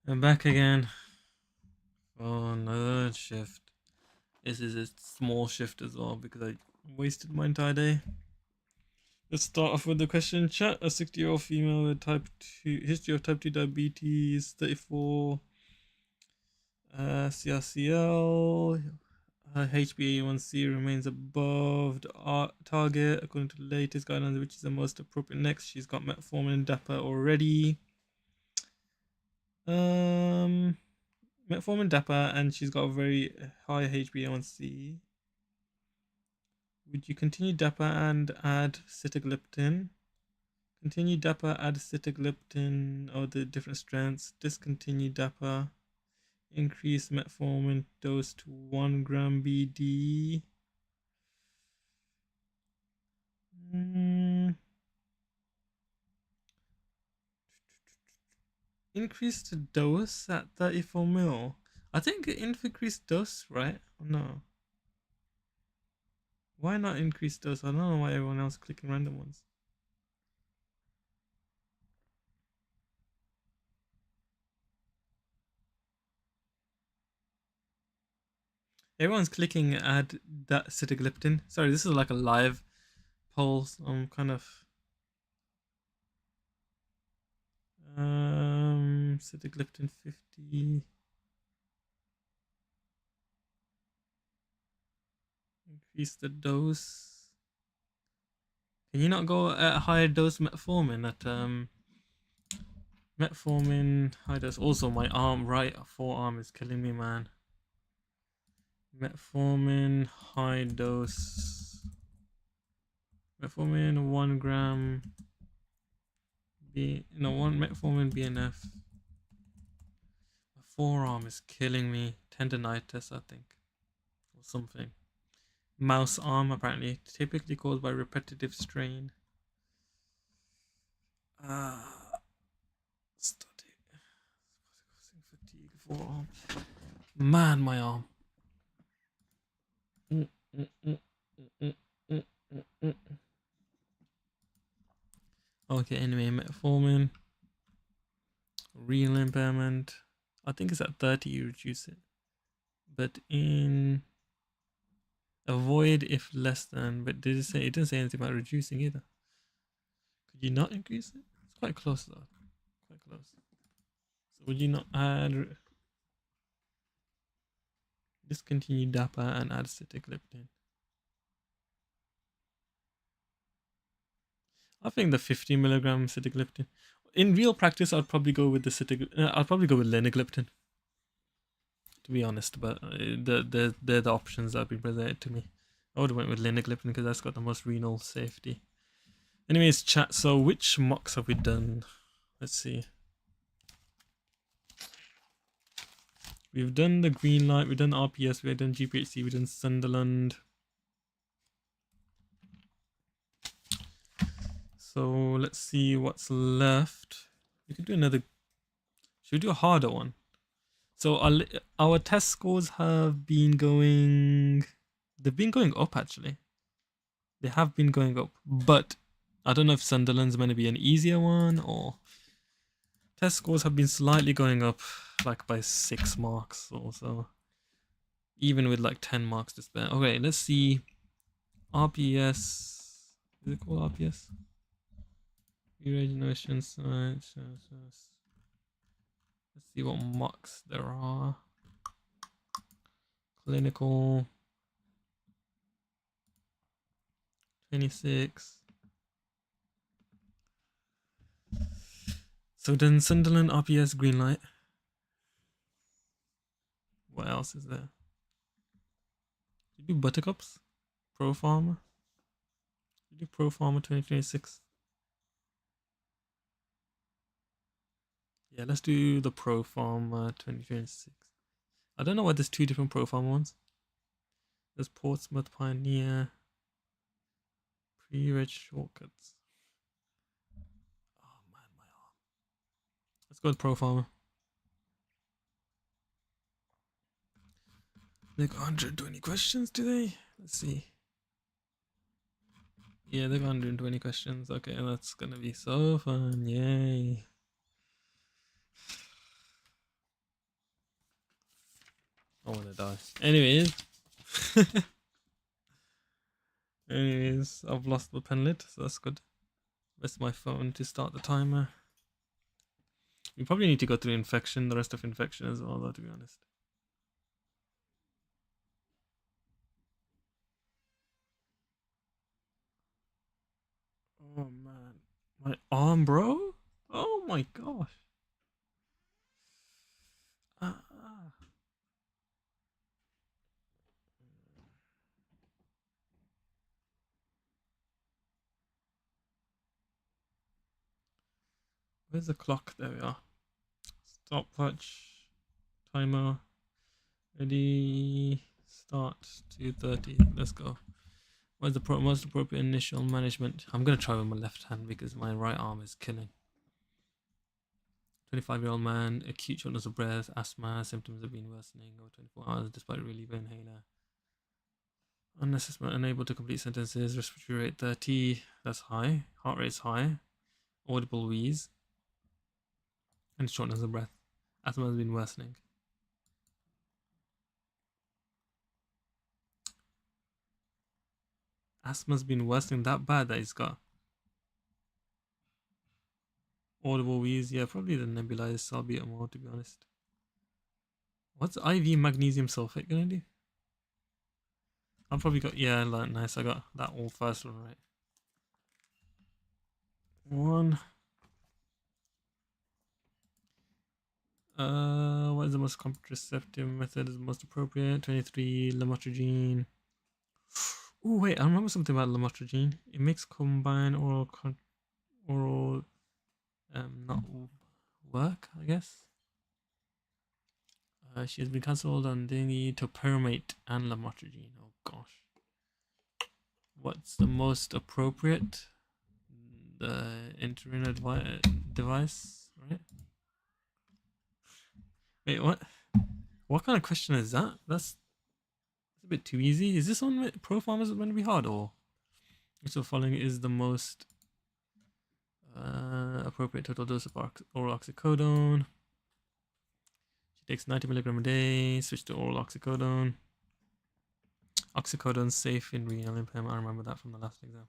I'm back again for another shift. This is a small shift as well because I wasted my entire day. Let's start off with the question chat. A 60-year-old female with type 2 history of type 2 diabetes, 34 CRCL, her HbA1c remains above the target according to the latest guidelines, which is the most appropriate next. She's got metformin and DAPA already. Um, Metformin DAPA, and she's got a very high HbA1c. Would you continue DAPA and add sitagliptin? Continue DAPA, add sitagliptin, or the different strengths. Discontinue DAPA. Increase metformin dose to 1 gram BD. Increase the dose at 34 mil. I think increase dose, right? No. Why not increase dose? I don't know why everyone else is clicking random ones. Everyone's clicking add that sitagliptin. Sorry, this is like a live poll. So I'm kind of sitagliptin 50. Increase the dose. Can you not go at a higher dose metformin at metformin high dose? Also, my right forearm is killing me, man. Metformin high dose. Metformin 1 gram. One metformin BNF. My forearm is killing me. Tendonitis, I think, or something. Mouse arm, apparently, typically caused by repetitive strain. Study. Fatigue, forearm. Man, my arm. Okay, anyway, metformin. Renal impairment. I think it's at 30 you reduce it. But in avoid if less than, but did it say, it didn't say anything about reducing either. Could you not increase it? It's quite close though. Quite close. So would you not add discontinue DAPA and add sitagliptin? I think the 50 milligram sitagliptin. In real practice, I'd probably go with the I'd probably go with linagliptin, to be honest. But they're the options that have been presented to me. I would have went with linagliptin because that's got the most renal safety. Anyways, chat. So which mocks have we done? Let's see. We've done the green light. We've done RPS. We've done GPHC. We've done Sunderland. So let's see what's left. We could do another. Should we do a harder one? So our test scores have been going. They've been going up actually. They have been going up, but I don't know if Sunderland's going to be an easier one or. Test scores have been slightly going up, like by 6 marks or so. Even with like 10 marks to spare. Okay, let's see. RPS. Is it called RPS? Regeneration science. Let's see what mocks there are. Clinical. 26. So then Sunderland, RPS, green light. What else is there? Did you do Buttercups? Pro Farmer? Did you do Pro Farmer 2026? Yeah, let's do the Pro Farmer 2026. I don't know why there's 2 different Pro Farmer ones. There's Portsmouth Pioneer. Pre-reg shortcuts. Oh man, my arm. Let's go with Pro Farmer. They got 120 questions today. Let's see. Yeah, they got 120 questions. Okay, that's gonna be so fun. Yay. I want to die. Anyways, I've lost the pen lid, so that's good. Where's my phone to start the timer? You probably need to go through infection, the rest of infection as well, though, to be honest. Oh man, my arm, bro. Oh my gosh. Ah. Where's the clock? There we are. Stopwatch. Timer. Ready. Start. 2:30. Let's go. What's the most appropriate initial management? I'm gonna try with my left hand because my right arm is killing. 25-year-old man, acute shortness of breath, asthma, symptoms have been worsening over 24 hours despite reliever inhaler. Unassessment, unable to complete sentences, respiratory rate 30, that's high. Heart rate's high. Audible wheeze. And shortness of breath. Asthma has been worsening. Asthma's been worsening that bad that he's got. Audible wheeze, yeah, probably the nebulized salbutamol, to be honest. What's IV magnesium sulfate gonna do? I've probably got, yeah, nice, I got that all first one right. One. What is the most contraceptive method is most appropriate? 23, lamotrigine. Oh wait, I remember something about lamotrigine. It makes combined oral not work, I guess. She has been cancelled on the topiramate and lamotrigine. Oh gosh. What's the most appropriate? The internet device, right? Wait, what? What kind of question is that? That's a bit too easy. Is this one pro farmers going to be hard, or which of the following is the most appropriate total dose of oral oxycodone? She takes 90 milligram a day. Switch to oral oxycodone. Oxycodone safe in renal impairment. I remember that from the last exam.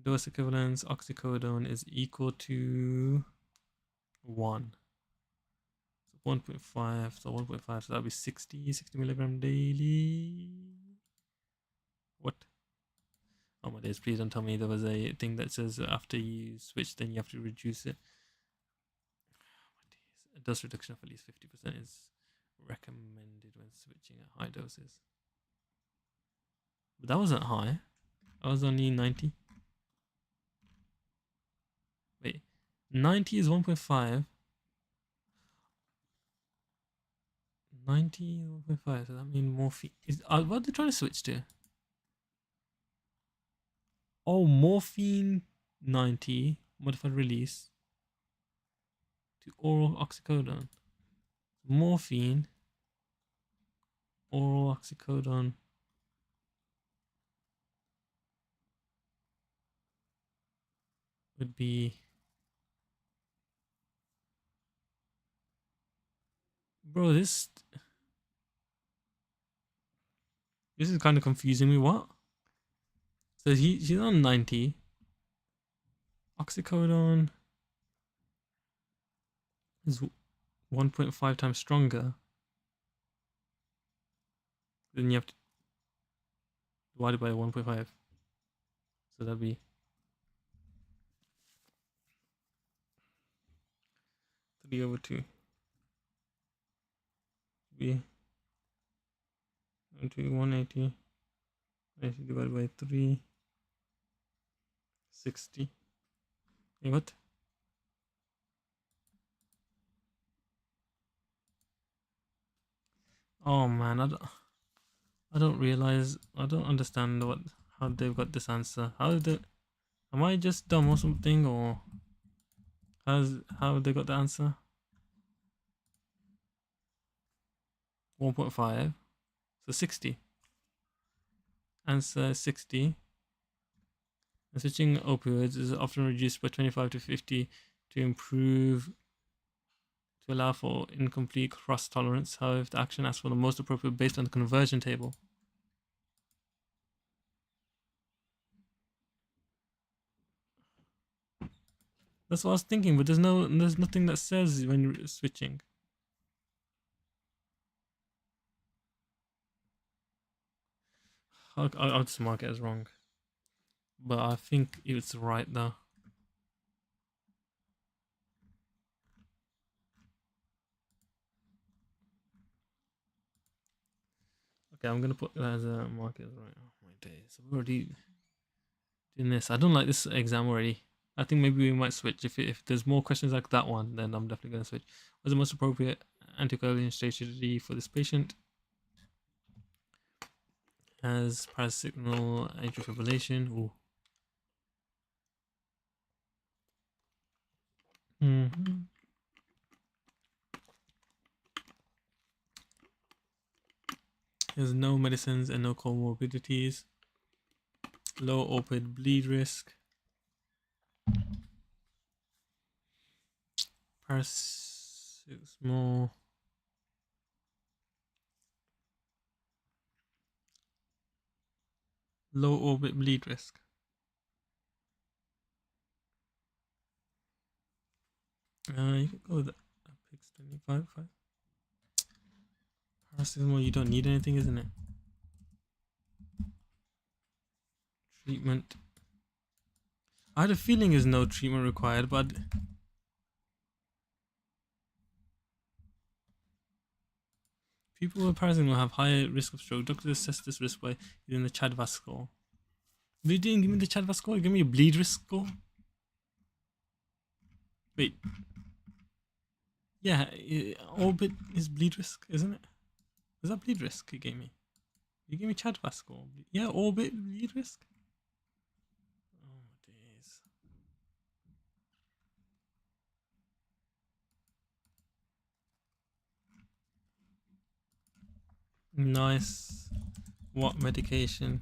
Dose equivalence, oxycodone is equal to 1. So 1.5, so 1.5, so that'll be 60 milligram daily. What? Oh my days, please don't tell me there was a thing that says after you switch, then you have to reduce it. Oh my days. A dose reduction of at least 50% is recommended when switching at high doses. But that wasn't high. That was only 90. Wait, 90 is 1.5. 90 1.5. So that means morphine. What are they trying to switch to? Oh, morphine 90 modified release to oral oxycodone. Morphine, oral oxycodone. Would be, bro, this is kind of confusing me. What? So she's on 90. Oxycodone is 1.5 times stronger. Then you have to divide it by 1.5. So that'd be 3 over 2. Be 180 divided by 3. 60. Hey, what? Oh man, I don't realize, I don't understand how they've got this answer. Am I just dumb or something, or how have they got the answer? 1.5, so 60. Answer 60. And switching opioids is often reduced by 25 to 50 to improve to allow for incomplete cross tolerance. However, if the action asks for the most appropriate based on the conversion table. That's what I was thinking, but there's nothing that says when you're switching. I'll just mark it as wrong, but I think it's right though. Okay, I'm gonna put that as a mark as right. Oh my days, I'm already doing this. I don't like this exam already. I think maybe we might switch. If there's more questions like that one, then I'm definitely gonna switch. What's the most appropriate anticoagulant strategy for this patient? Has paracetamol atrial fibrillation. Ooh. There's no medicines and no comorbidities. Low opioid bleed risk. Paracetamol. Low orbit bleed risk. You can go with Apex 25. Paracetamol, you don't need anything, isn't it? Treatment. I had a feeling there's no treatment required, but people with paracetamol have higher risk of stroke. Doctors assess this risk by using the CHADVAS score. You didn't give me the CHADVAS score, you give me a bleed risk score? Wait. Yeah, orbit is bleed risk, isn't it? Was that bleed risk you gave me? You gave me CHADVAS score. Yeah, orbit bleed risk. Oh my days. Nice. What medication?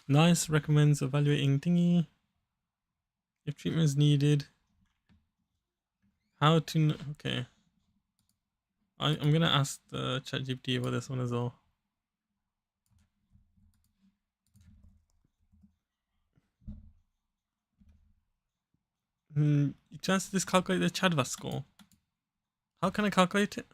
Nice. Recommends evaluating thingy. If treatment is needed. How to... Okay. I'm gonna ask the ChatGPT about this one as well. You can answer this, calculate the CHADVAS score. How can I calculate it?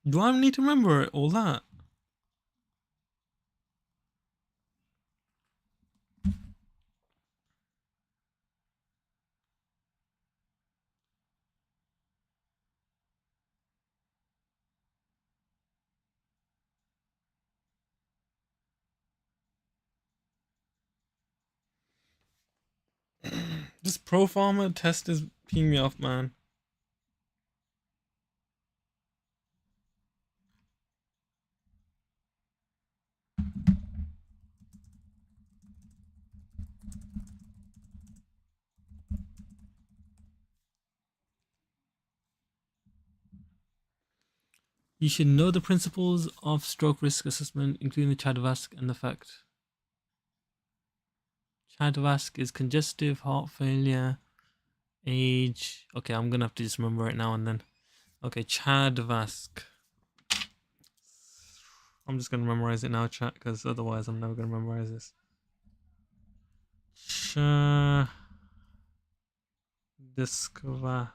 Do I need to remember all that? This pro farmer test is peeing me off, man. You should know the principles of stroke risk assessment, including the CHADVASC and the fact. CHADVASC is congestive heart failure, age. Okay, I'm gonna have to just remember it now and then. Okay, CHADVASC. I'm just gonna memorize it now, chat, because otherwise I'm never gonna memorize this. Discover.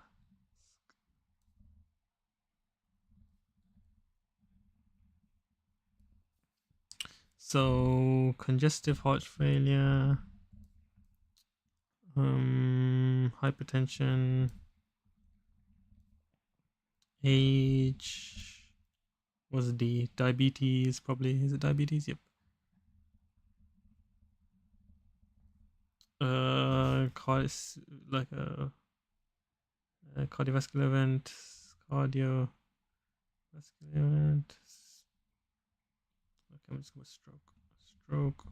So congestive heart failure, hypertension, age. What's D? Diabetes, probably. Is it diabetes? Yep. Like a cardiovascular event, cardiovascular event. Okay, I'm just going with stroke. Stroke.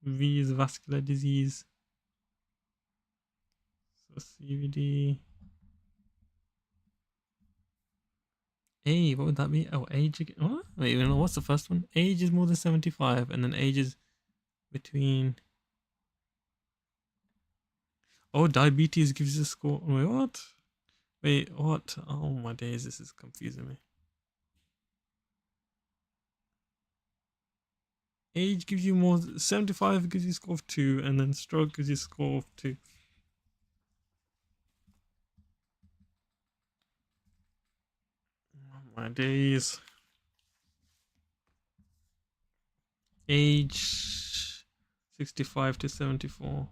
V is vascular disease. So CVD. A, what would that be? Oh, age again. What? Wait, no, what's the first one? Age is more than 75, and then age is between. Oh, diabetes gives you a score. Wait, what? Wait, what? Oh my days, this is confusing me. Age gives you more. 75 gives you a score of 2, and then stroke gives you a score of 2. Oh my days. Age 65 to 74.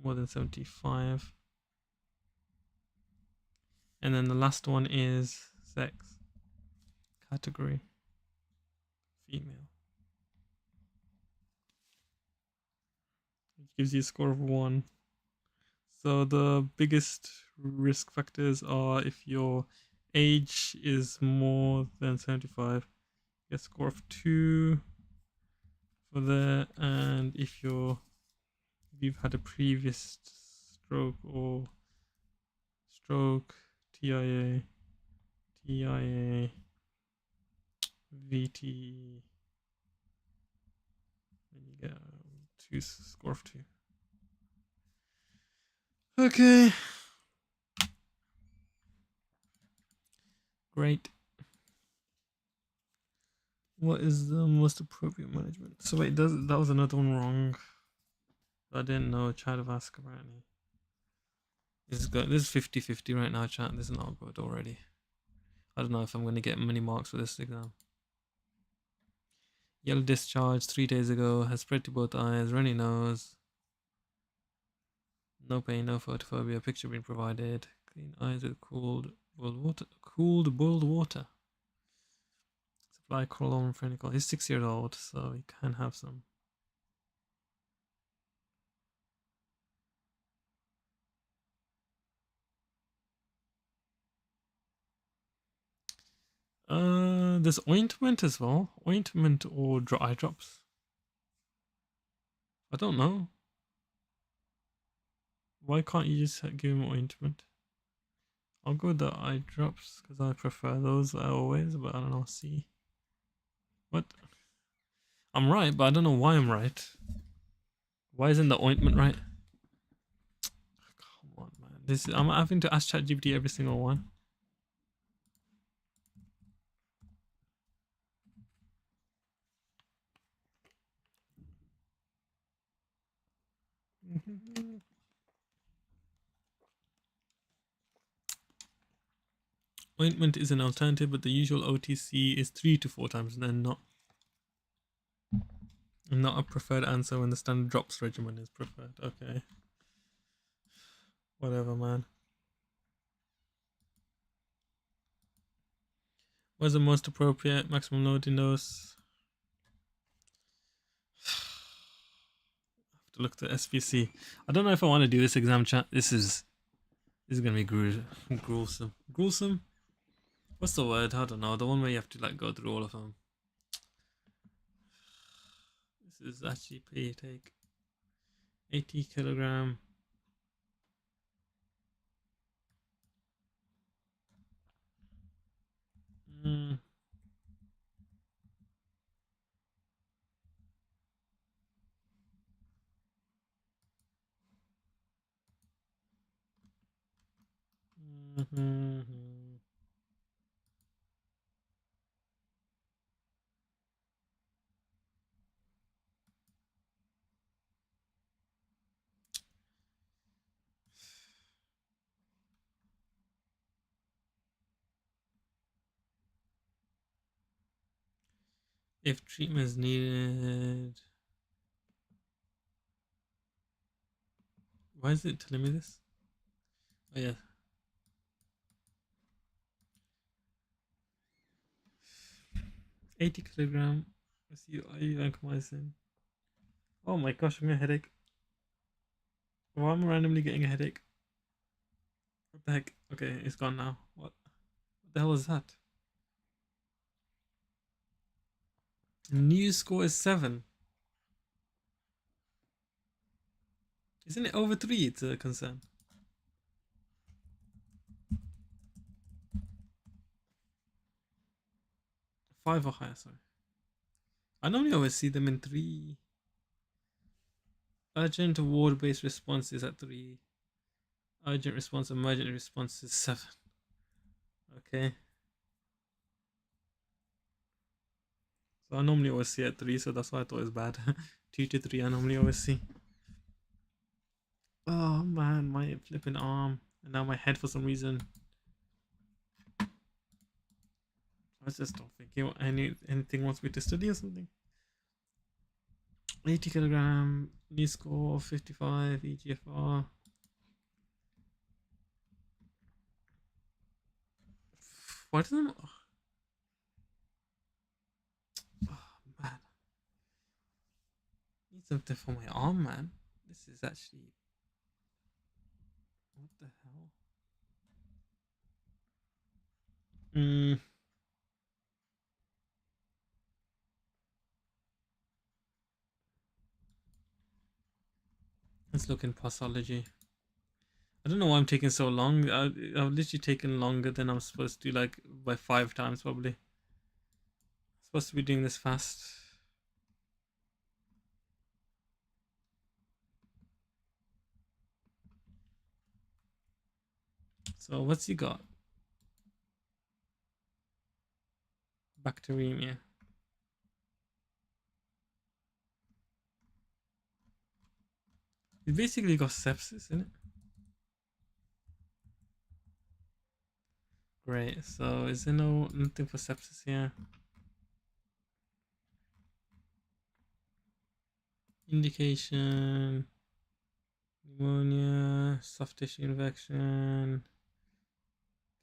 More than 75. And then the last one is sex. Category. Female. It gives you a score of 1. So the biggest risk factors are if your age is more than 75, you get a score of 2 for that, and if you've had a previous stroke or TIA, VT, then you get a score of 2. Okay. Great. What is the most appropriate management? So wait, that was another one wrong. I didn't know. Chat of ask apparently. This is 50-50 right now, chat. This is not good already. I don't know if I'm going to get many marks for this exam. Yellow discharge 3 days ago. Has spread to both eyes. Runny nose. No pain, no photophobia. Picture being provided. Clean eyes with cooled boiled water. Cooled boiled water. Supply cologne phrenical. He's 6 years old, so he can have some. There's ointment as well. Ointment or eye drops. I don't know. Why can't you just give him ointment? I'll go with the eye drops because I prefer those always, but I don't know. See. What? I'm right, but I don't know why I'm right. Why isn't the ointment right? Come on, man. I'm having to ask ChatGPT every single one. Ointment is an alternative, but the usual OTC is 3 to 4 times, and then not a preferred answer when the standard drops regimen is preferred. Okay. Whatever, man. What's the most appropriate maximum loading dose? I have to look at SPC. I don't know if I want to do this exam, chat. This is gonna be gruesome. Gruesome? What's the word? I don't know. The one where you have to like go through all of them. This is actually pay take 80 kilogram. Mm. Mm-hmm. If treatment is needed. Why is it telling me this? Oh yeah. $80 kilogram. Let's see, vancomycin. Oh my gosh, I'm getting a headache. Why am I randomly getting a headache? What the heck? Okay, it's gone now. What the hell is that? New score is 7. Isn't it over 3? It's a concern. 5 or higher, sorry. I normally always see them in 3. Urgent ward based response is at 3. Urgent response, emergent response is 7. Okay. So I normally always see at 3, so that's why I thought it was bad. 2 to 3 I normally always see. Oh man, my flipping arm. And now my head for some reason. I just don't think anything wants me to study or something. 80 kilogram, new score 55, EGFR. Why doesn't. Oh man. Need something for my arm, man. This is actually. What the hell? Hmm. Let's look in pathology. I don't know why I'm taking so long. I've literally taken longer than I'm supposed to, like by 5 times probably. I'm supposed to be doing this fast. So what's he got? Bacteremia. He basically got sepsis, isn't it? Great. So is there nothing for sepsis here? Indication: pneumonia, soft tissue infection.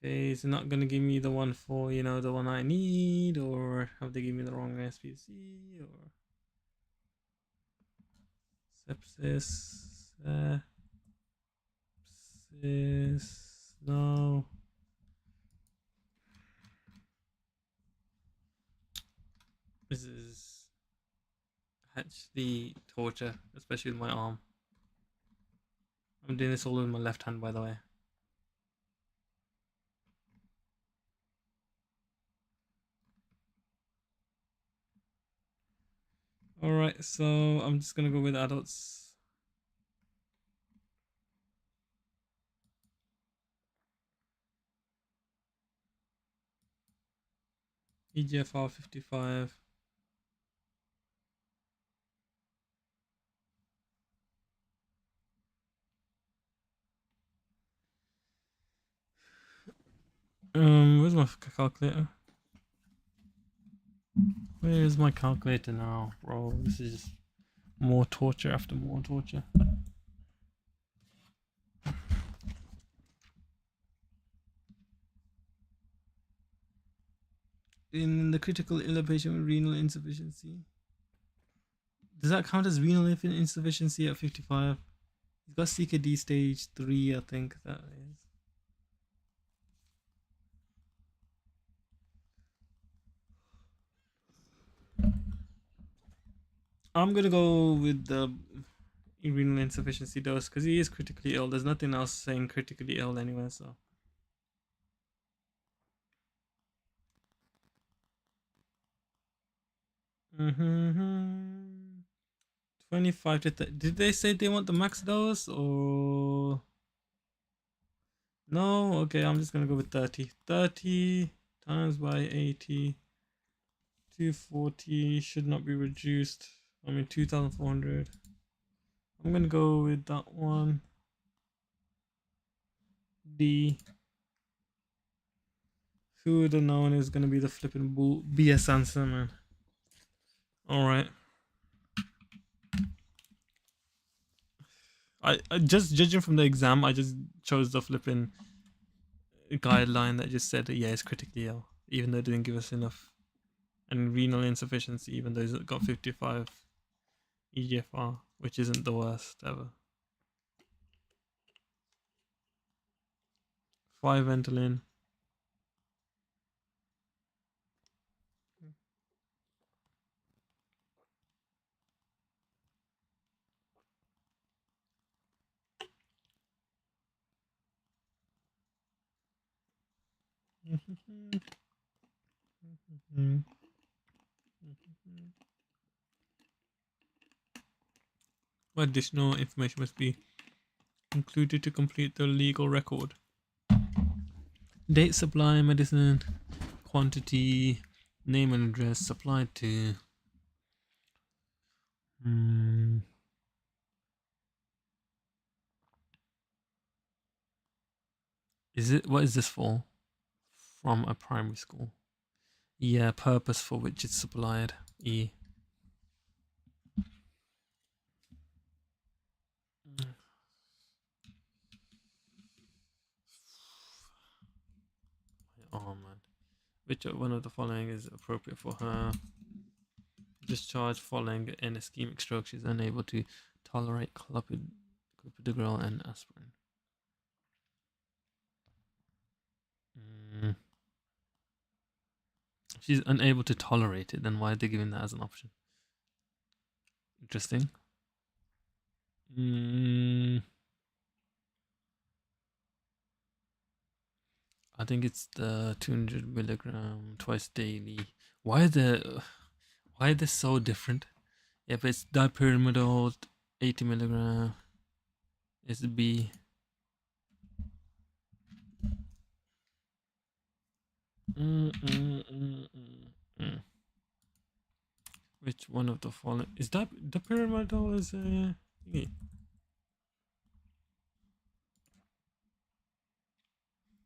Okay, is it not gonna give me the one for the one I need, or have they given me the wrong SPC or sepsis? Sepsis. No. This is actually torture, especially with my arm. I'm doing this all with my left hand, by the way. Alright, so I'm just gonna go with adults. EGFR 55. Where's my calculator? Where is my calculator now, bro? This is just more torture after more torture. In the critical ill patient with renal insufficiency. Does that count as renal insufficiency at 55? He's got CKD stage 3, I think that is. I'm gonna go with the renal insufficiency dose because he is critically ill. There's nothing else saying critically ill anyway, so. Mm-hmm. 25 to did they say they want the max dose or no? Okay, I'm just gonna go with 30. 30 times by 80. 240 should not be reduced. I mean 2,400. I'm gonna go with that one. D. Who would have known it was gonna be the flipping BS answer, man. Alright. I just judging from the exam, I just chose the flipping guideline that just said yeah, it's critically ill, even though it didn't give us enough. And renal insufficiency, even though it's got 55 EGFR, which isn't the worst ever. 5 Ventolin. Additional information must be included to complete the legal record. Date, supply, medicine, quantity, name and address supplied to. Is it? What is this for? From a primary school. Yeah, purpose for which it's supplied. E. Oh man. Which one of the following is appropriate for her? Discharge following an ischemic stroke. She's unable to tolerate clopidogrel and aspirin. She's unable to tolerate it. Then why are they giving that as an option? Interesting. I think it's the 200 milligram twice daily. Why are they so different? If it's dipyrimidol 80 milligram, it's B. Which one of the following is dipyrimidol is a thingy?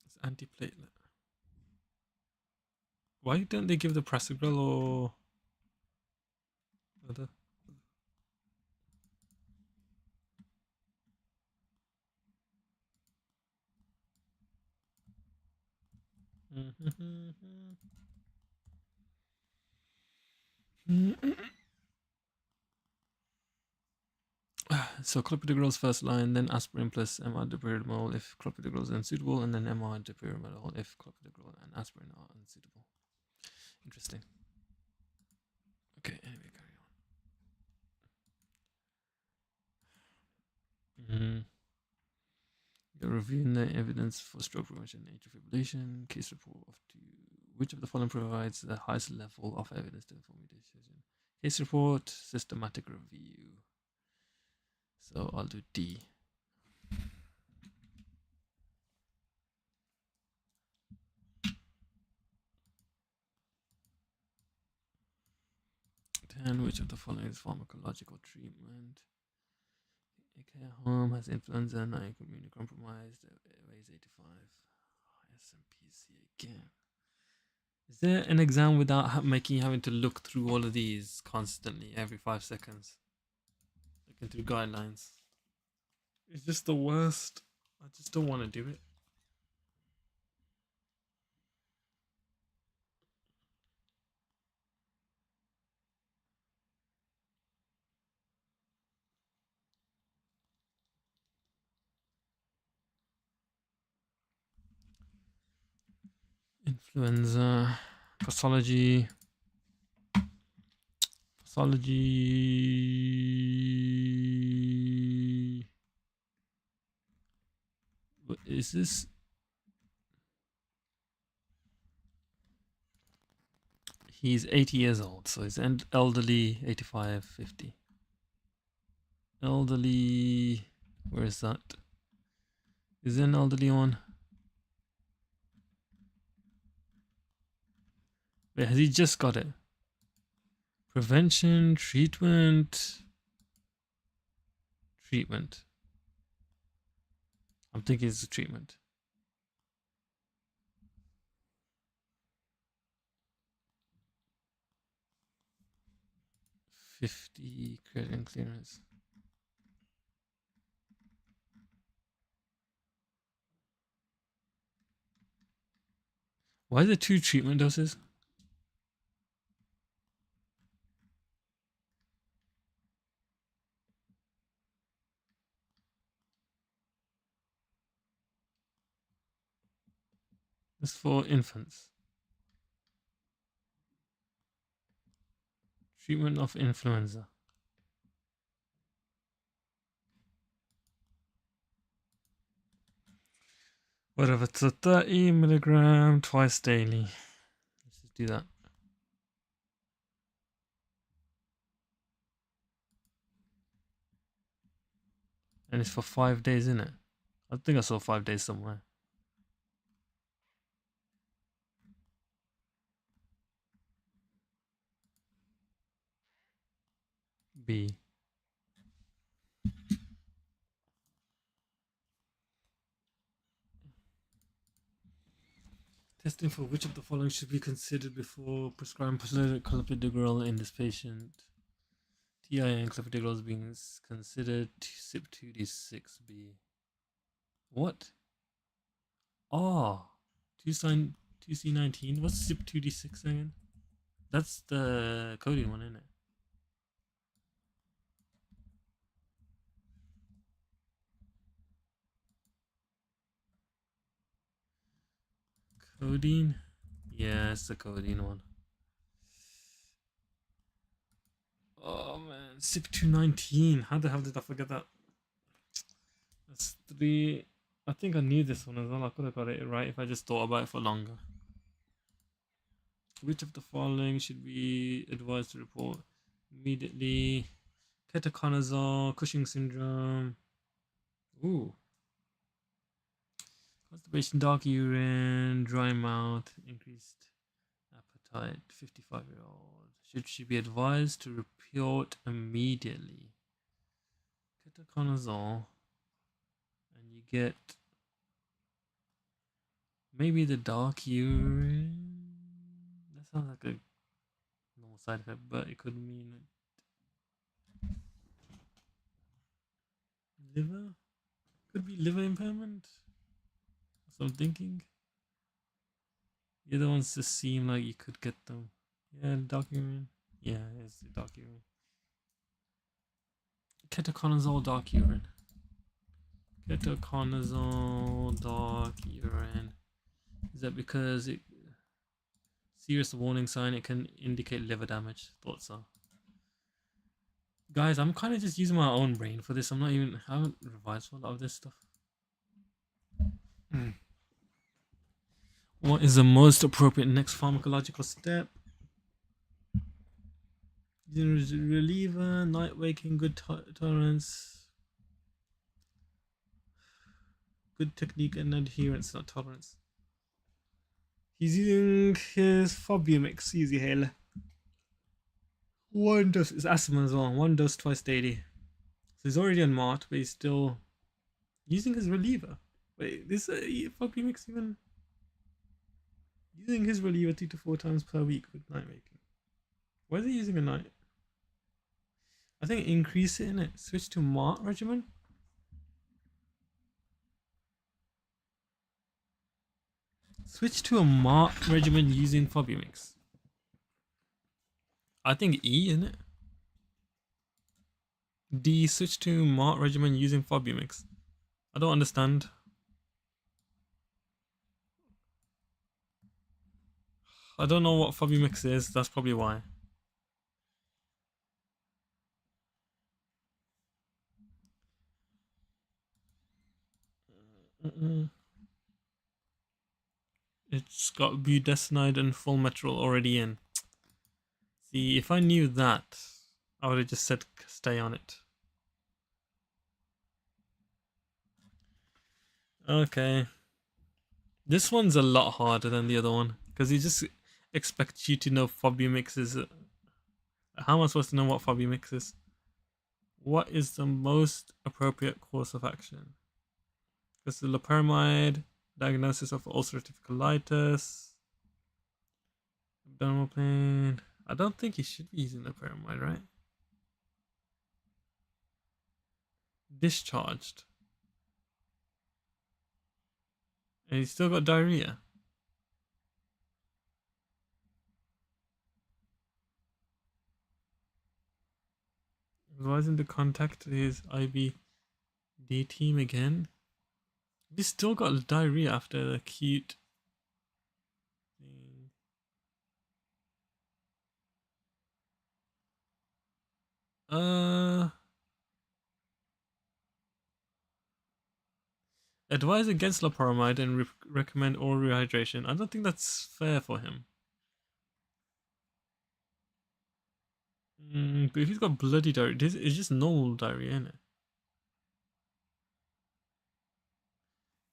It's antiplatelet. Why don't they give the prasugrel or other? So clopidogrel's first line, then aspirin plus MR dipyridamole if clopidogrel is unsuitable, and then MR dipyridamole if clopidogrel and aspirin are unsuitable. Interesting. Okay, anyway, carry on. You're reviewing the evidence for stroke prevention and atrial fibrillation. Case report of which of the following provides the highest level of evidence to inform your decision? Case report, systematic review. So I'll do D. Then which of the following is pharmacological treatment? AK harm has influenza, not immunocompromised, weighs 85. SMPC again. Is there an exam without making you having to look through all of these constantly every 5 seconds? Looking through guidelines. It's just the worst. I just don't want to do it. Influenza, pathology. What is this? He's 80 years old, so he's elderly, 85, 50. Elderly, where is that? Is there an elderly one? Wait, has he just got it? Prevention, treatment. I'm thinking it's a treatment. 50 creatinine clearance. Why are there 2 treatment doses? It's for infants. Treatment of influenza. Whatever, so 30 milligram twice daily. Let's just do that. And it's for 5 days, isn't it? I think I saw 5 days somewhere. B. Testing for which of the following should be considered before prescribing clopidogrel in this patient. TI and clopidogrel is being considered CYP2D6B. What? Oh, 2C19. What's CYP2D6 again? That's the codeine one, isn't it? Codeine? Yeah, it's the codeine one. Oh man, CYP219. How the hell did I forget that? That's 3. I think I knew this one as well. I could have got it right if I just thought about it for longer. Which of the following should be advised to report immediately? Ketoconazole, Cushing syndrome. Ooh. Constipation, dark urine, dry mouth, increased appetite. 55-year-old. Should she be advised to report immediately? Ketoconazole. And you get maybe the dark urine. That sounds like a normal side effect, but it could mean liver. Could be liver impairment. That's what I'm thinking. The other ones just seem like you could get them. Yeah, dark urine. Yeah, it's the dark urine. Ketoconazole dark urine. Ketoconazole dark urine. Is that because it serious warning sign? It can indicate liver damage. Thought so. Guys, I'm kind of just using my own brain for this. I haven't revised for a lot of this stuff. What is the most appropriate next pharmacological step? Reliever, night waking, good tolerance, good technique and adherence, not tolerance. He's using his Fobumix easy hail. One dose, it's asthma as well. 1 dose twice daily. So he's already on MART, but he's still using his reliever. Wait, this Fobumix even using his reliever 2 to 4 times per week with night waking. Why is he using a night? I think increase it in it. Switch to MART regimen. Switch to a MART regimen using Fobumix. I think E, isn't it? D, switch to MART regimen using Fobumix. I don't understand. I don't know what Fobumix is, that's probably why. It's got budesonide and Fulmetrol already in. See, if I knew that, I would have just said stay on it. Okay. This one's a lot harder than the other one, because he just expects you to know Fobumix is... How am I supposed to know what Fobumix is? What is the most appropriate course of action? Because the loperamide, diagnosis of ulcerative colitis, abdominal pain. I don't think he should be using loperamide, right? Discharged. And he's still got diarrhea. Why isn't the contact his IBD team again? He's still got diarrhea after the acute thing. Advise against loperamide and recommend oral rehydration. I don't think that's fair for him. But if he's got bloody diarrhea, it's just normal diarrhea, isn't it?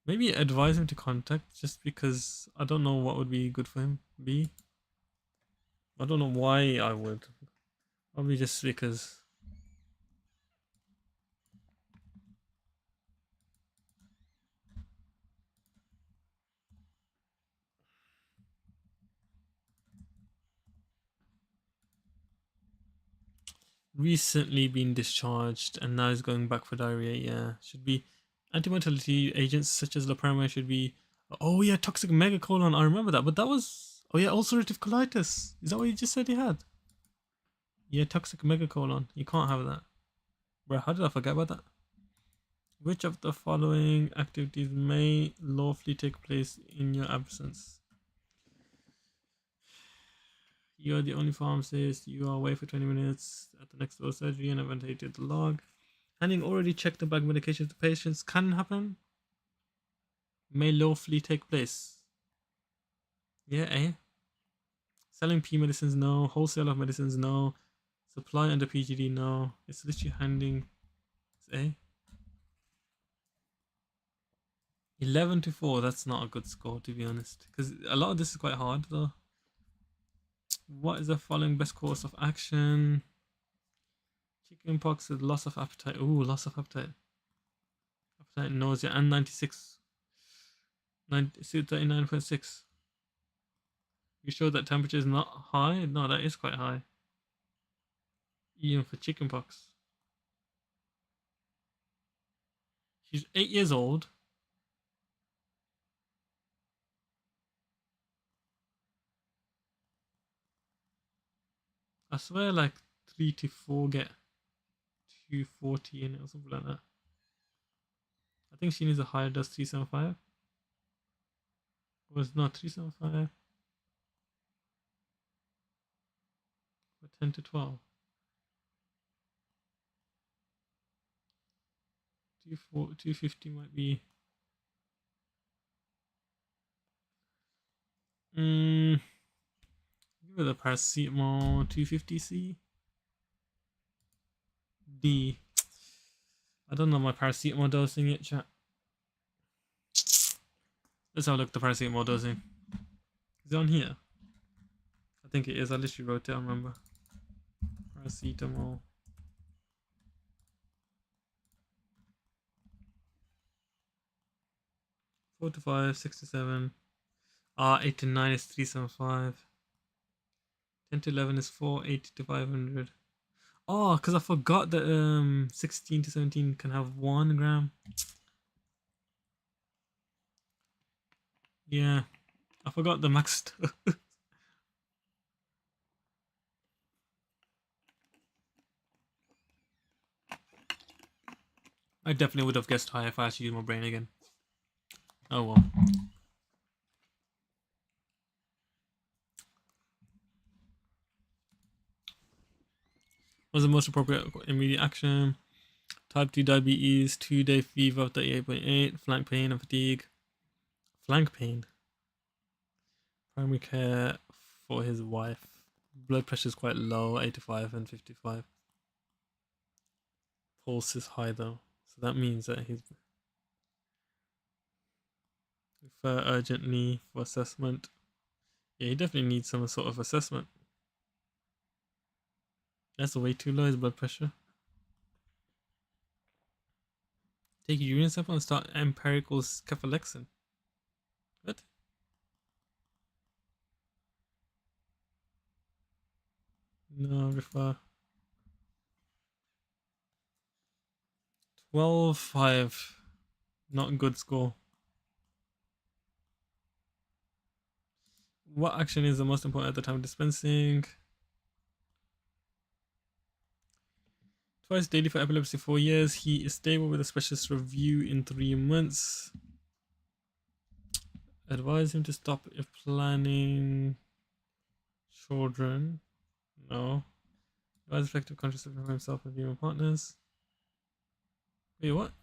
Maybe advise him to contact just because I don't know what would be good for him. I don't know why I would. Probably just because. Recently been discharged and now is going back for diarrhea. Yeah, should be anti-motility agents such as loperamide should be. Oh yeah, toxic megacolon. I remember that, but that was. Oh yeah, ulcerative colitis. Is that what you just said he had? Yeah, toxic megacolon. You can't have that. Bro, how did I forget about that? Which of the following activities may lawfully take place in your absence? You are the only pharmacist. You are away for 20 minutes at the next door surgery and have annotated the log. Handing already checked the bag medication to patients can happen. May lawfully take place. Yeah, eh? Selling P medicines, no. Wholesale of medicines, no. Supply under PGD, no. It's literally handing. Eh? 11 to 4, that's not a good score to be honest. Because a lot of this is quite hard though. What is the following best course of action? Chickenpox with loss of appetite. Ooh, loss of appetite. Appetite, nausea, and 96. 39.6. You sure that temperature is not high? No, that is quite high. Even for chickenpox. She's 8 years old. I swear like 3 to 4 get 240 in it or something like that. I think she needs a higher dose 375. Was not 375. Or 10 to 12. 250 might be. Give it a paracetamol 250C. D. I don't know my paracetamol dosing yet, chat. Let's have a look at the paracetamol dosing. Is it on here? I think it is. I literally wrote it, I remember. Paracetamol. Four to 5, 6 to 7. 8 to 9 is 375. 10 to 11 is 480 to 500. Oh, because I forgot that 16 to 17 can have 1 gram. Yeah, I forgot the max. I definitely would have guessed higher if I actually used my brain again. Oh well. What's the most appropriate immediate action? Type 2 diabetes, 2-day fever of 38.8, flank pain and fatigue. Flank pain. Primary care for his wife. Blood pressure is quite low, 85 and 55. Pulse is high though, so that means that he's refer urgently for assessment. Yeah, he definitely needs some sort of assessment. That's way too low, his blood pressure. Take a urine sample and start empirical cephalexin. What? No, refer. 12.5. Not a good score. What action is the most important at the time of dispensing? Twice daily for epilepsy 4 years. He is stable with a specialist review in 3 months. Advise him to stop if planning children. No. Advise effective contraception for himself and human partners. Wait, what?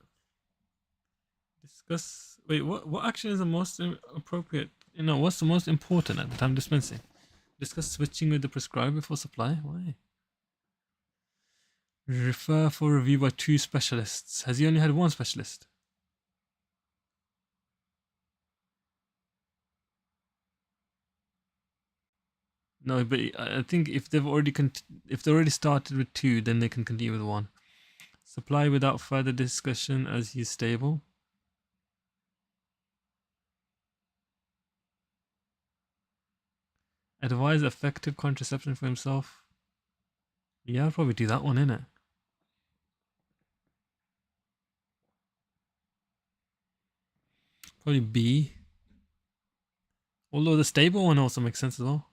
Discuss. Wait, what action is the most appropriate? You know, what's the most important at the time dispensing? Discuss switching with the prescriber for supply. Why? Refer for review by 2 specialists. Has he only had 1 specialist? No, but I think if they've already if they already started with 2, then they can continue with 1. Supply without further discussion as he's stable. Advise effective contraception for himself. Yeah, I'll probably do that one, innit? Probably B. Although the stable one also makes sense as well.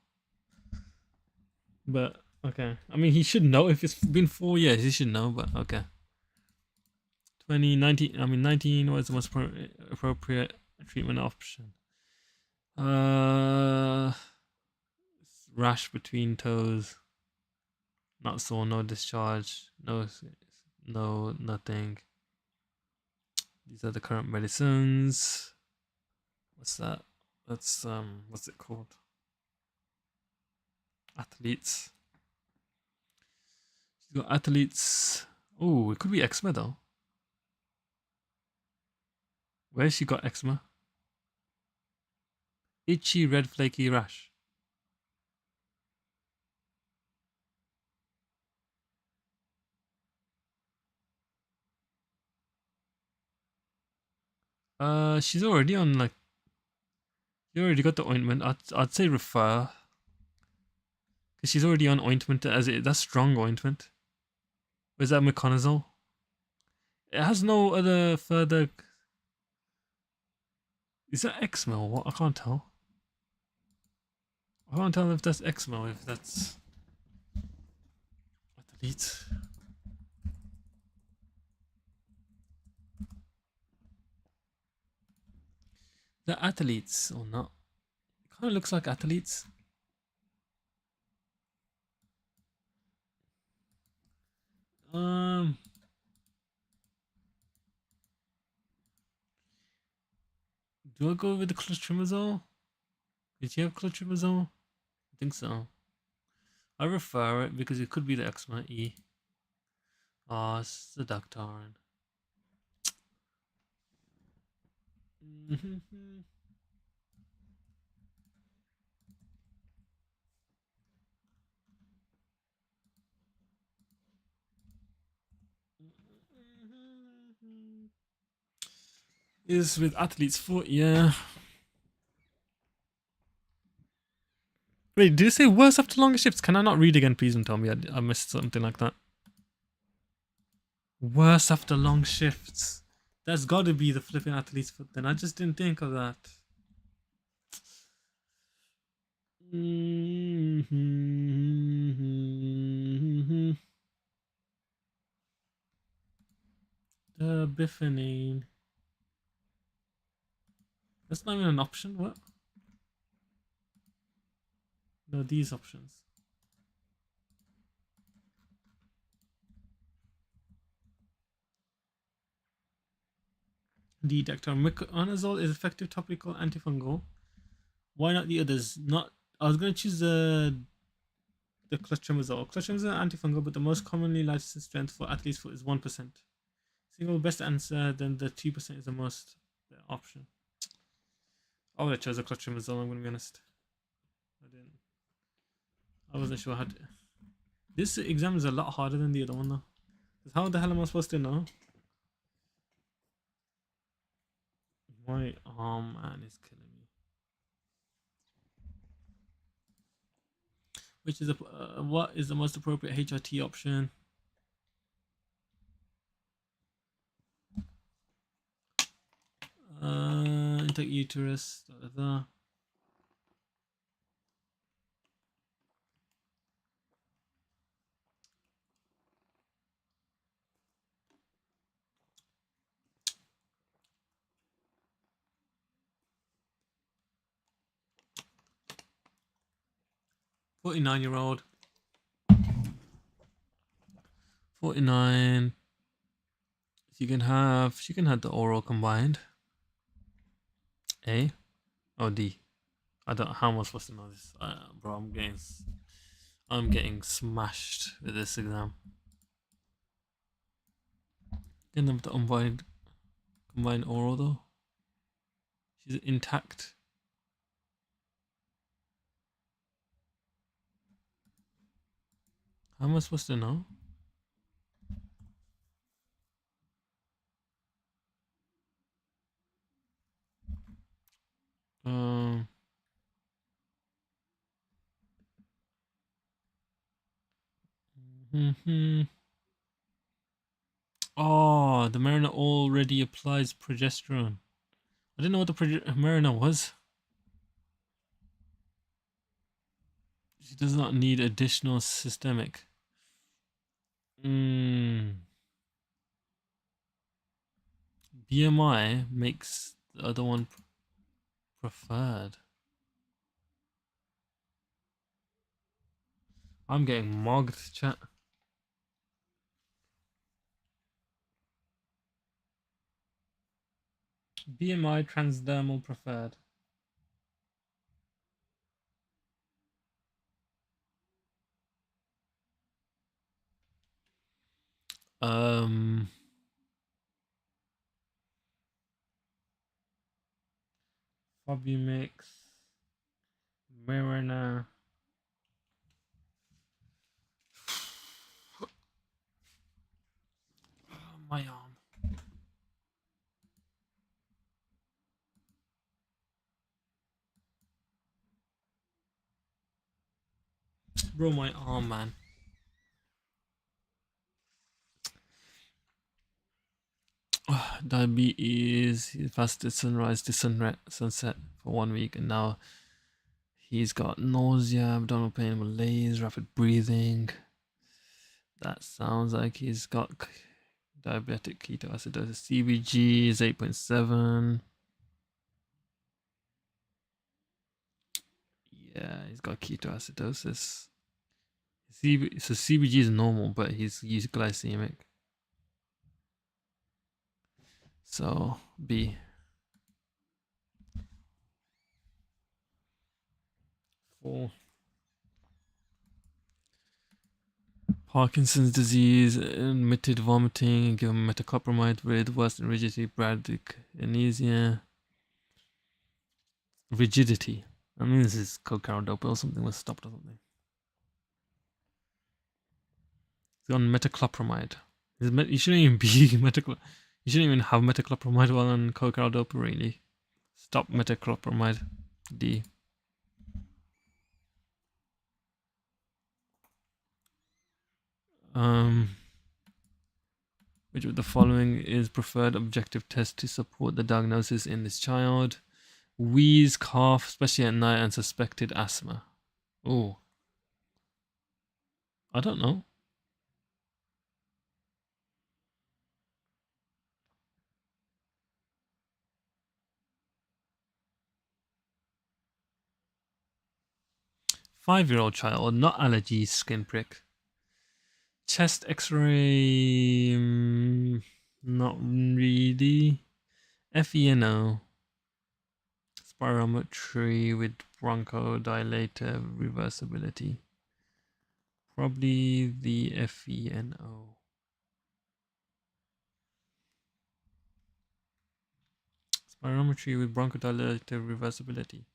But, okay. I mean, he should know. If it's been 4 years, he should know, but okay. 2019, I mean, 19 was the most appropriate treatment option. Rash between toes. Not sore, no discharge, no nothing. These are the current medicines. What's that? That's what's it called? Athletes. She's got athletes. Oh, it could be eczema though. Where's she got eczema? Itchy red flaky rash. She's already on like. You already got the ointment. I'd say refer. Cause she's already on ointment that's strong ointment. Where's that meconazole? It has no other further. Is that eczema or what? I can't tell. I can't tell if that's eczema or if that's delete. The athletes or not? It kind of looks like athletes. Do I go with the clotrimazole? Did you have clotrimazole? I think so. I refer it because it could be the eczema E. Oh, it's the Dactarin. Is with athlete's foot, yeah. Wait, did you say worse after longer shifts? Can I not read again, please, and tell me I missed something like that? Worse after long shifts. That's got to be the flipping athlete's foot. Then I just didn't think of that. The bifenine. That's not even an option. What? No, these options. D Dexamethasone is effective topical antifungal. Why not the others? Not. I was gonna choose the clotrimazole. Clotrimazole is antifungal, but the most commonly licensed strength for athlete's foot is 1%. Single best answer, then the 2% is the most option. I would have chosen clotrimazole. I'm gonna be honest. I didn't. I wasn't sure how to. This exam is a lot harder than the other one though. How the hell am I supposed to know? My arm man is killing me. Which is what is the most appropriate HRT option? Intake uterus. Da, da, da. "49-year-old. 49. She can have the oral combined. A? Oh, D. I don't. How am I supposed to know this, bro? I'm getting smashed with this exam. Didn't have the combined oral though. She's intact. How am I supposed to know? Um. Oh, the Mariner already applies progesterone. I didn't know what the Mariner was. She does not need additional systemic. BMI makes the other one preferred. I'm getting mogged, chat. BMI transdermal preferred. Fabumix, Mariner. My arm. Bro, my arm, man. Diabetes, he fasted sunrise to sunset for 1 week, and now he's got nausea, abdominal pain, malaise, rapid breathing. That sounds like he's got diabetic ketoacidosis. CBG is 8.7. Yeah, he's got ketoacidosis. So CBG is normal, but he's glycemic. So B. Four. Parkinson's disease, admitted vomiting, given metoclopramide with worsened rigidity, bradykinesia. Rigidity. I mean, this is cocarodopa or something was stopped or something. He's on metoclopramide. You shouldn't even be You shouldn't even have metoclopramide while on cocarodopa, really. Stop metoclopramide. D. Which of the following is preferred objective test to support the diagnosis in this child? Wheeze, cough, especially at night, and suspected asthma. Oh, I don't know. Five-year-old child, not allergy, skin prick. Chest X-ray, not really. FENO. Spirometry with bronchodilator reversibility. Probably the FENO. Spirometry with bronchodilator reversibility.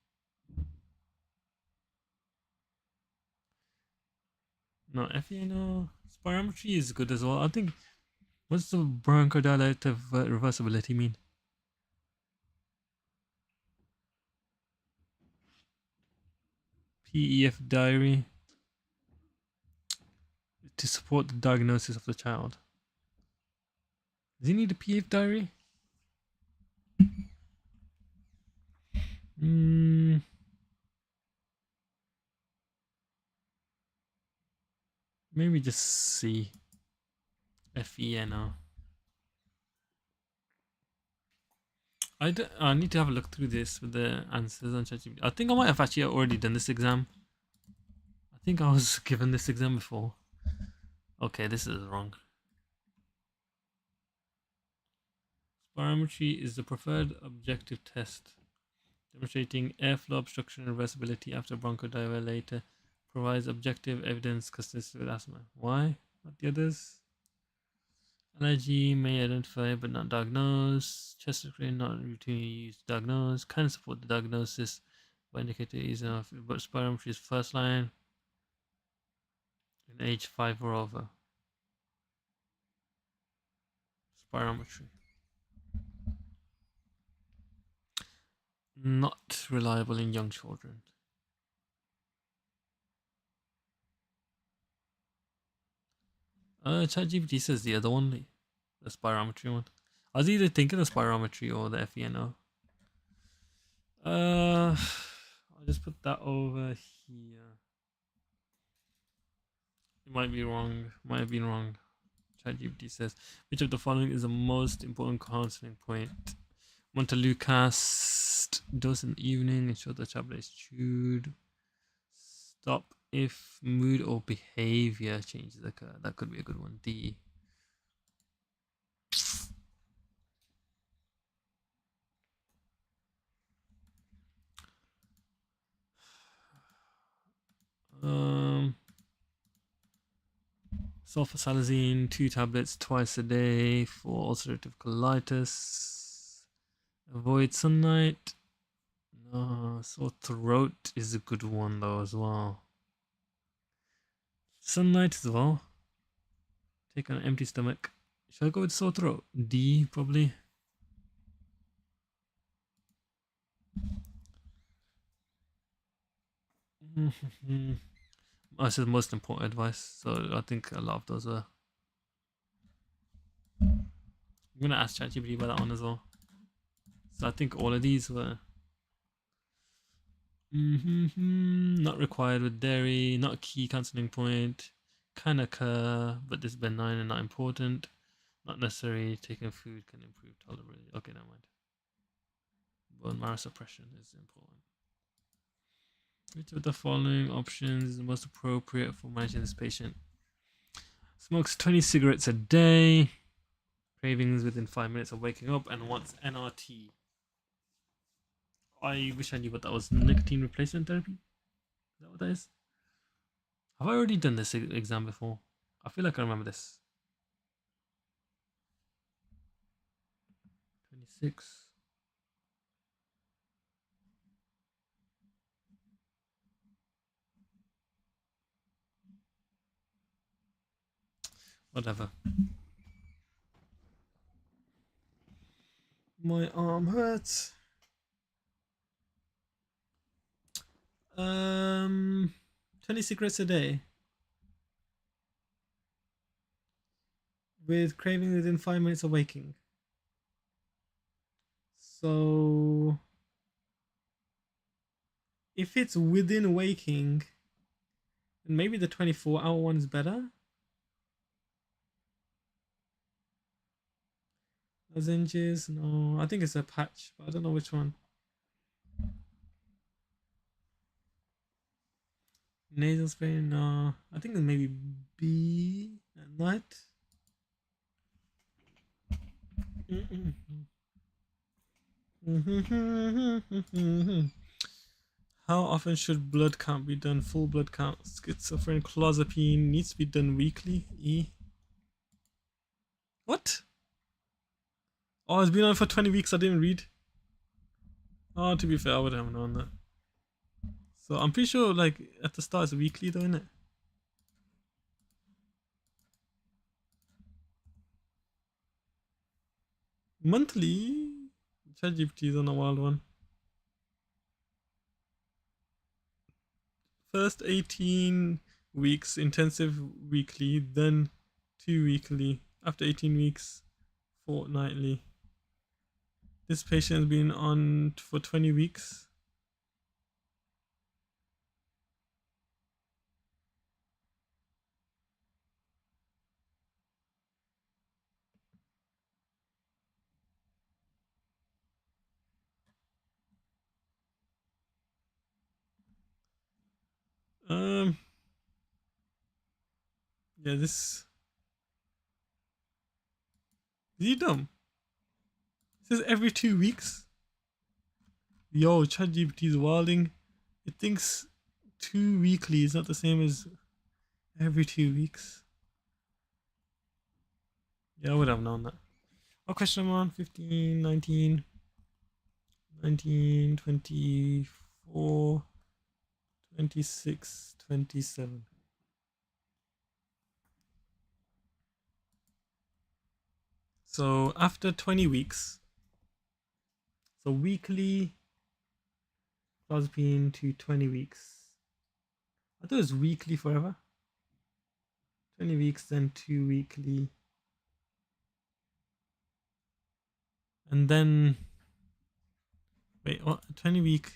No, FENO. Spirometry is good as well. I think. What's the bronchodilator reversibility mean? PEF diary to support the diagnosis of the child. Does he need a PEF diary? Maybe just C. FENO. I need to have a look through this with the answers on ChatGPT. I think I might have actually already done this exam. I think I was given this exam before. Okay, this is wrong. Spirometry is the preferred objective test. demonstrating airflow obstruction and reversibility after bronchodilator, provides objective evidence consistent with asthma. Why? Not the others. Allergy may identify but not diagnose. Chest X-ray not routinely used to diagnose. Can support the diagnosis by indicator is enough, but spirometry is first line in age 5 or over. Spirometry. Not reliable in young children. ChatGPT says the other one, the spirometry one. I was either thinking the spirometry or the FENO. I'll just put that over here. It might be wrong. Might have been wrong. ChatGPT says, which of the following is the most important counseling point? Montelukast, dose in the evening, ensure the tablet is chewed. Stop if mood or behavior changes occur. That could be a good one. D. Sulfasalazine, 2 tablets twice a day for ulcerative colitis. Avoid sunlight. No, sore throat is a good one though as well. Sunlight as well. Take on an empty stomach. Should I go with sore throat? D probably. This is the most important advice, so I think a lot of those are. I'm gonna ask ChatGPT about that one as well. So I think all of these were not required with dairy, not a key counseling point, can occur, but this is benign and not important. Not necessary. Taking food can improve tolerability. Okay, never mind. Bone marrow suppression is important. Which of the following options is the most appropriate for managing this patient? Smokes 20 cigarettes a day, cravings within 5 minutes of waking up, and wants NRT. I wish I knew what that was. Nicotine replacement therapy? Is that what that is? Have I already done this exam before? I feel like I remember this. 26. Whatever. My arm hurts. 20 cigarettes a day. With craving within 5 minutes of waking. So if it's within waking, then maybe the 24-hour one is better. Lozenges? No, I think it's a patch, but I don't know which one. Nasal spray? No, I think it's maybe B at night. How often should blood count be done? Full blood count. Schizophrenic clozapine needs to be done weekly. E. What? Oh, it's been on for 20 weeks. I didn't read. Oh, to be fair, I would have known that. So I'm pretty sure, like, at the start it's weekly, though, isn't it? Monthly? ChatGPT is on a wild one. First 18 weeks intensive weekly, then 2 weekly. After 18 weeks, fortnightly. This patient has been on for 20 weeks. Yeah, this. Is he dumb? It says every 2 weeks. Yo, ChatGPT is wilding. It thinks 2 weekly is not the same as every 2 weeks. Yeah, I would have known that. What question am I on? 15, 19, 19, 24, 26, 27. So after 20 weeks, so weekly clozapine to 20 weeks. I thought it was weekly forever. 20 weeks, then 2 weekly. And then, wait, what? 20 week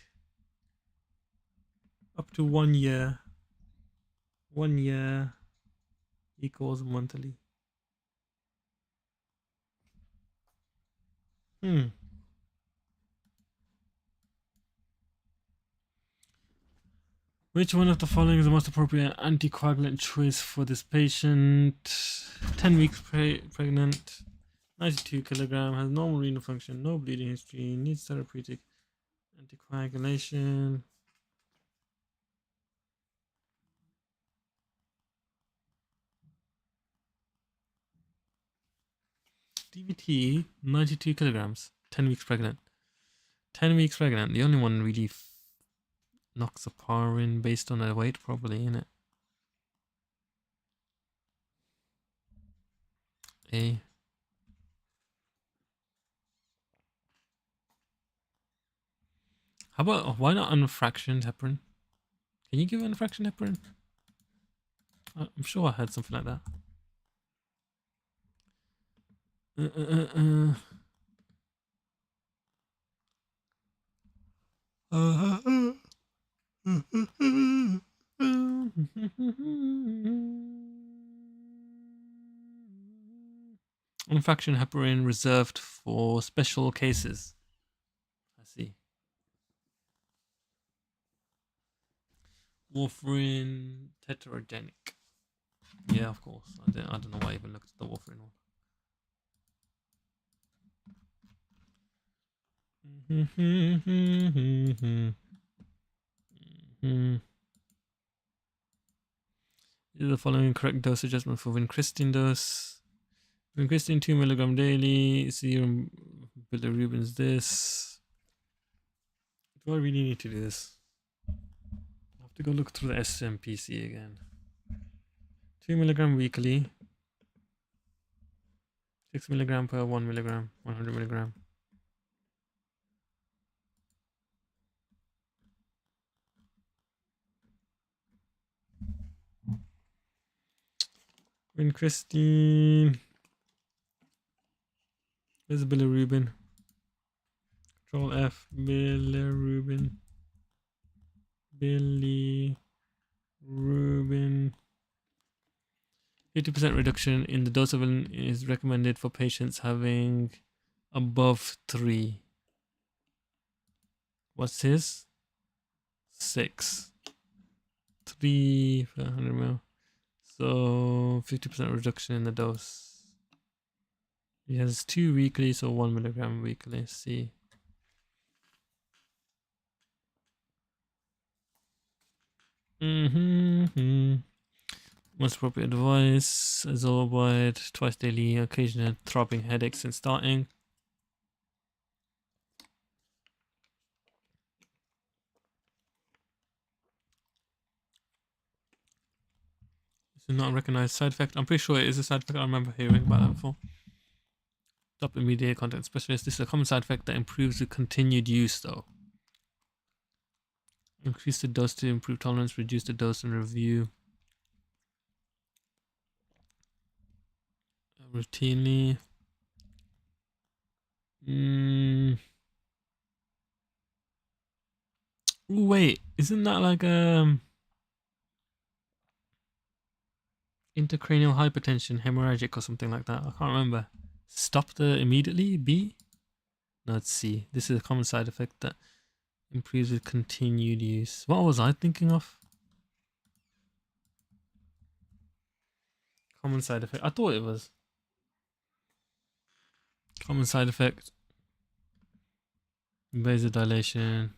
up to 1 year. 1 year equals monthly. Which one of the following is the most appropriate anticoagulant choice for this patient? 10 weeks pregnant, 92 kilogram, has normal renal function, no bleeding history, needs therapeutic anticoagulation. DVT, 92 kilograms, 10 weeks pregnant. 10 weeks pregnant, the only one really knocks a par in based on her weight, probably, innit? A. How about, why not unfractioned heparin? Can you give unfractioned heparin? I'm sure I heard something like that. Unfractioned heparin reserved for special cases. I see. Warfarin tetragenic. Yeah, of course. I don't know why I even looked at the warfarin one. Is the following correct dose adjustment for vincristine dose? Vincristine 2 milligram daily. Serum bilirubin's this. Do I really need to do this? I have to go look through the SMPC again. 2 milligram weekly. 6 milligram per 1 milligram. 100 milligram. Vincristine. Where's bilirubin? Control F. Bilirubin. Bilirubin. 50% reduction in the dose of insulin is recommended for patients having above 3. What's his? 6. 3 per 100 ml. So 50% reduction in the dose. He has 2 weekly, so 1 milligram weekly. See. Most appropriate advice: Zolbide twice daily, occasional throbbing headaches since starting. This is not a recognized side effect. I'm pretty sure it is a side effect. I remember hearing about that before. Stop immediate contact specialist. This is a common side effect that improves with continued use, though. Increase the dose to improve tolerance, reduce the dose and review. Routinely. Ooh, wait, isn't that like intracranial hypertension, hemorrhagic or something like that? I can't remember. Stop the immediately, B? No, it's C. This is a common side effect that improves with continued use. What was I thinking of? Common side effect. I thought it was. Common side effect. Vasodilation.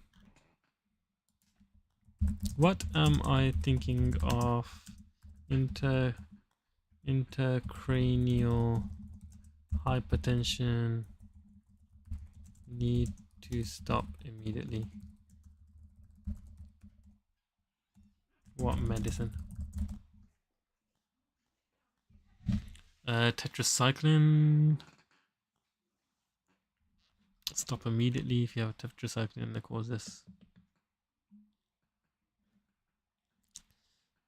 What am I thinking of? Intracranial hypertension. Need to stop immediately. What medicine? Tetracycline. Stop immediately if you have tetracycline that causes this.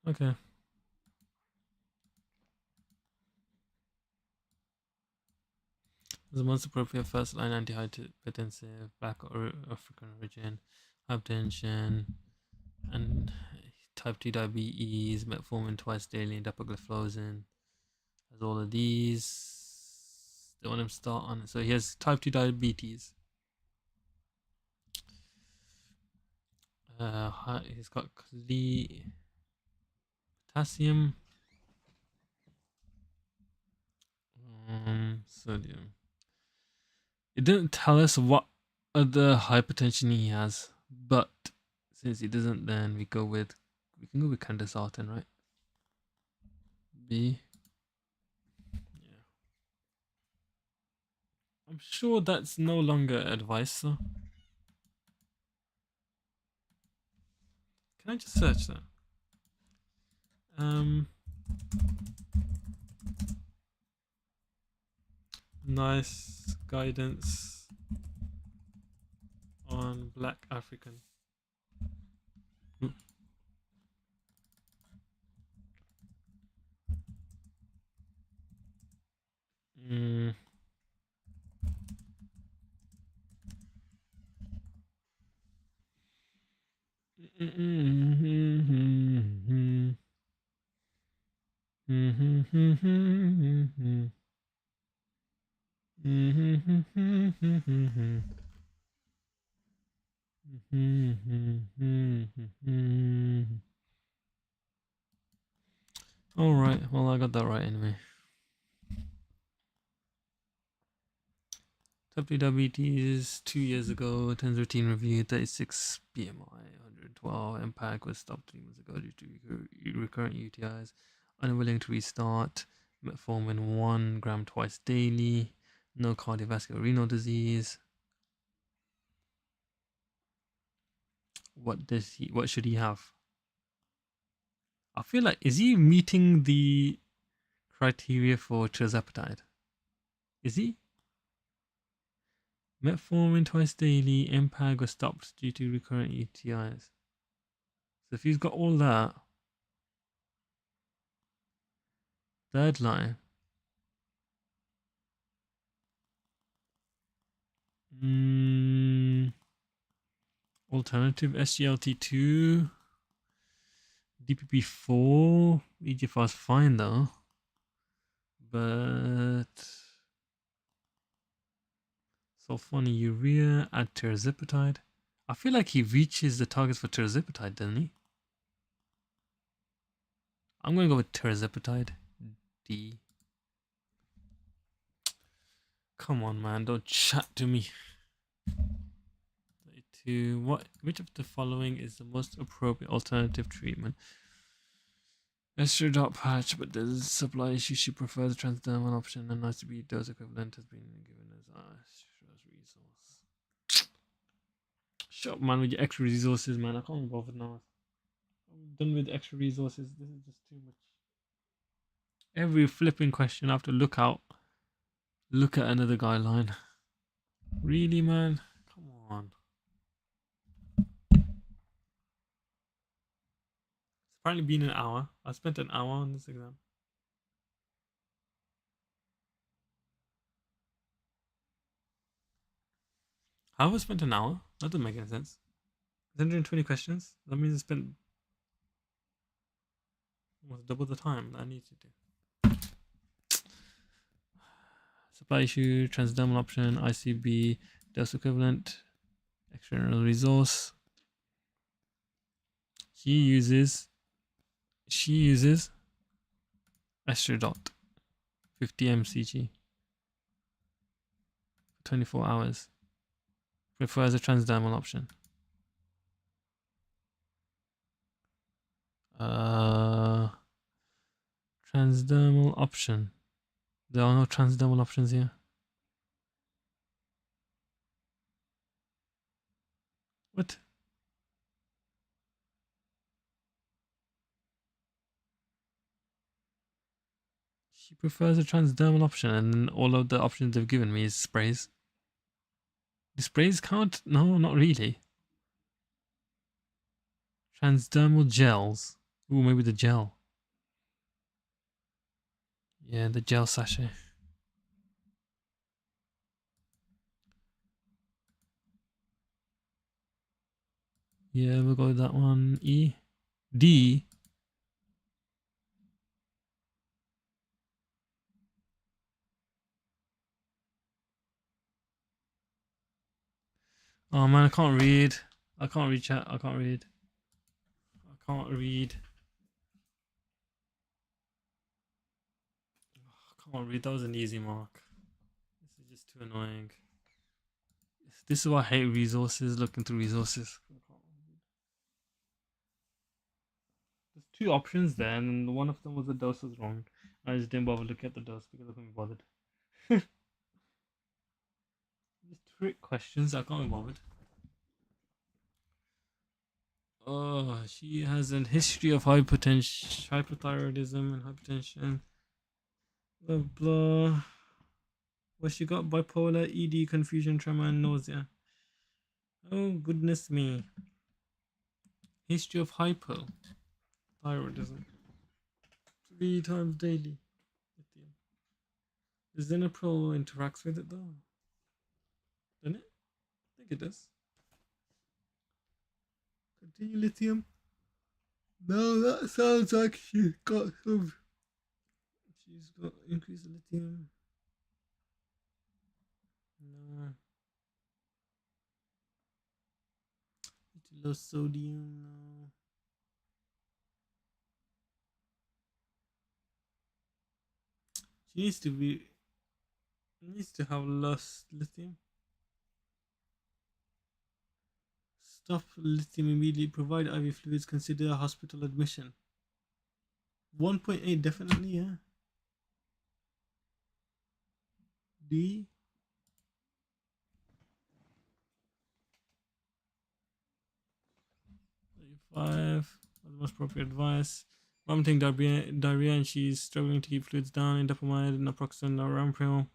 Okay. The most appropriate first line antihypertensive, black or African origin, hypertension, and type 2 diabetes, metformin twice daily, and dapagliflozin. Has all of these. They want him to start on it. So he has type 2 diabetes. He's got potassium, sodium. It didn't tell us what other hypertension he has, but since he doesn't, then we can go with candesartan, right? B. Yeah. I'm sure that's no longer advice, though. Can I just search that? Nice guidance on Black African. All right, well, I got that right anyway. Type 2 diabetes 2 years ago, 10 routine review, 36 BMI, 112. MPAC was stopped 3 months ago due to recurrent UTIs. Unwilling to restart. Metformin 1 gram twice daily. No cardiovascular renal disease. What should he have? I feel like, is he meeting the criteria for tirzepatide? Is he? Metformin twice daily, MPAG was stopped due to recurrent UTIs. So if he's got all that, third line. Alternative SGLT2, DPP4, EGFR is fine though, but sulfonylurea, add tirzepatide. I feel like he reaches the targets for tirzepatide, doesn't he? I'm going to go with tirzepatide. D. Come on, man, don't chat to me. Which of the following is the most appropriate alternative treatment? Estradot patch, but there's supply issue. She prefers the transdermal option and ICB dose equivalent has been given as resource. Shut up, man, with your extra resources, man. I can't be bothered now. I'm done with extra resources. This is just too much. Every flipping question I have to look at another guideline. Really, man? Come on. It's apparently been an hour. I spent an hour on this exam. How have I spent an hour? That doesn't make any sense. 120 questions? That means I spent almost double the time that I need to do. Supply issue, transdermal option, ICB, dose equivalent, external resource. She uses Estradot 50 mcg for 24 hours. Prefers a transdermal option. Transdermal option. There are no transdermal options here. What? She prefers a transdermal option, and all of the options they've given me is sprays. Do sprays count? No, not really. Transdermal gels. Ooh, maybe the gel. Yeah, the gel sachet. Yeah, we'll go with that one. E. D. Oh man, I can't read. I can't read chat. I can't read. I can't read. I can't read. That was an easy mark. This is just too annoying. This is why I hate resources, looking through resources. There's two options there, and one of them was the dose was wrong. I just didn't bother looking at the dose because I couldn't be bothered. Just trick questions, I can't be bothered. Oh, she has a history of hypertension, hypothyroidism, and hypertension. Blah blah. Well, she got bipolar, ED, confusion, tremor, and nausea. Oh goodness me. History of hypothyroidism. 3 times daily. The Zinapro interacts with it though. Doesn't it? I think it does. Continue lithium. No, that sounds like she's got some. She's got increased lithium. No. Low sodium. No. She needs to have less lithium. Stop lithium immediately. Provide IV fluids. Consider a hospital admission. 1.8 definitely, yeah. D. Five. The most appropriate advice. Vomiting, diarrhea, and she's struggling to keep fluids down. Indapamide, naproxen, naramprim.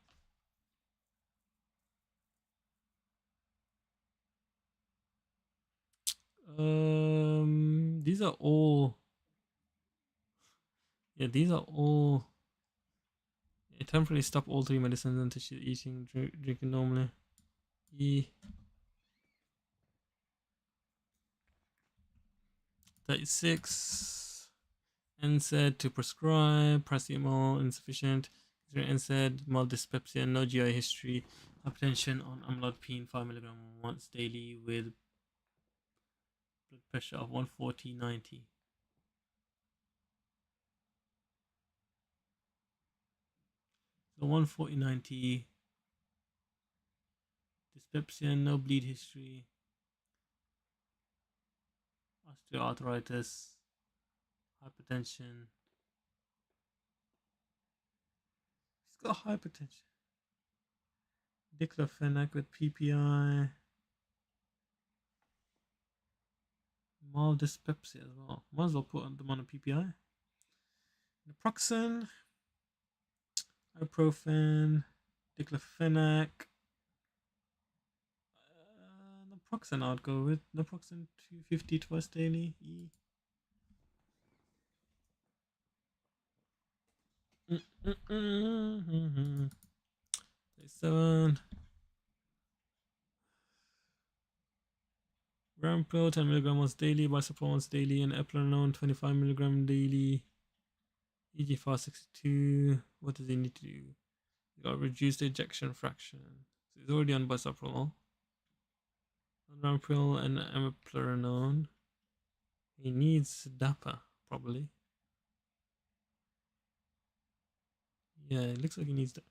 These are all. Yeah, these are all. Temporarily stop all 3 medicines until she's eating, drinking normally. E. 36. NSAID to prescribe. Paracetamol insufficient. NSAID, mild dyspepsia, no GI history. Hypertension on amlodipine 5 mg once daily with blood pressure of 140/90. So 140/90. Dyspepsia, no bleed history. Osteoarthritis, hypertension. He's got hypertension. Diclofenac with PPI. Mild dyspepsia as well. Might as well put them on a PPI. Naproxen, ibuprofen, diclofenac. Naproxen I'd go with. Naproxen 250 twice daily. E. Mm-hmm. 7. Rampro 10 mg once daily, bisoprolol once daily, and eplerenone 25 mg daily. EGFR 62. What does he need to do? He got reduced ejection fraction. So he's already on bisoprolol. Rampro and eplerenone. He needs DAPA, probably. Yeah, it looks like he needs that.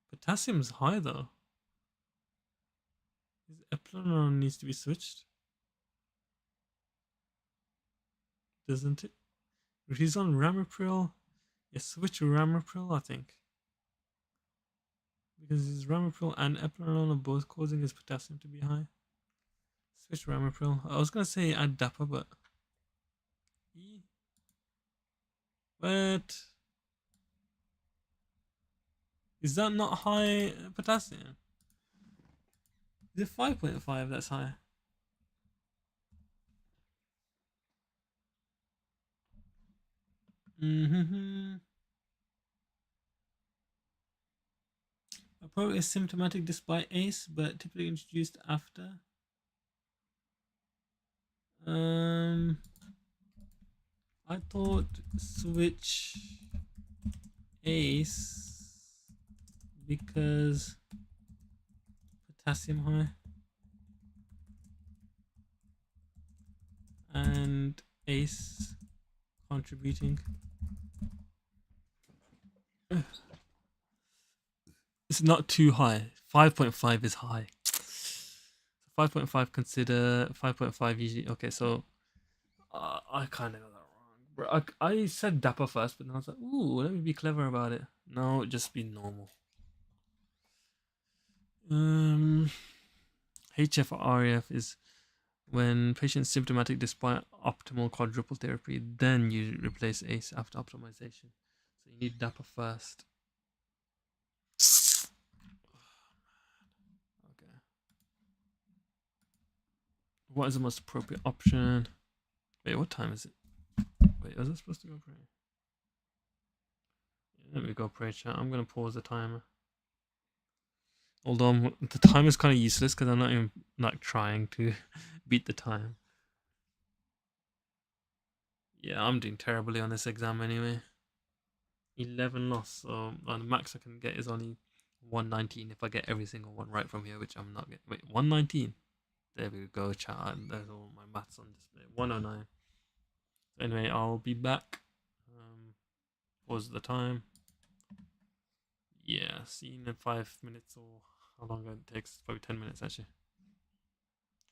Potassium's high though. His Eplenon needs to be switched, doesn't it? He's on Ramipril. Yeah, switch Ramipril, I think. Because his Ramipril and Eplenon are both causing his potassium to be high. Switch Ramipril. I was gonna say add Dapper, but what? Is that not high potassium? Is it 5.5 that's high? Mm-hmm. Approach is symptomatic despite ACE, but typically introduced after. Um, I thought switch ACE because potassium high and ACE contributing. It's not too high. 5.5 is high. 5.5 consider 5.5 usually. Okay, so I kind of got that wrong. Bro, I said Dapper first, but then I was like, ooh, let me be clever about it. No, just be normal. HFrEF is when patient's symptomatic despite optimal quadruple therapy, then you replace ACE after optimization. So you need Dapper first. Okay. What is the most appropriate option? Wait, what time is it? Wait, was I supposed to go pray? Yeah, let me go pray, chat. I'm gonna pause the timer. Although the time is kind of useless because I'm not even like trying to beat the time. Yeah, I'm doing terribly on this exam anyway. 11 loss, so the max I can get is only 119 if I get every single one right from here, which I'm not getting. Wait, 119? There we go, chat. There's all my maths on display. 109. So anyway, I'll be back. Pause the time. Yeah, see you in 5 minutes or how long it takes. Probably 10 minutes actually.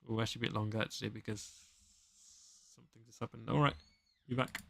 Or actually a bit longer actually because something just happened. Alright, be back.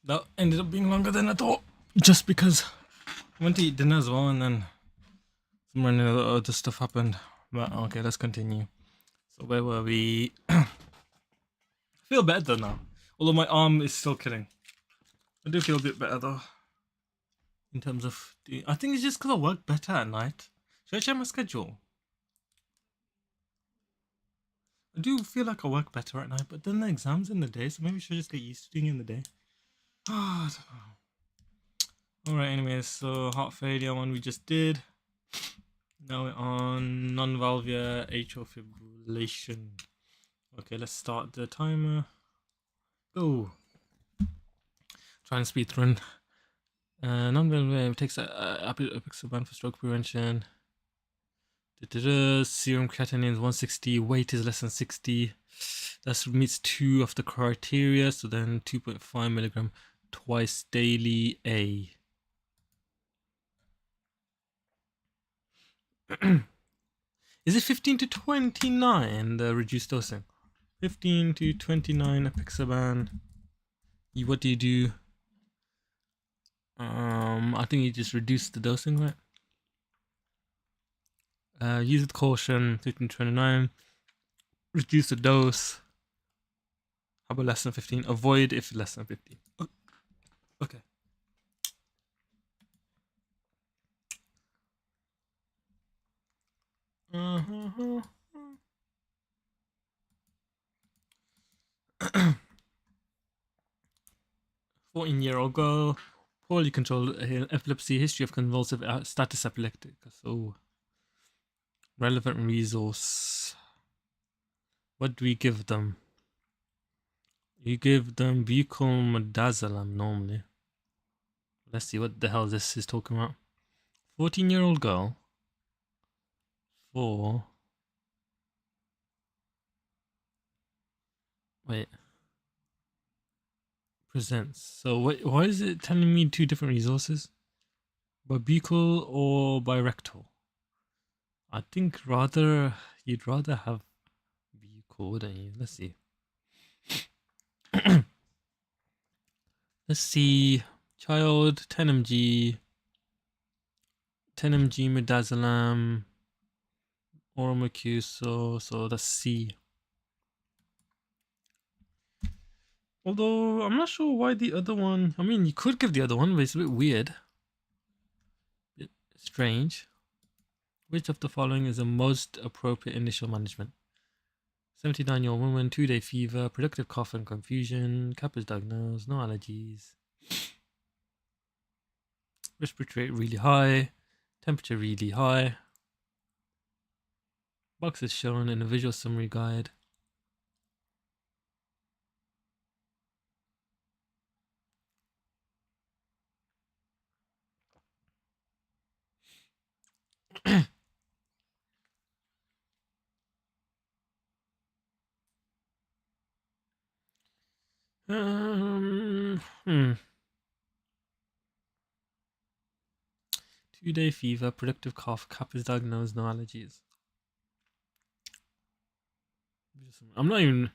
That ended up being longer than I thought. Just because I went to eat dinner as well, and then some random other stuff happened. But okay, let's continue. So where were we? I feel better though now. Although my arm is still killing. I do feel a bit better though. In terms of... I think it's just because I work better at night. Should I check my schedule? I do feel like I work better at night, but then the exam's in the day, so maybe I should just get used to doing it in the day. I don't know. Alright, anyways, so heart failure one we just did. Now we're on non-valvular atrial fibrillation. Okay, let's start the timer. Go. Try and speed run. Non-valvular takes apixaban for stroke prevention. Serum creatinine is 160. Weight is less than 60. That meets 2 of the criteria. So then 2.5 milligram twice daily. A. Is it 15 to 29 the reduced dosing? 15 to 29 apixaban. What do you do? I think you just reduce the dosing, right? Use with caution. 15 to 29. Reduce the dose. How about less than 15? Avoid if less than 15. Okay. Uh-huh. 14-year-old girl, poorly controlled epilepsy, history of convulsive status epilepticus. So, relevant resource. What do we give them? You give them buccal midazolam normally. Let's see what the hell this is talking about. 14-year-old girl. Wait. Presents. So why is it telling me 2 different resources? By buccal or by rectal? I think you'd rather have buccal, wouldn't you? Let's see. Let's see. Child, 10 mg. 10 mg midazolam. Oral Mercuso. So that's C. Although I'm not sure why the other one. I mean, you could give the other one, but it's a bit weird. Bit strange. Which of the following is the most appropriate initial management? 79-year-old woman, 2-day fever, productive cough and confusion, CAP is diagnosed, no allergies. Respiratory rate really high, temperature really high. Box is shown in a visual summary guide. Hmm. 2-day fever, productive cough, CAP is diagnosed, no allergies. I'm not even...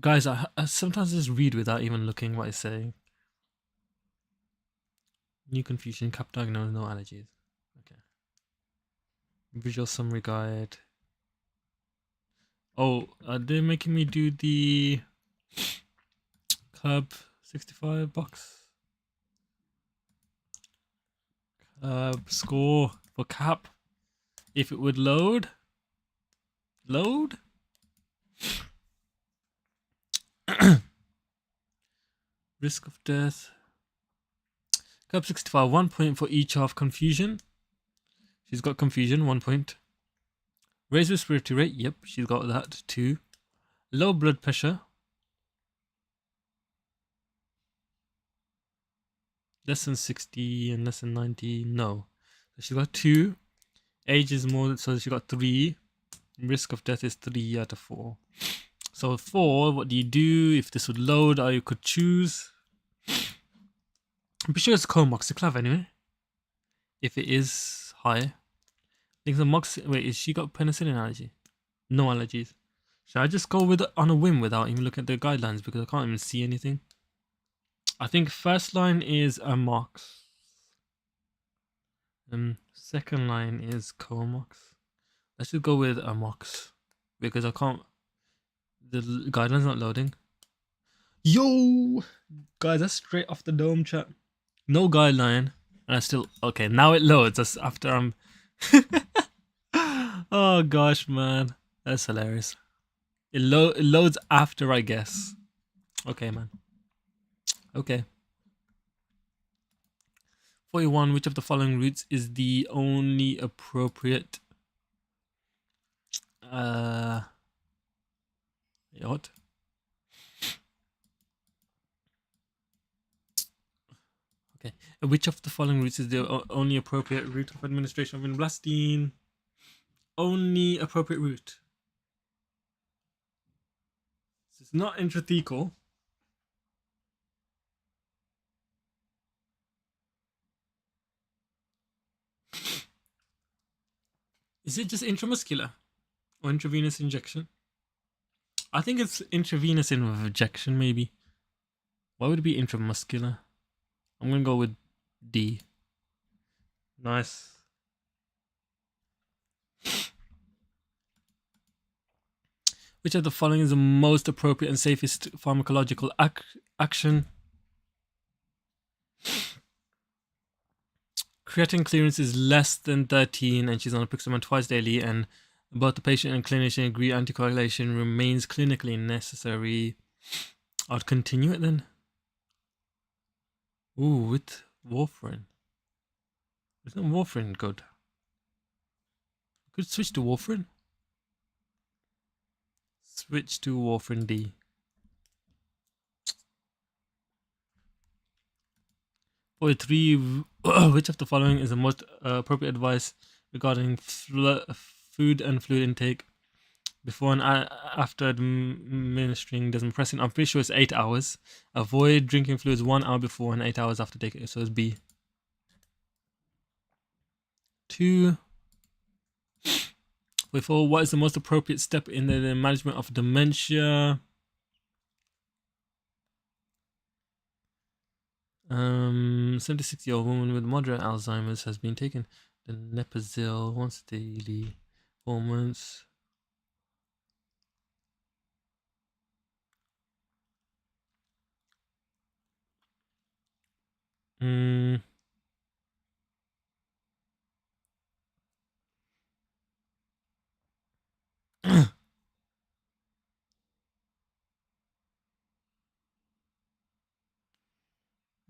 Guys, I sometimes just read without even looking what it's saying. New confusion, CAP diagnosed, no allergies. Okay. Visual summary guide. Oh, they're making me do the Club 65 box. Score for CAP. If it would load. Load? Risk of death. CAP 65, 1 point for each of confusion. She's got confusion, 1 point. Raised respiratory rate, yep, she's got that too. Low blood pressure. Less than 60 and less than 90, no. So she got 2. Age is more, so she got 3. Risk of death is 3 out of 4. So 4, what do you do? If this would load, or you could choose. I'm pretty sure it's comoxiclav anyway. If it is high. I think the wait, is she got penicillin allergy? No allergies. Should I just go with on a whim without even looking at the guidelines because I can't even see anything? I think first line is Amox. Second line is Comox. Let's just go with Amox because I can't. The guideline's not loading. Yo, guys, that's straight off the dome chat. No guideline, and I still okay. Now it loads. That's after I'm. Oh gosh, man, that's hilarious. It loads after I guess. Okay, man. Okay. 41. Which of the following routes is the only appropriate? What? Okay. Which of the following routes is the only appropriate route of administration of vinblastine? Only appropriate route. It's not intrathecal. Is it just intramuscular or intravenous injection? I think it's intravenous injection, maybe. Why would it be intramuscular? I'm gonna go with D. Nice. Which of the following is the most appropriate and safest pharmacological action? Creatine clearance is less than 13 and she's on apixaban twice daily, and both the patient and clinician agree anticoagulation remains clinically necessary. I'd continue it then. Ooh, with warfarin. Isn't warfarin good? Could switch to warfarin. Switch to warfarin D. For 3, which of the following is the most appropriate advice regarding food and fluid intake before and after administering desmopressin? I'm pretty sure it's 8 hours. Avoid drinking fluids 1 hour before and 8 hours after taking it. So it's B. 2. 4. What is the most appropriate step in the management of dementia? 76-year-old woman with moderate Alzheimer's has been taken donepezil once daily, 4 months.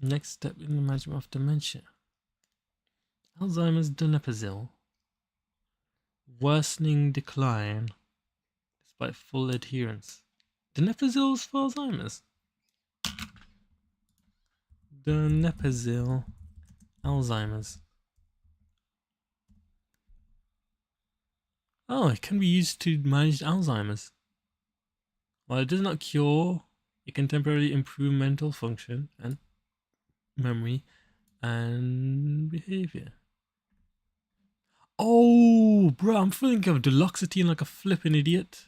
Next step in the management of dementia. Alzheimer's donepezil. Worsening decline despite full adherence. Donepezil is for Alzheimer's. Donepezil, Alzheimer's. Oh, it can be used to manage Alzheimer's. While it does not cure, it can temporarily improve mental function and memory and behavior. Oh, bro, I'm thinking of duloxetine like a flipping idiot.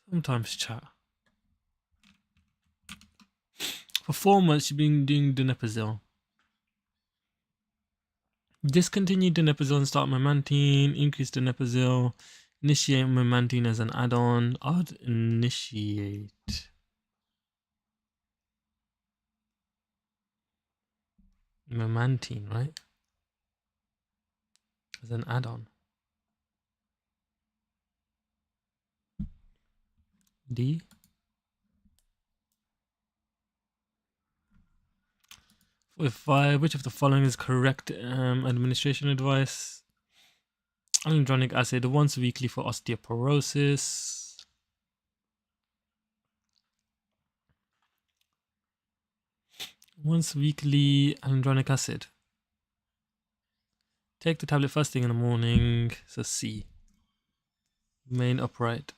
Sometimes, chat. For 4 months, you've been doing donepezil. Discontinue donepezil and start memantine. Increase donepezil. Initiate memantine as an add-on. I'd initiate. Memantine, right? As an add-on. D. Which of the following is correct administration advice? Alendronic acid once weekly for osteoporosis. Once weekly alendronic acid. Take the tablet first thing in the morning. So C. Remain upright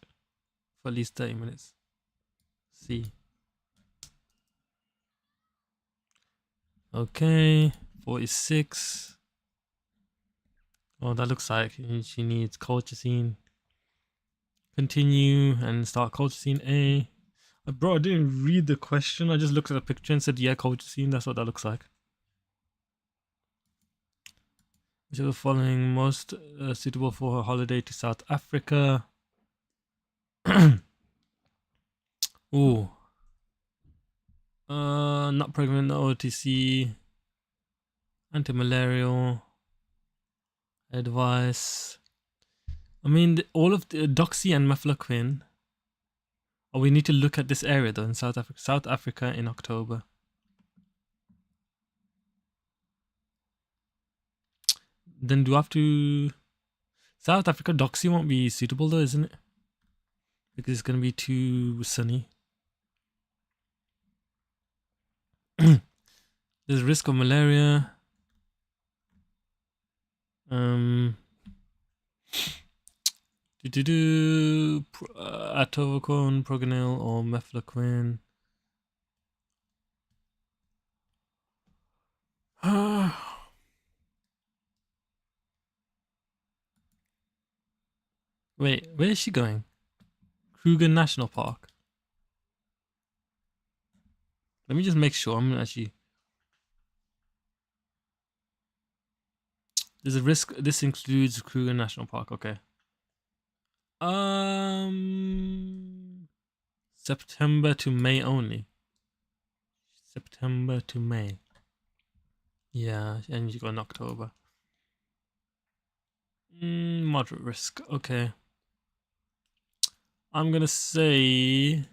for at least 30 minutes. C. Okay, 46. Oh, that looks like she needs colchicine. Continue and start colchicine A. Bro, I didn't read the question. I just looked at the picture and said, yeah, culture scene. That's what that looks like. Which of the following most suitable for a holiday to South Africa? Ooh. Not pregnant, no OTC. Anti-malarial. Advice. I mean, all of the Doxy and Mefloquine. Oh, we need to look at this area though in South Africa. South Africa in October. Then do I have to... South Africa, Doxy won't be suitable though, isn't it? Because it's going to be too sunny. There's risk of malaria. Atovacone, Progonil, or Mefloquine. Wait, where is she going? Kruger National Park. Let me just make sure. I'm actually... There's a risk. This includes Kruger National Park. Okay. September to May only. September to May. Yeah, and you got in October. Moderate risk. Okay. I'm gonna say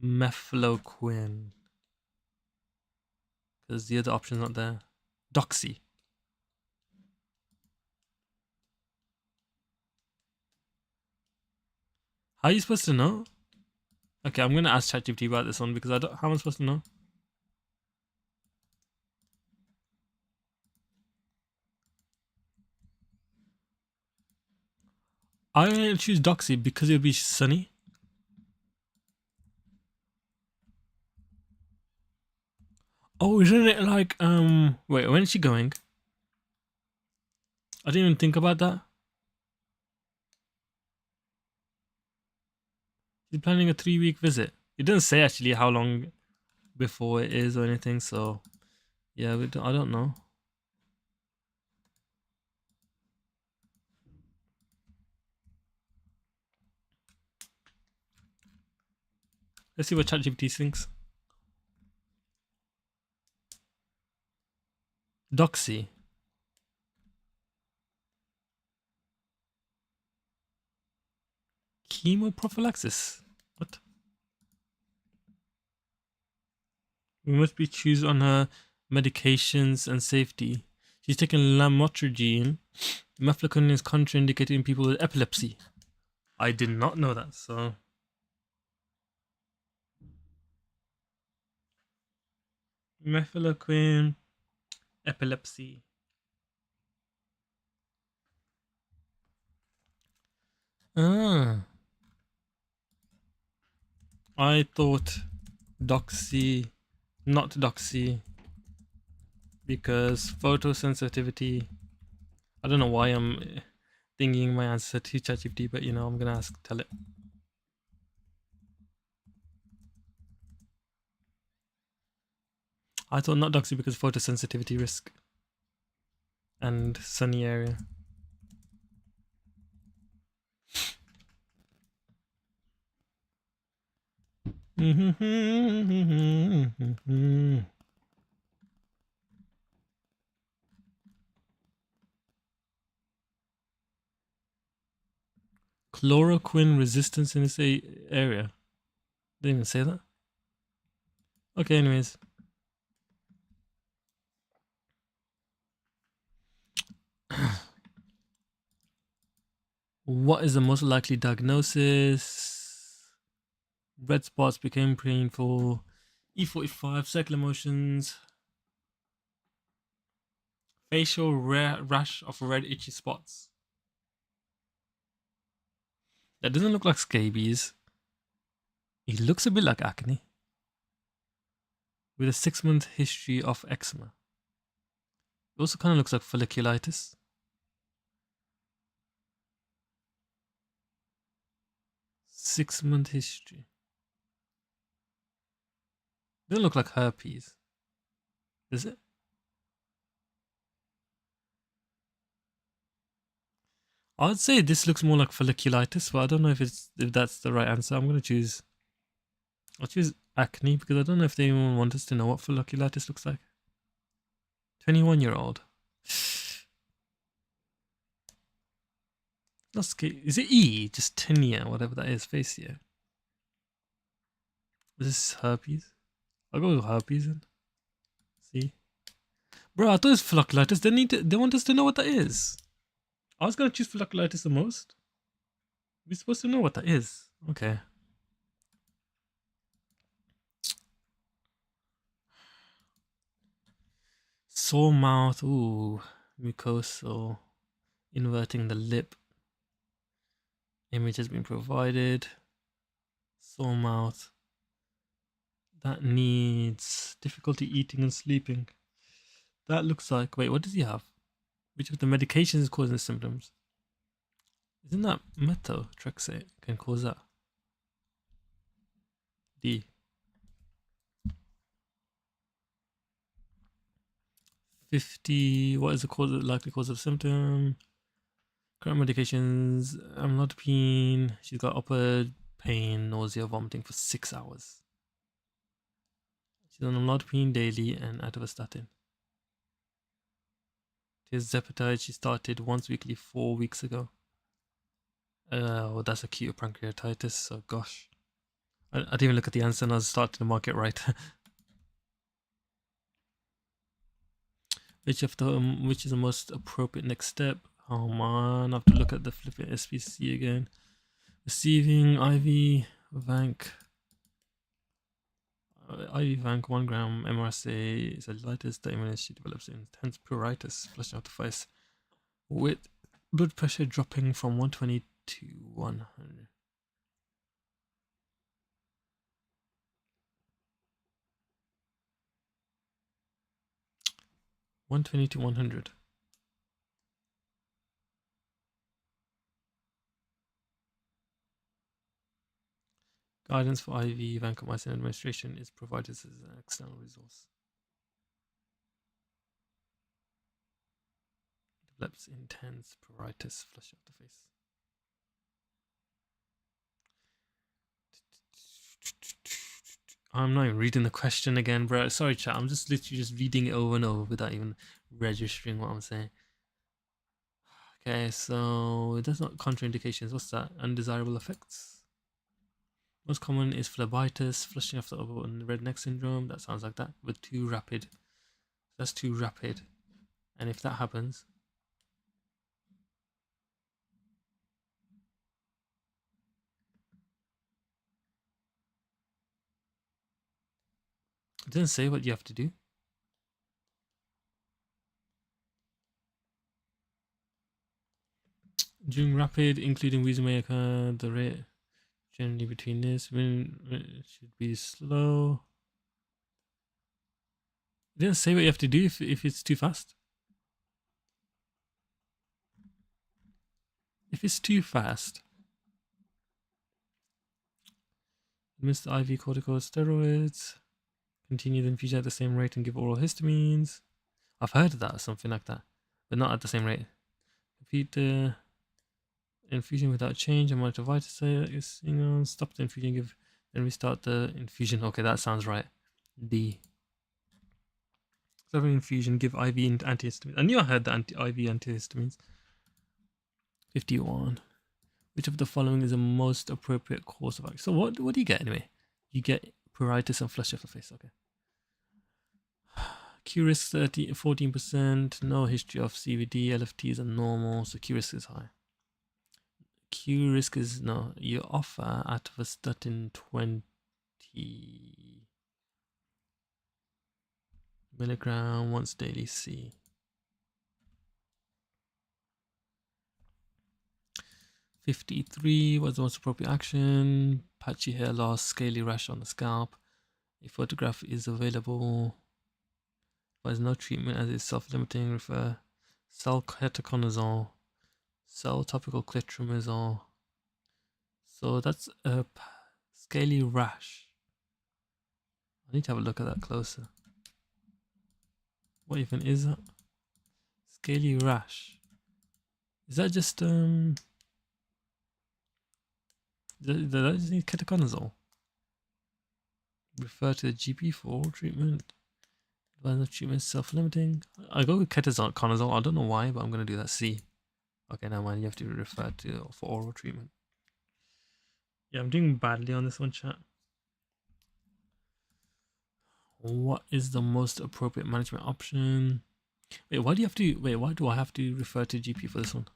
Mefloquine because the other option's not there. Doxy. How are you supposed to know? Okay, I'm gonna ask ChatGPT about this one because I don't. How am I supposed to know? I'm gonna choose Doxy because it'll be sunny. Oh, isn't it like wait, when is she going? I didn't even think about that. She's planning a 3-week visit. It doesn't say actually how long before it is or anything, so yeah, I don't know. Let's see what ChatGPT thinks. Doxy. Chemoprophylaxis. What? We must be choose on her medications and safety. She's taken lamotrigine. Mefloquine is contraindicated in people with epilepsy. I did not know that, so... Mefloquine, epilepsy. I thought Doxy, not Doxy, because photosensitivity. I don't know why I'm thinking my answer to ChatGPT, but you know, I'm gonna tell it. I thought not Doxy because photosensitivity risk and sunny area. Chloroquine resistance in this area. Didn't even say that. Okay, anyways. What is the most likely diagnosis? Red spots became painful. E45, circular motions. Facial rash of red itchy spots. That doesn't look like scabies. It looks a bit like acne. With a 6-month history of eczema. It also kind of looks like folliculitis. Six-month history. Doesn't look like herpes, does it? I'd say this looks more like folliculitis, but I don't know if that's the right answer. I'll choose acne because I don't know if anyone wants us to know what folliculitis looks like. 21-year-old. Not scary. Is it E? Just tinea, whatever that is, facia. Is this herpes? I'll go with herpes then. See? Bro, I thought it was folliculitis. They want us to know what that is. I was gonna choose folliculitis the most. We're supposed to know what that is. Okay. Sore mouth. Ooh. Mucosal. Inverting the lip. Image has been provided. Sore mouth. That needs difficulty eating and sleeping. That looks like. Wait, what does he have? Which of the medications is causing the symptoms? Isn't that methotrexate can cause that? D. 50. What is the likely cause of symptom? Current medications. Amlodipine. She's got upper pain, nausea, vomiting for 6 hours. She's on amlodipine daily and atorvastatin. Tirzepatide she started once weekly 4 weeks ago. Well, that's acute pancreatitis. So gosh, I didn't even look at the answer and I was starting to mark it right. Which is the most appropriate next step? Oh man, I have to look at the flipping SPC again. Receiving IV Vanc. IV Vanc 1 gram MRSA cellulitis. 30 minutes she develops intense pruritus, flushing out the face, with blood pressure dropping from 120 to 100. 120 to 100. Guidance for IV vancomycin administration is provided as an external resource. Develops intense pruritus, flush out the face. I'm not even reading the question again, bro. Sorry, chat. I'm just literally just reading it over and over without even registering what I'm saying. Okay, so it does not contraindications. What's that? Undesirable effects. Most common is phlebitis, flushing after and redneck syndrome. That sounds like that, but too rapid. That's too rapid. And if that happens, it doesn't say what you have to do. During rapid, including wheezing may occur, the rate generally between this should be slow. It didn't say what you have to do if it's too fast. If it's too fast, administer IV corticosteroids, continue the infusion at the same rate and give oral histamines. I've heard of that, something like that, but not at the same rate. Repeat the infusion without change and monitor vital status. Stop the infusion, then restart the infusion. Okay, that sounds right. D. Stop the infusion, give IV antihistamines. I knew I heard the IV antihistamines. 51. Which of the following is the most appropriate course of action? So what do you get anyway? You get pruritus and flush of the face. Okay. Q risk 14%. No history of CVD. LFTs are normal, so Q risk is high. Q risk is no. You offer atorvastatin 20 milligram once daily. C. 53. What's the most appropriate action? Patchy hair loss, scaly rash on the scalp. A photograph is available. There's no treatment as it's self-limiting. Refer cell ketoconazole, cell topical clotrimazole. So that's a scaly rash. I need to have a look at that closer. What even is that? Scaly rash. Is that just does that just need ketoconazole? Refer to the GP for all treatment. Advice of treatment self-limiting. I go with ketoconazole. I don't know why, but I'm gonna do that. C. Okay, now mind. You have to refer to for oral treatment. Yeah, I'm doing badly on this one, chat. What is the most appropriate management option? Wait, why do you have to? Wait, why do I have to refer to GP for this one?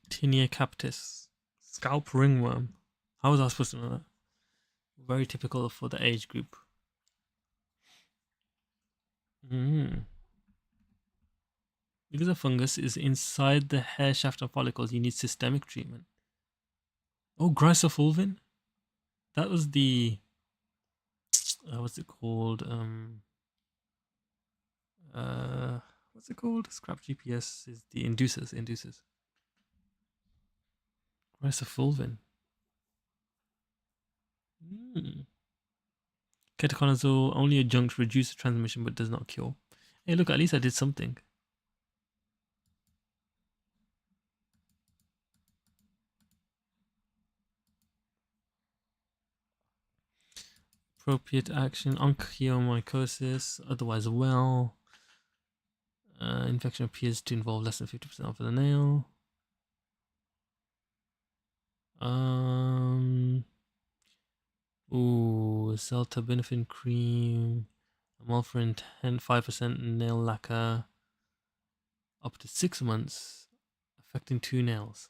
Tinea capitis, scalp ringworm. How was I supposed to know that? Very typical for the age group. Because the fungus is inside the hair shaft and follicles, you need systemic treatment. Oh, Grisofulvin? That was the what's it called? What's it called? Scrap GPS is the inducers. Grisofulvin. Ketoconazole only adjunct reduces transmission but does not cure. Hey, look, at least I did something. Appropriate action, onychomycosis, otherwise well. Infection appears to involve less than 50% of the nail. Celtabinafine cream, Amalferin 5% nail lacquer, up to 6 months, affecting 2 nails.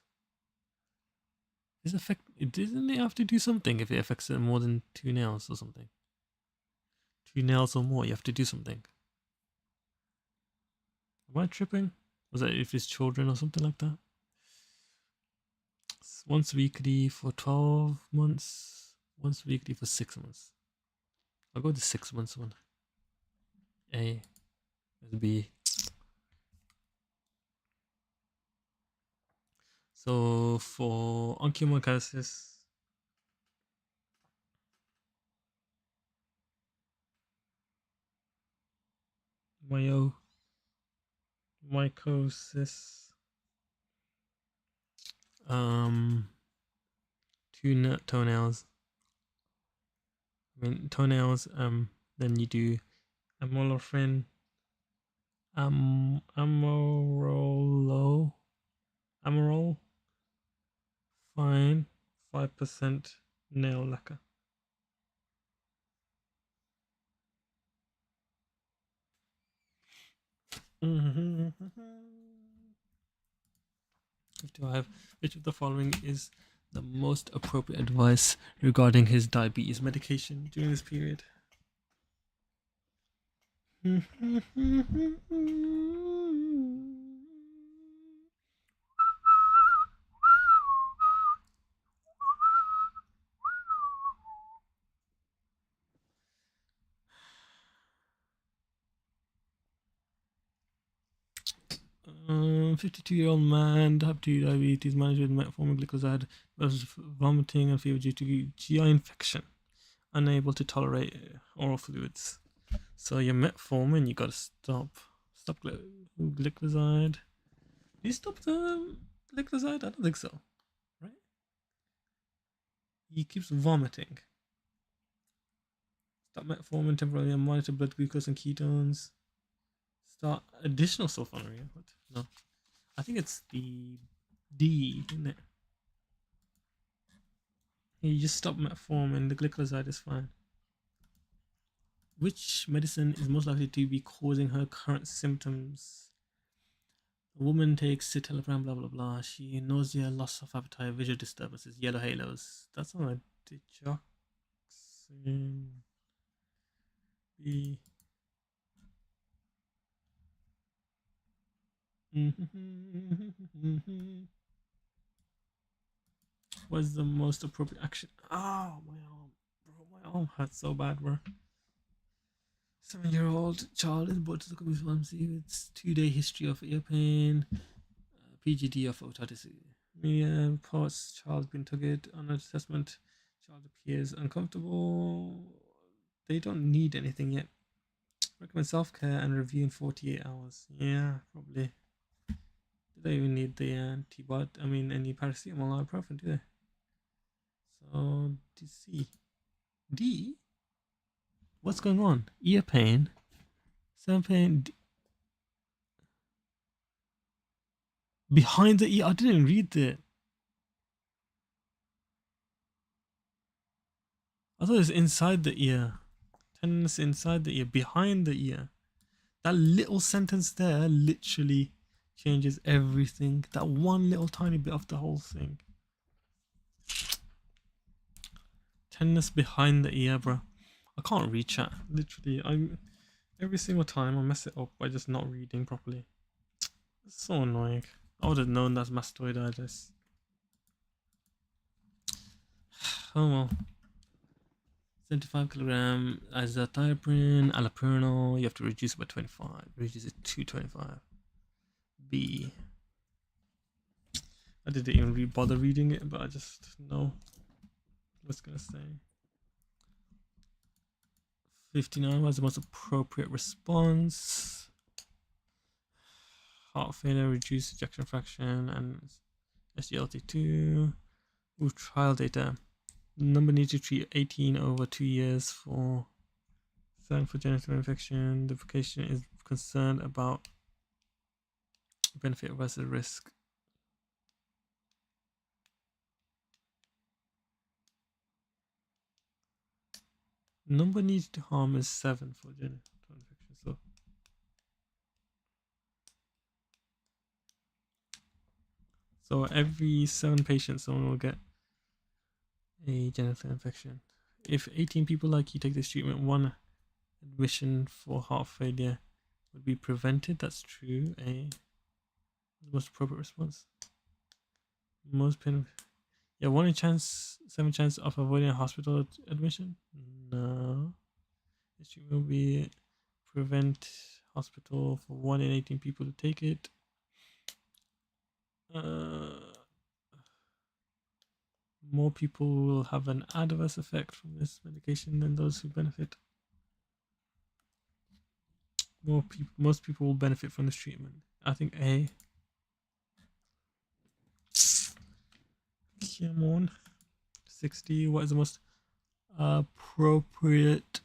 Doesn't it have to do something if it affects more than 2 nails or something? 2 nails or more, you have to do something. Am I tripping? Was that if it's children or something like that? Once weekly for 12 months, once weekly for 6 months. I'll go with the 6 months one. A. B. So for onychomycosis, mycosis, 2 toenails. Toenails. Then you do amorolfine, amorol, fine, 5% nail lacquer. Which of the following is the most appropriate advice regarding his diabetes medication during this period? 52-year-old man, type 2 diabetes, managed with metformin glucoside, was vomiting and fever due to GI infection, unable to tolerate oral fluids. So your metformin, you gotta stop glucoside. Do you stop the glucoside? I don't think so, right? He keeps vomiting. Stop metformin temporarily and monitor blood glucose and ketones. Start additional sulfonylurea. What? No. I think it's the D, isn't it? You just stop metformin, the glycoside is fine. Which medicine is most likely to be causing her current symptoms? A woman takes citalopram, blah blah blah. She nausea, loss of appetite, visual disturbances, yellow halos. That's not a digoxin. B. What's the most appropriate action? Oh, my arm, bro, my arm hurts so bad, bro. 7-year-old child is brought to the community pharmacy with 2-day history of ear pain, PGD of otitis media, parts, child been targeted on assessment, child appears uncomfortable. They don't need anything yet. Recommend self-care and review in 48 hours. Yeah, probably. They don't even need the antibiotic, any paracetamol or ibuprofen, do they? So, DC. D? What's going on? Ear pain? Some pain? Behind the ear? I didn't read it. I thought it was inside the ear. Tenderness inside the ear, behind the ear. That little sentence there literally changes everything. That one little tiny bit of the whole thing. Tenderness behind the ear, bro. I can't read chat. Literally, every single time I mess it up by just not reading properly. It's so annoying. I would have known that's mastoiditis. Oh well. 75 kilogram azathioprine, allopurinol. You have to reduce it by 25. Reduce it to 25. B. I didn't even bother reading it, but I just know what's gonna say. 59 was the most appropriate response. Heart failure, reduced ejection fraction, and SGLT2. Ooh, trial data. Number needs to treat 18 over 2 years for genital infection. The application is concerned about benefit versus risk. Number needs to harm is 7 for genital infection. So every 7 patients, someone will get a genital infection. If 18 people like you take this treatment, 1 admission for heart failure would be prevented. That's true. The most appropriate response. Most pain. Yeah, 1 in 7 chance of avoiding a hospital admission. No. This treatment will be prevent hospital for 1 in 18 people to take it. More people will have an adverse effect from this medication than those who benefit. Most people will benefit from this treatment. I think A. Come on. 60. What is the most appropriate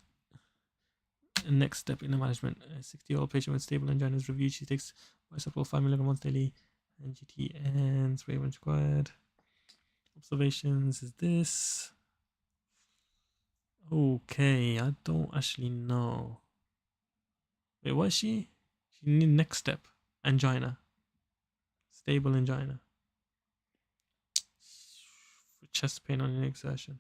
next step in the management? A 60-year-old patient with stable angina is reviewed. She takes bisoprolol 5 mg once daily. NGT ends. Spray when required. Observations is this. Okay, I don't actually know. Wait, what is she? She need next step. Angina. Stable angina. For chest pain on an exertion.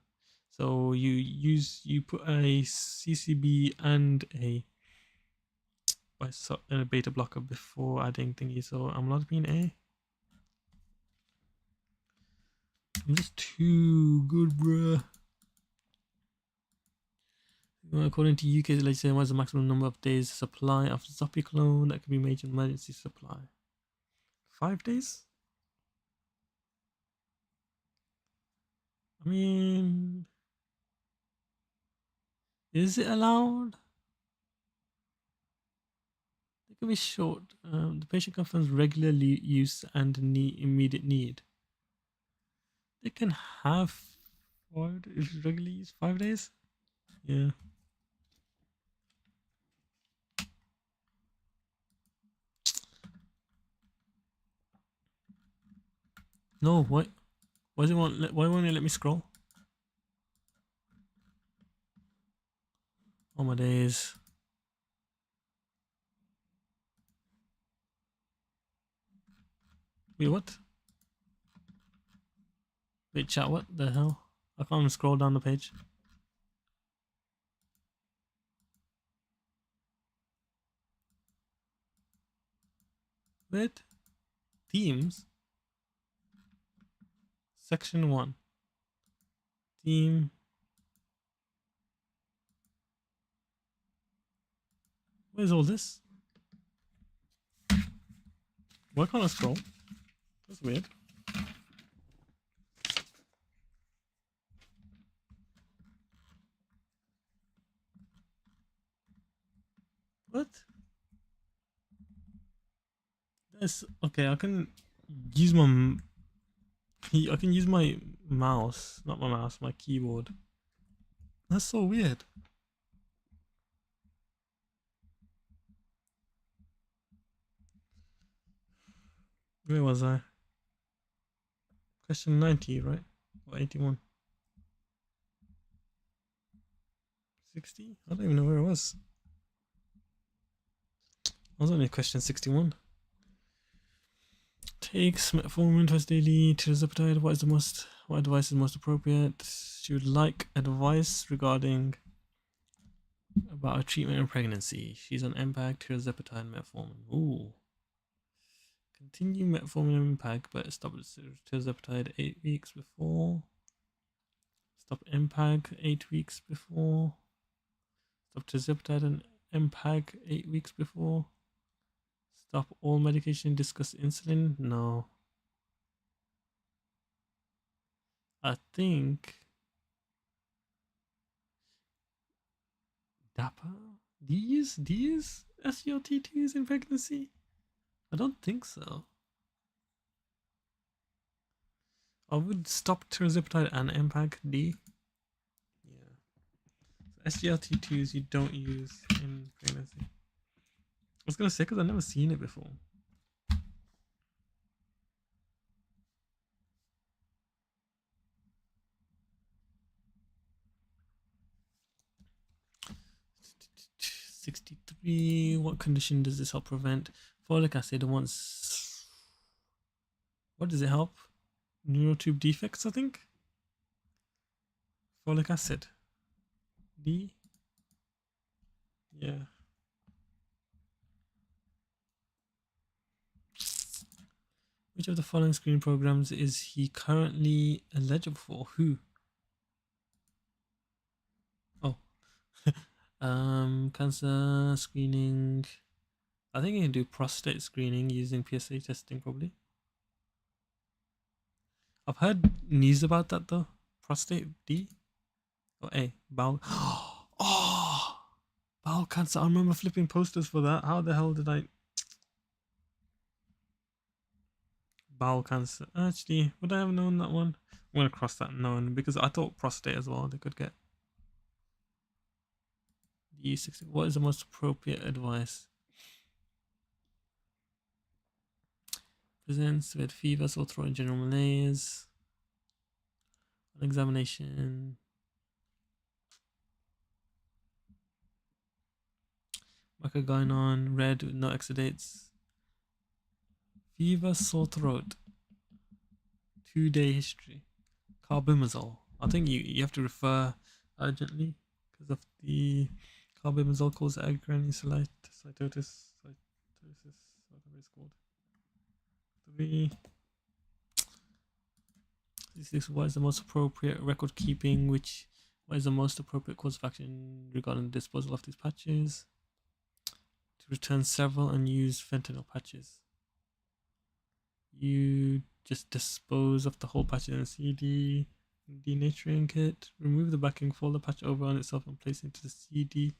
So you put a CCB and a beta blocker before adding thingy. So amlodipine A. I'm just too good, bruh. According to UK legislation, what is the maximum number of days supply of Zopiclone that can be made in emergency supply? 5 days? I mean, is it allowed? It can be short. The patient confirms regular use and immediate need. They can have regular use 5 days? Yeah. No, what? Why does it want? Why won't it let me scroll? Oh my days. Wait, what? Wait, chat, what the hell? I can't even scroll down the page. Wait. Themes? Section 1. Theme. Where's all this? Why can't I scroll? That's weird. What? That's okay. I can use I can use my mouse, not my mouse, my keyboard. That's so weird. Where was I? Question 90, right? Or 81? 60? I don't even know where it was. I was only question 61. Takes metformin twice daily. Tirzepatide. What advice is most appropriate? She would like advice regarding about a treatment in pregnancy. She's on MPAG, tirzepatide, metformin. Ooh. Continue metformin MPAG, but stop tirzepatide 8 weeks before. Stop MPAG 8 weeks before. Stop tirzepatide and MPAG 8 weeks before. Stop all medication, discuss insulin. No. I think DAPA? Do you use SGLT2s in pregnancy? I don't think so. I would stop tirzepatide and MPAG D. Yeah. SGLT2s you don't use in pregnancy. I was gonna say because I've never seen it before. $63. What condition does this help prevent? Folic acid once. What does it help? Neurotube defects, I think. Folic acid. D. Yeah. Which of the following screening programs is he currently eligible for? Who? Oh. Cancer screening. I think you can do prostate screening using PSA testing probably. I've heard news about that though. Prostate D or A. Bowel. Oh, bowel cancer. I remember flipping posters for that. How the hell did I? Bowel cancer. Actually, would I have known that one? I'm gonna cross that known because I thought prostate as well. They could get. D60. What is the most appropriate advice? Presents with fever, sore throat, and general malaise. On examination. Microgynon, red with no exudates. Fever, sore throat. 2-day history. Carbimazole. I think you have to refer urgently because of the carbimazole causes agranulocytosis, whatever it's called. 3. What is the most appropriate record keeping? What is the most appropriate course of action regarding the disposal of these patches? To return several unused fentanyl patches. You just dispose of the whole patch in a CD denaturing kit. Remove the backing, fold the patch over on itself and place it into the CD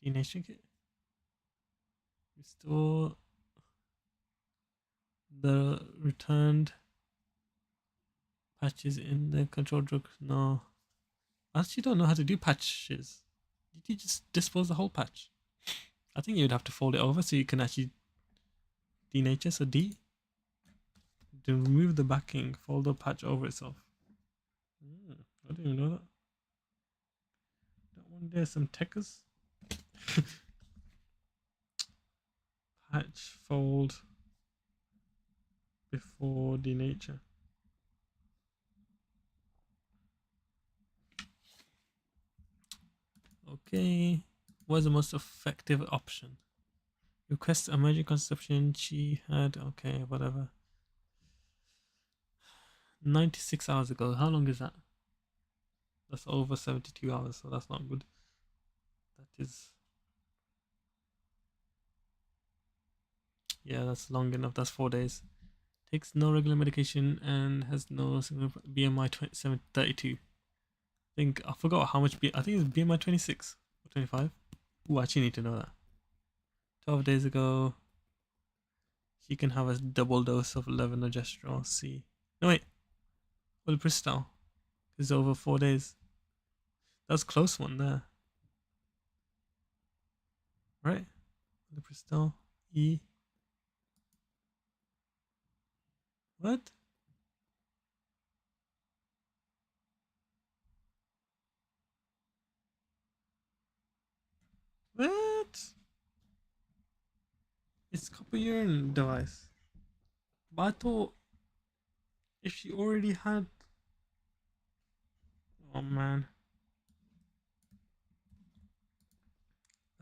denaturing kit. Restore the returned patches in the control drug. No. I actually don't know how to do patches. Did you just dispose the whole patch? I think you'd have to fold it over so you can actually denature. So D. To remove the backing, fold the patch over itself. I didn't even know that. That one there, some techers. Patch, fold before denature. Okay. What is the most effective option? Request emergent contraception. She had, okay, whatever. 96 hours ago. How long is that? That's over 72 hours, so that's not good. That is Yeah, that's long enough. That's 4 days. Takes no regular medication and has no BMI 32. I think I forgot how much. I think it's BMI 26 or 25. Ooh, I actually need to know that. 12 days ago, she can have a double dose of levonorgestrel C. No wait, ulipristal is over 4 days. That's a close one there, right? Ulipristal E. What? What? It's copper urine device. But I thought if she already had. Oh man.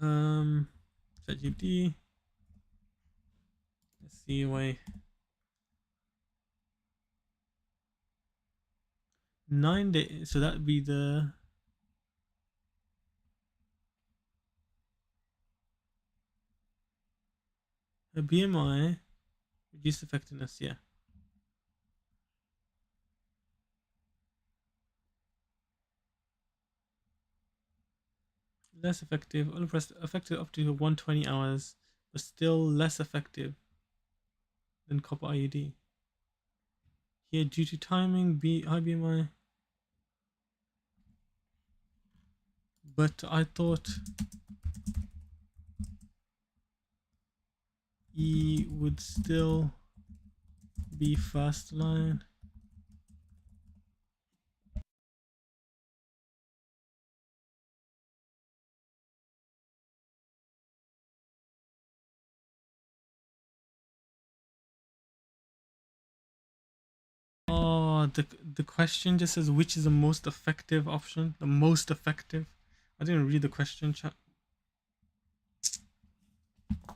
ChatGPT. Let's see why. 9 days. So that'd be the. Her BMI, reduced effectiveness, yeah. Less effective, effective up to 120 hours, but still less effective than copper IUD. Here, due to timing, high BMI. But I thought E would still be first line. Oh, the question just says which is the most effective option. The most effective. I didn't read the question, chat.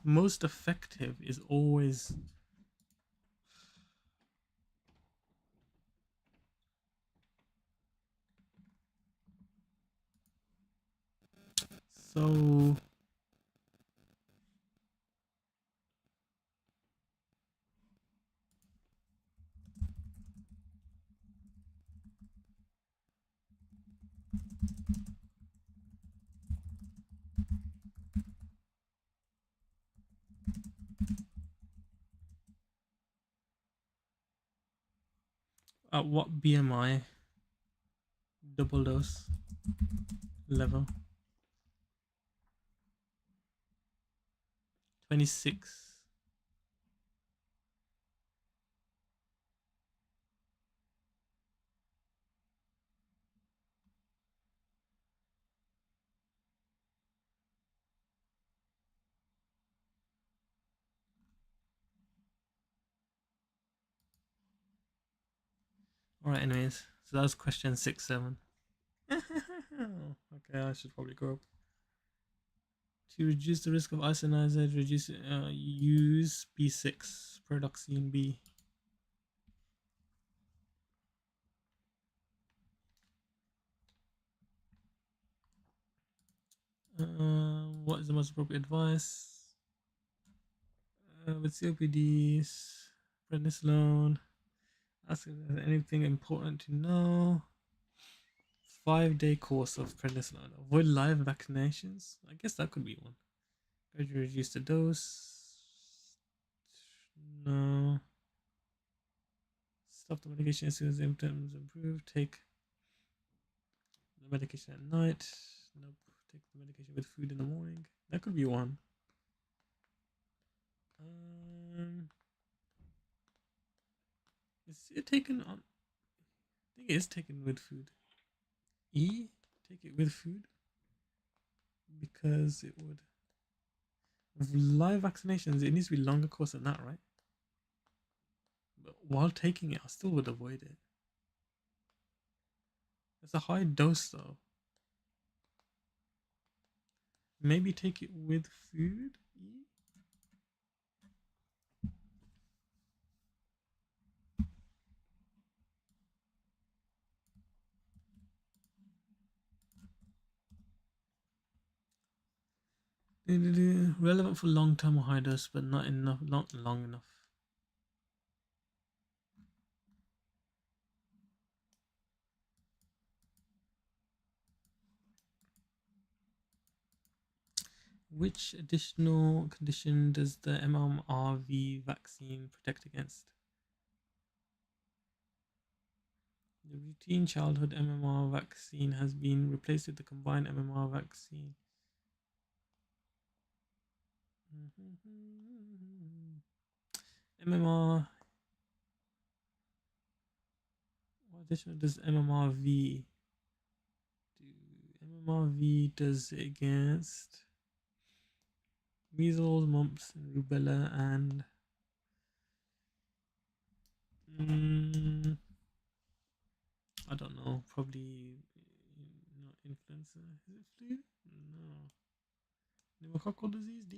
Most effective is always. So. At what BMI? Double dose level. 26. Alright, anyways. So that was question 6, 7. Okay, I should probably go up. To reduce the risk of isoniazid, use B6, pyridoxine B. What is the most appropriate advice? With COPDs, prednisolone. Ask if there's anything important to know. 5-day course of prednisolone. Avoid live vaccinations. I guess that could be one. Gradually reduce the dose. No. Stop the medication as soon as symptoms improve. Take the medication at night. Nope. Take the medication with food in the morning. That could be one. Is it taken on? I think it is taken with food. E, take it with food because it would. With live vaccinations, it needs to be longer course than that, right? But while taking it, I still would avoid it. It's a high dose though. Maybe take it with food. E? Relevant for long-term or high dose, but not enough, not long enough. Which additional condition does the MMRV vaccine protect against? The routine childhood MMR vaccine has been replaced with the combined MMR vaccine. MMR. What additional does MMRV do? MMRV does it against measles, mumps, and rubella, and I don't know. Probably not influenza. Is it flu? No. Pneumococcal disease. D.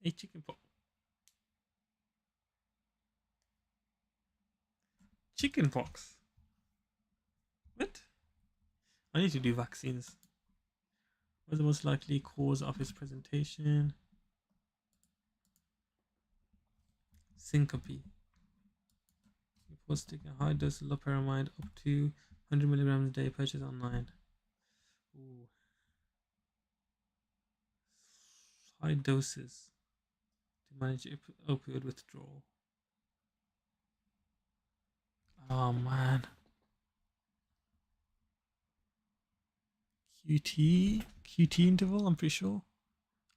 A chickenpox. Chickenpox. What? I need to do vaccines. What's the most likely cause of his presentation? Syncope. Reports taking a high dose of loperamide up to 100 milligrams a day. Purchase online. Ooh. High doses to manage opioid withdrawal. Oh man. QT interval, I'm pretty sure.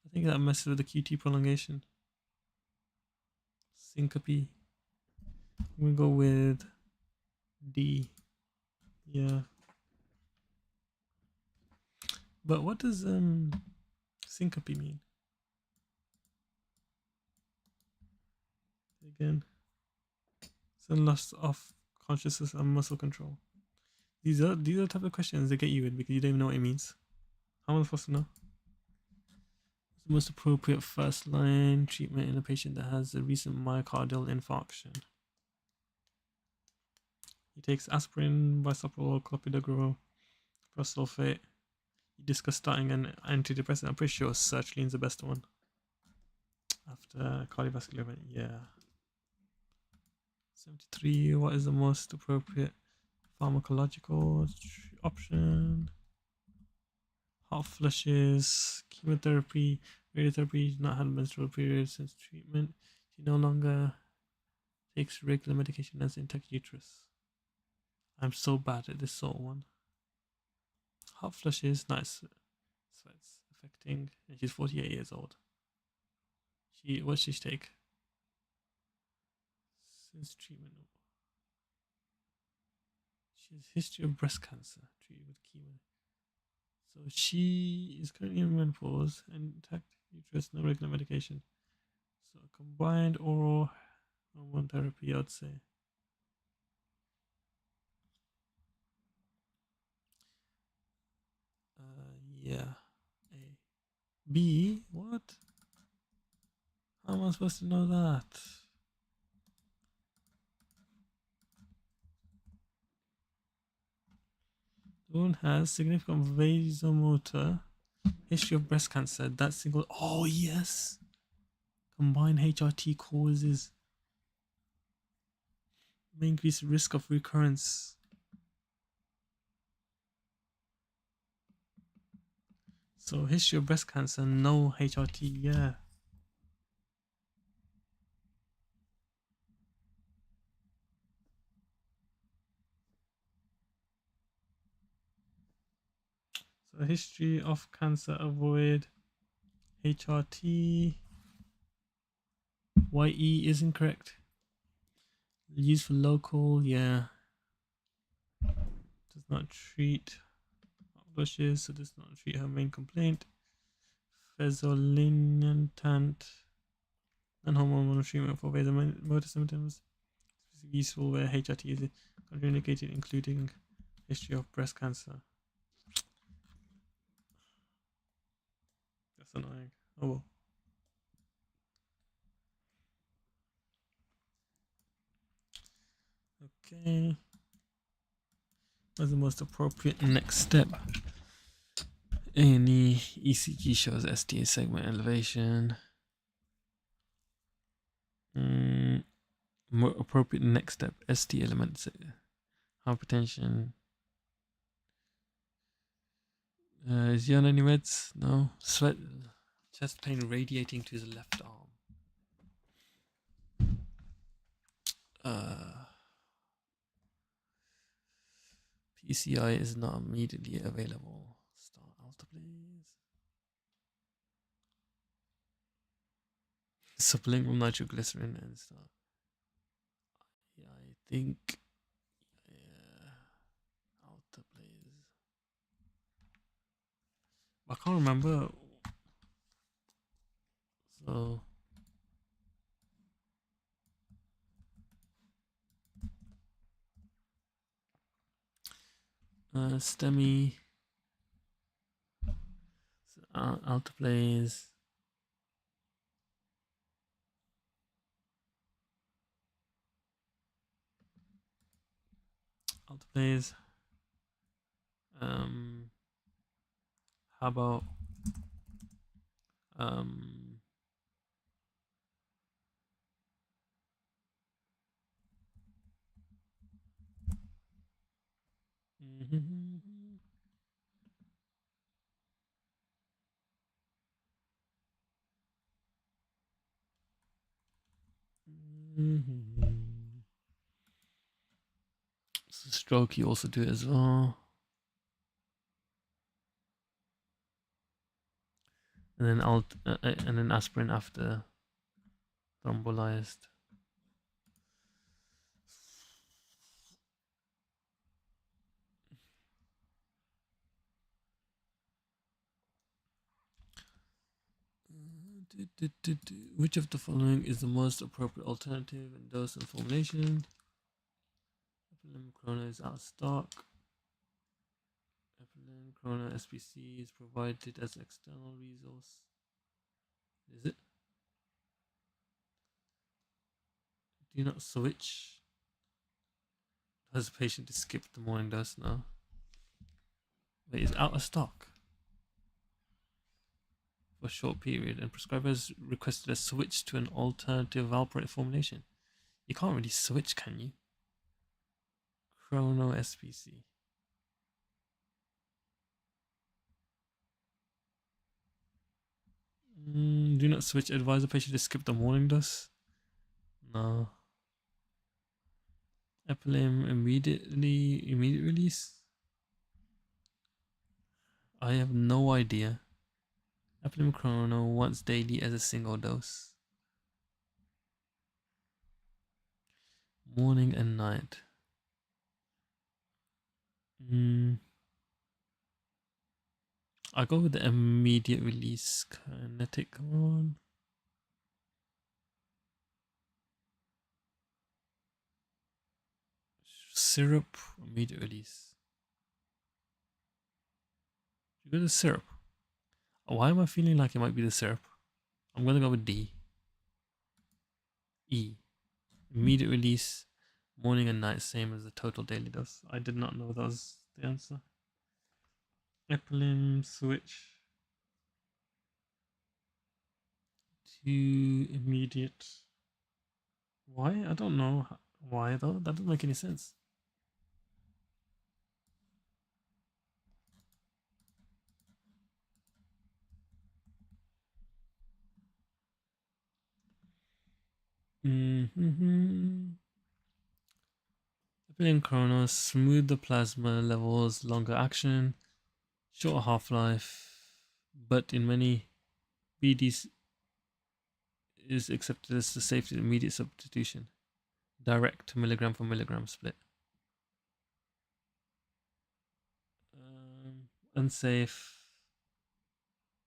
I think that messes with the QT prolongation. Syncope. I'm gonna go with D. Yeah. But what does syncope mean? Again. Sudden loss of consciousness and muscle control. These are the type of questions that get you in because you don't even know what it means. How am I supposed to know? What's the most appropriate first line treatment in a patient that has a recent myocardial infarction? He takes aspirin, bisoprolol, clopidogrel, prosulfate. You discuss starting an antidepressant. I'm pretty sure sertraline's the best one. After cardiovascular event, yeah. 73. What is the most appropriate pharmacological option? Hot flushes, chemotherapy, radiotherapy. Not had a menstrual period since treatment. She no longer takes regular medication as intact uterus. I'm so bad at this sort of one. Hot flushes, nice sweats affecting, and she's 48 years old. What's she take? Since treatment. She has history of breast cancer treated with chemo. So she is currently in menopause and intact uterus, no regular medication. So combined oral hormone therapy, I'd say. Yeah. A. B. What? How am I supposed to know that? The woman has significant vasomotor history of breast cancer. That single. Oh yes. Combined HRT causes may increase risk of recurrence. So history of breast cancer, no HRT. Yeah. So history of cancer, avoid HRT. YE is incorrect. Used for local, yeah. Does not treat blushes, so does not treat her main complaint. Fezolinetant and hormonal treatment for vasomotor symptoms. Useful where HRT is contraindicated, including history of breast cancer. That's annoying. Oh well. Okay. What's the most appropriate next step A&E ECG shows STA segment elevation. More appropriate next step, ST elements, hypertension. Is he on any meds? No. Sweat, chest pain radiating to his left arm. PCI is not immediately available. Start alta, please. Sublingual nitroglycerin and start. Yeah, I think. Yeah. Alta, please. I can't remember. So. STEMI. Alta, please. Alta, please. How about so stroke, you also do it as well. And then and then aspirin after thrombolyzed. Which of the following is the most appropriate alternative in dose and formulation? Epilim Chrono is out of stock. Epilim Chrono SPC is provided as external resource. Is it? Do not switch. Has the patient to skip the morning dose now? Wait, it's out of stock for a short period, and prescribers requested a switch to an alternative valproate formulation. You can't really switch, can you? Chrono SPC. Do not switch. Advise the patient to skip the morning dose. No. Epilim immediate release. I have no idea. Epilim Chrono once daily as a single dose. Morning and night. I go with the immediate release kinetic. Come on. Syrup, immediate release. You go to syrup. Why am I feeling like it might be the syrup? I'm gonna go with D. E. Immediate release, morning and night, same as the total daily dose. I did not know that was the answer. Epilim switch to immediate. Why? I don't know why though. That doesn't make any sense. Epilim Chrono, smooth the plasma levels, longer action, shorter half-life, but in many BDs is accepted as the safety immediate substitution. Direct milligram for milligram split. Unsafe.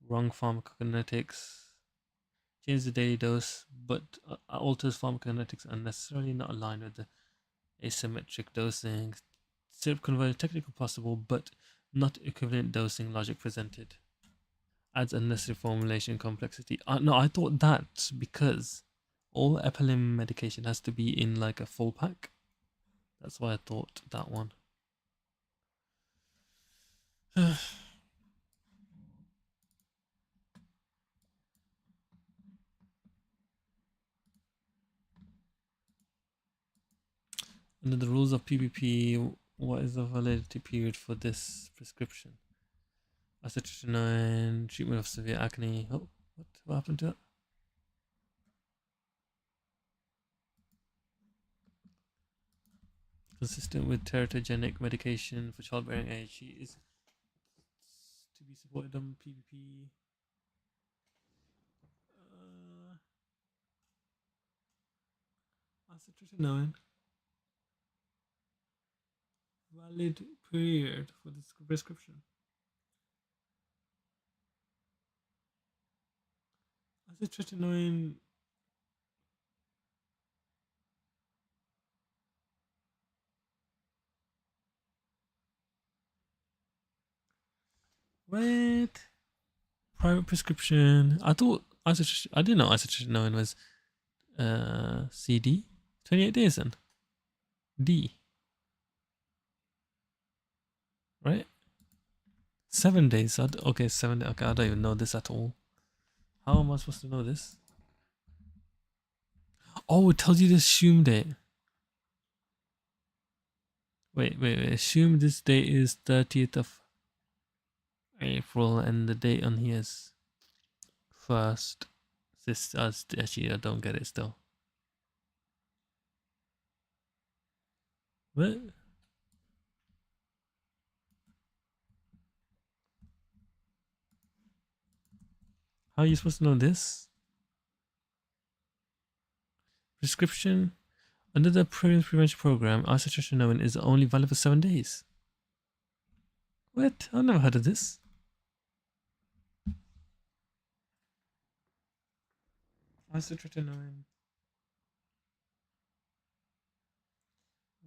Wrong pharmacokinetics. Change the daily dose, but alters pharmacokinetics unnecessarily, not aligned with the asymmetric dosing. Syrup conversion technically possible, but not equivalent dosing logic presented. Adds unnecessary formulation complexity. No, I thought that because all Epilim medication has to be in like a full pack. That's why I thought that one. Under the rules of PPP, what is the validity period for this prescription? Acetylcholine, treatment of severe acne. Oh, what happened to that? Consistent with teratogenic medication for childbearing age. She is to be supported on PPP. Acetylcholine. Valid period for this prescription. Acetylcholine. What? Private prescription. I didn't know acetylcholine was CD. 28 days then. D. Right? 7 days. Okay, 7 days. Okay, I don't even know this at all. How am I supposed to know this? Oh, it tells you the assumed date. Wait. Assume this date is 30th of April and the date on here is 1st. This actually I don't get it still. What? How are you supposed to know this? Prescription under the prevention program, acetylcholine is only valid for 7 days. What? I've never heard of this. Acetylcholine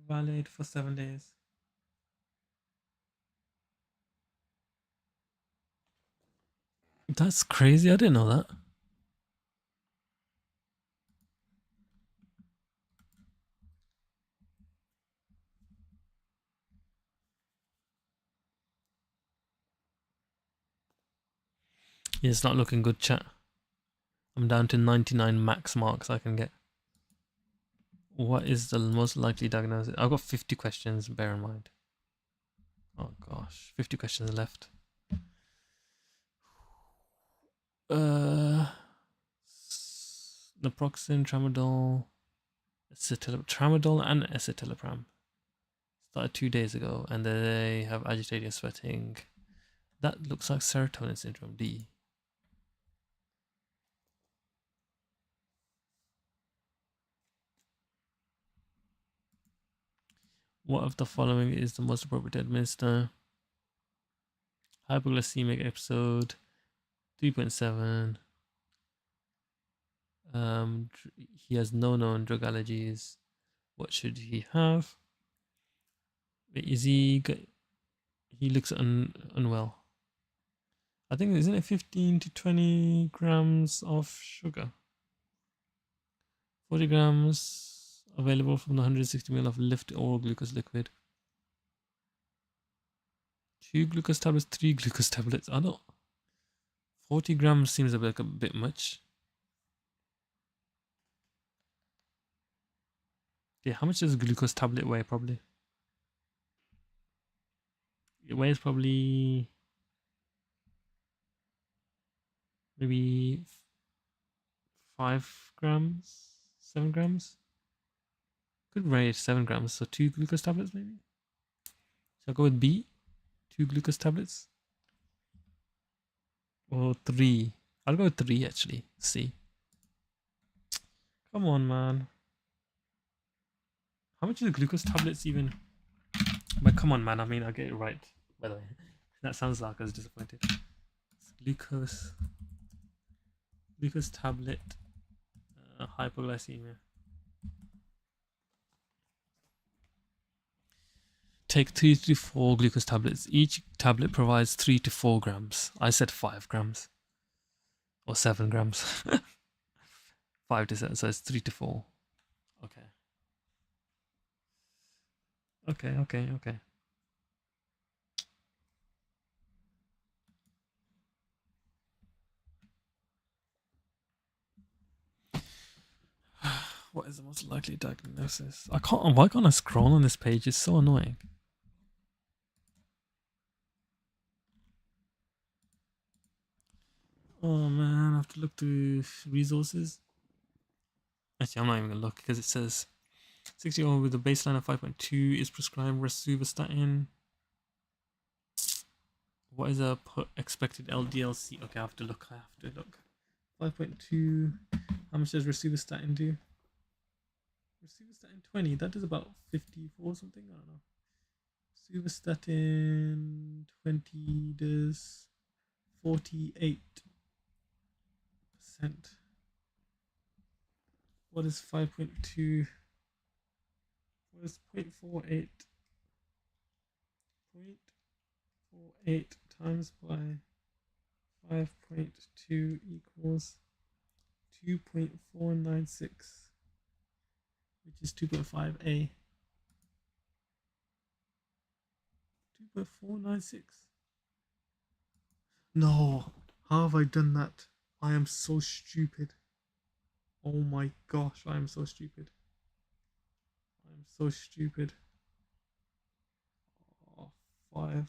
valid for 7 days. That's crazy. I didn't know that. Yeah, it's not looking good, chat. I'm down to 99 max marks I can get. What is the most likely diagnosis? I've got 50 questions, bear in mind. Oh gosh, 50 questions left. Naproxen, tramadol, tramadol and escitalopram. Started 2 days ago, and they have agitated sweating. That looks like serotonin syndrome, D. What of the following is the most appropriate to administer? Hypoglycemic episode, 3.7. He has no known drug allergies. What should he have? Is he looks unwell. I think, isn't it 15 to 20 grams of sugar? 40 grams available from the 160 ml of lift oral glucose liquid. 2 glucose tablets, 3 glucose tablets. I don't. 40 grams seems a bit much. Yeah, how much does a glucose tablet weigh? Probably. It weighs probably maybe 5 grams, 7 grams. Could weigh 7 grams, so 2 glucose tablets maybe. Shall I go with B? 2 glucose tablets? Or 3? I'll go with 3 actually. C. Come on, man. How much is the glucose tablets even? But come on, man. I mean, I'll get it right. By the way, that sounds like I was disappointed. Glucose tablet, hypoglycemia. Take 3 to 4 glucose tablets. Each tablet provides 3 to 4 grams. I said 5 grams. Or 7 grams. 5 to 7, so it's 3 to 4. Okay. Okay. What is the most likely diagnosis? I can't. Why can't I scroll on this page? It's so annoying. Oh man, I have to look through resources. Actually, I'm not even gonna look because it says 60-year-old with a baseline of 5.2 is prescribed rosuvastatin. What is a expected LDLC? Okay, I have to look. 5.2. How much does rosuvastatin do? Rosuvastatin 20. That does about 54 something. I don't know. Rosuvastatin 20 does 48%. What is 5.2? What is 0.48? 0.48 times by 5.2 equals 2.496, which is 2.5A. 2.496. No, how have I done that? I am so stupid. Oh my gosh, I am so stupid. I am so stupid. Oh, 5.2.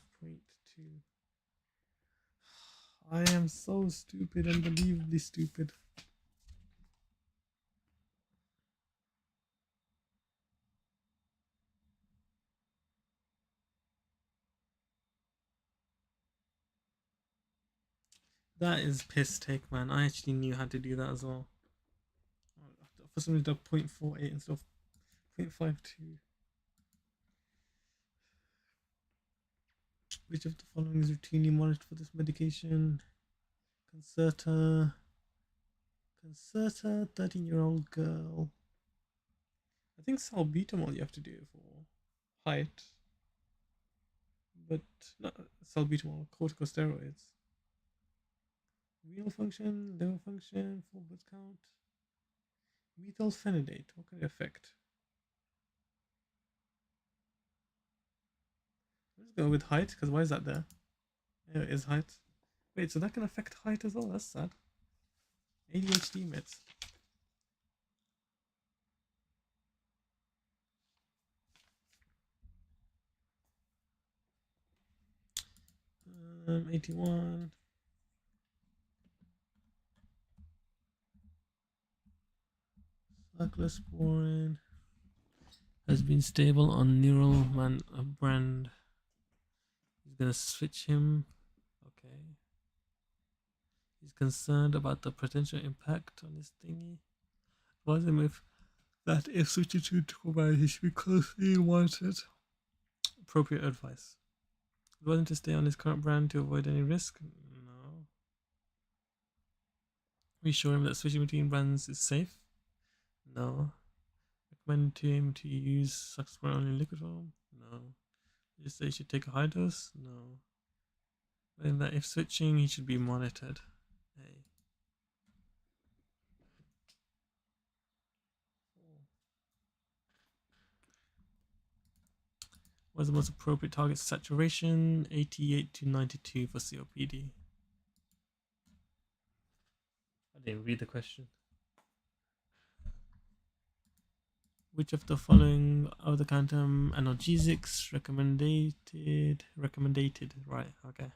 I am so stupid, unbelievably stupid. That is piss take, man. I actually knew how to do that as well. For some reason, 0.48 instead of 0.52. Which of the following is routinely monitored for this medication? Concerta. Concerta, 13-year-old girl. I think salbutamol you have to do it for height. But not salbutamol, corticosteroids. Renal function, liver function, full blood count. Methylphenidate, what kind of effect? Let's go with height, because why is that there? Yeah, it is height. Wait, so that can affect height as well? That's sad. ADHD meds. 81. Cyclosporin has been stable on neural man brand. He's gonna switch him. Okay. He's concerned about the potential impact on his thingy. Advise him if switching to Tobal, he should be closely monitored. Appropriate advice. Advise him to stay on his current brand to avoid any risk. No. Reassure him that switching between brands is safe. No. Recommend to him to use Cyclosporin only in liquid form. No. Just say he should take a high dose. No. And that if switching, he should be monitored. Hey. What's the most appropriate target saturation? 88 to 92 for COPD. I didn't read the question. Which of the following are the quantum analgesics recommended? Right, okay.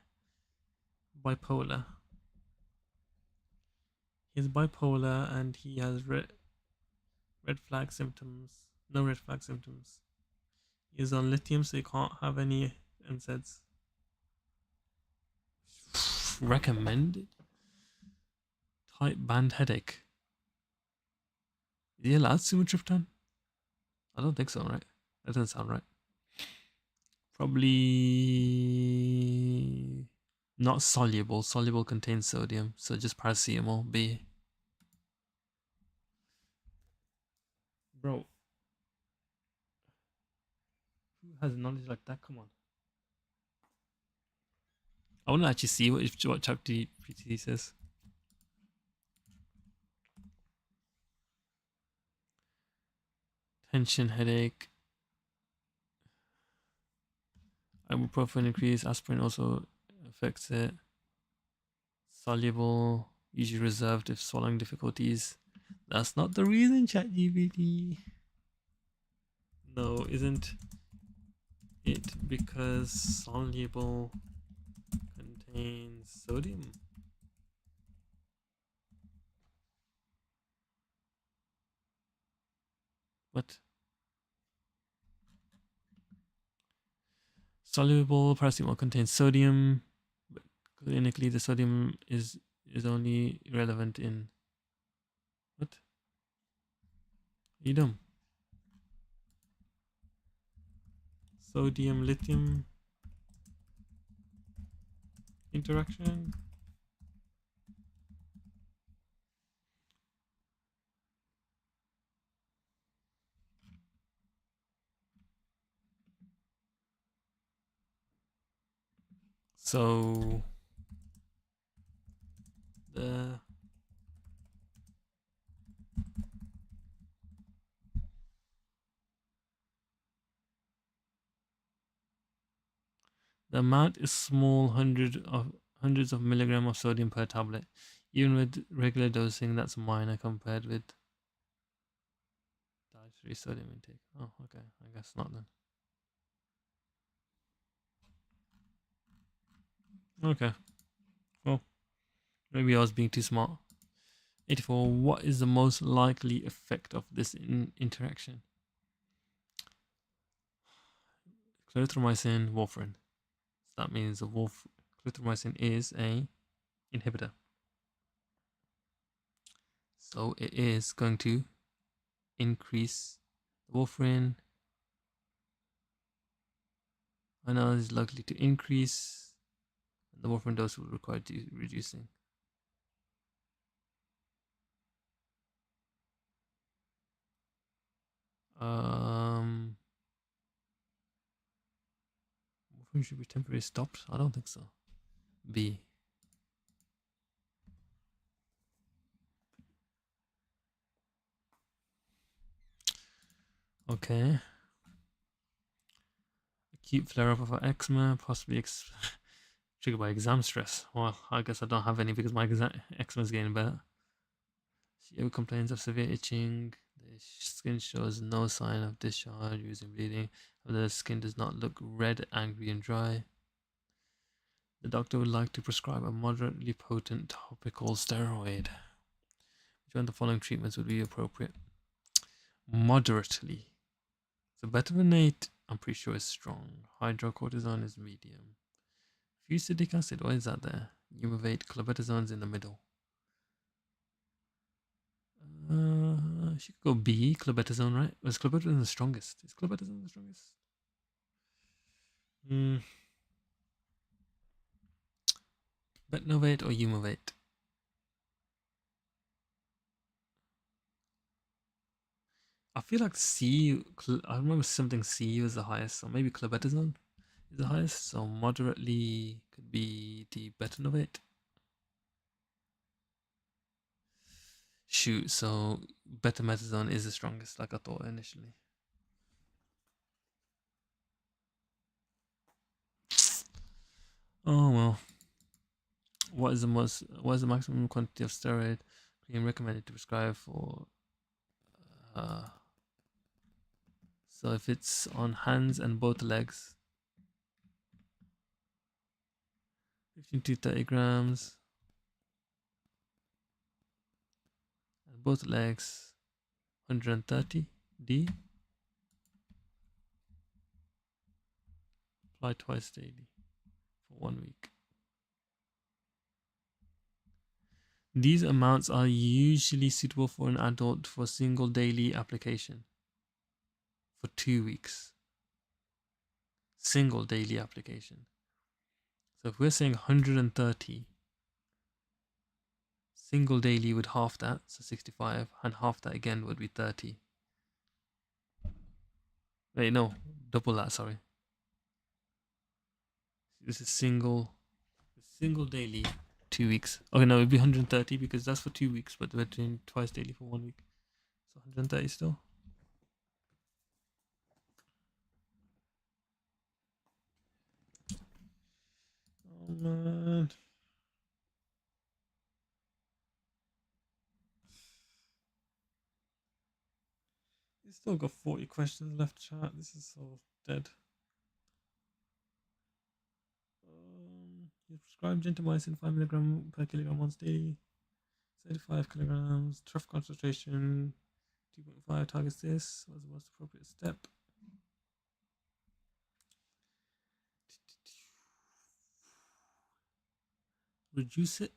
Bipolar. He's bipolar and he has red flag symptoms. No red flag symptoms. He's on lithium, so he can't have any NSAIDs. Recommended? Type band headache. Is he allowed sumatriptan? I don't think so, right? That doesn't sound right. Probably not soluble. Soluble contains sodium, so just paracetamol. B. Bro, who has knowledge like that? Come on. I want to actually see what ChatGPT says. Tension, headache. Ibuprofen increase. Aspirin also affects it. Soluble, usually reserved if swallowing difficulties. That's not the reason, ChatGPT. No, isn't it because soluble contains sodium? What? Soluble paracetamol contains sodium, but clinically the sodium is only relevant in what? You dumb. Sodium lithium interaction. So the amount is small, hundreds of milligram of sodium per tablet. Even with regular dosing, that's minor compared with dietary sodium intake. Oh, okay. I guess not then. Okay. Well, maybe I was being too smart. 84. What is the most likely effect of this interaction? Clarithromycin, warfarin. So that means clarithromycin is a inhibitor. So it is going to increase the warfarin. I know is likely to increase. The warfarin dose will require reducing. Warfarin should be temporarily stopped. I don't think so. B. Okay. Acute flare-up of eczema, possibly triggered by exam stress. Well, I guess I don't have any because my eczema is getting better. She ever complains of severe itching. The skin shows no sign of discharge using bleeding. The skin does not look red, angry, and dry. The doctor would like to prescribe a moderately potent topical steroid. Which one of the following treatments would be appropriate? Moderately. So betabenate, I'm pretty sure is strong. Hydrocortisone is medium. Fusidic acid, what is that there? Umivate, clobetasone in the middle. She could go B, clobetasone, right? Was clobetasone the strongest? Is clobetasone the strongest? Betnovate or Umivate? I feel like C. I remember something C was the highest, so maybe clobetasone is the highest. So moderately could be the Betnovate. Shoot, so betamethasone is the strongest, like I thought initially. Oh well. What is the maximum quantity of steroid cream recommended to prescribe for? So if it's on hands and both legs, 15 to 30 grams, and both legs, 130 D. Apply twice daily for 1 week. These amounts are usually suitable for an adult for single daily application for 2 weeks. Single daily application. So if we're saying 130, single daily would half that, so 65, and half that again would be 30. Wait, no, double that, sorry. This is single daily, 2 weeks. Okay, no, it'd be 130 because that's for 2 weeks, but we're doing twice daily for 1 week. So 130 still. Oh man. We still got 40 questions left, chat. This is so dead. You prescribe gentamicin 5 milligram per kilogram once daily. 35 kilograms. Trough concentration 2.5 targets this. What's the most appropriate step? Reduce it.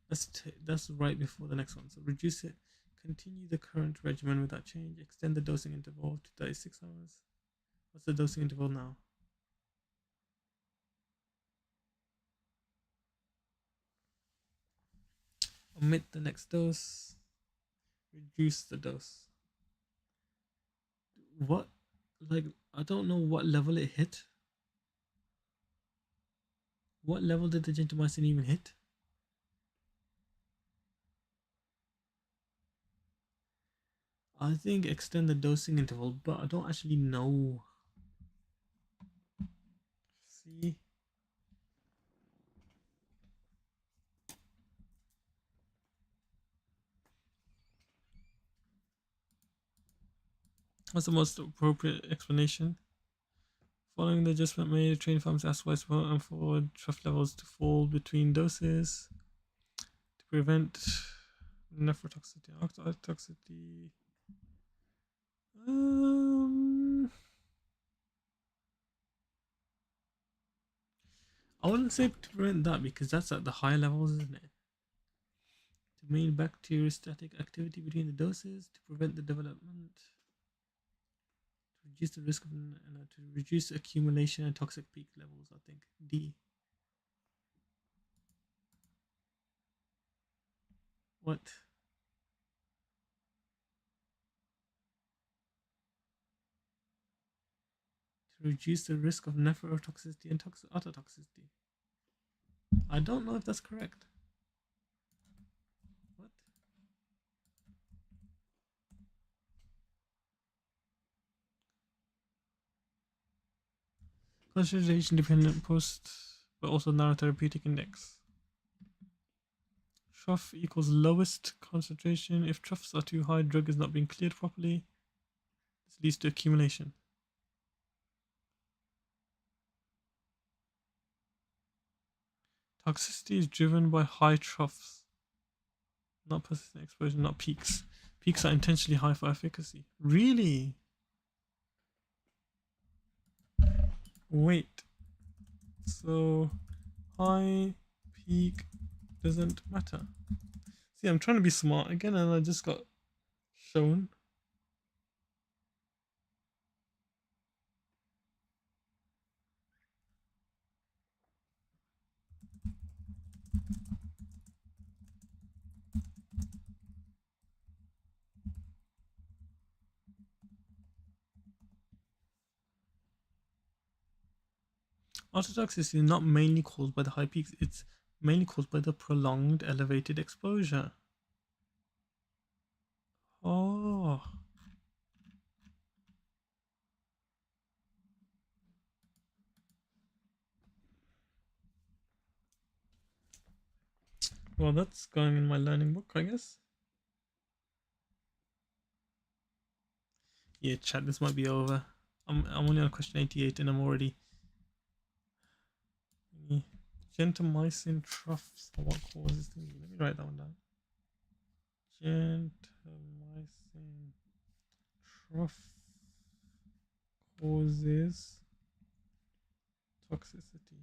That's right before the next one. So reduce it. Continue the current regimen without change. Extend the dosing interval to 36 hours. What's the dosing interval now? Omit the next dose. Reduce the dose. What? Like, I don't know what level it hit. What level did the gentamicin even hit? I think extend the dosing interval, but I don't actually know. See? What's the most appropriate explanation? Following the adjustment made, training farms asked why it's important for trough levels to fall between doses to prevent nephrotoxicity, oxytoxicity. I wouldn't say to prevent that because that's at the higher levels, isn't it? To maintain bacteriostatic activity between the doses, to prevent the development, to reduce the risk of, to reduce accumulation and toxic peak levels. I think D. What? To reduce the risk of nephrotoxicity and ototoxicity. I don't know if that's correct. What? Concentration dependent post, but also narrow therapeutic index. Trough equals lowest concentration. If troughs are too high, drug is not being cleared properly. This leads to accumulation. Toxicity is driven by high troughs, not persistent exposure, not peaks. Peaks are intentionally high for efficacy. Really? Wait. So high peak doesn't matter. See, I'm trying to be smart again, and I just got shown. Ototoxicity is not mainly caused by the high peaks, it's mainly caused by the prolonged elevated exposure. Oh. Well, that's going in my learning book, I guess. Yeah, chat, this might be over. I'm only on question 88 and I'm already... Gentamicin troughs. What causes things? Let me write that one down. Gentamicin trough causes toxicity.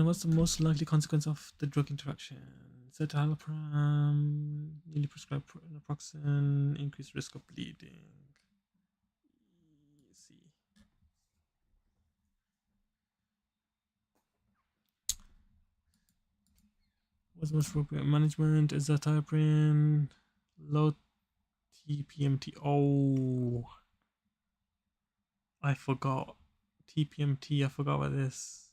What's the most likely consequence of the drug interaction? Citalopram, newly prescribed naproxen, increased risk of bleeding. Let's see. What's the most appropriate management? Azathioprine, low TPMT. Oh, I forgot. TPMT, I forgot about this.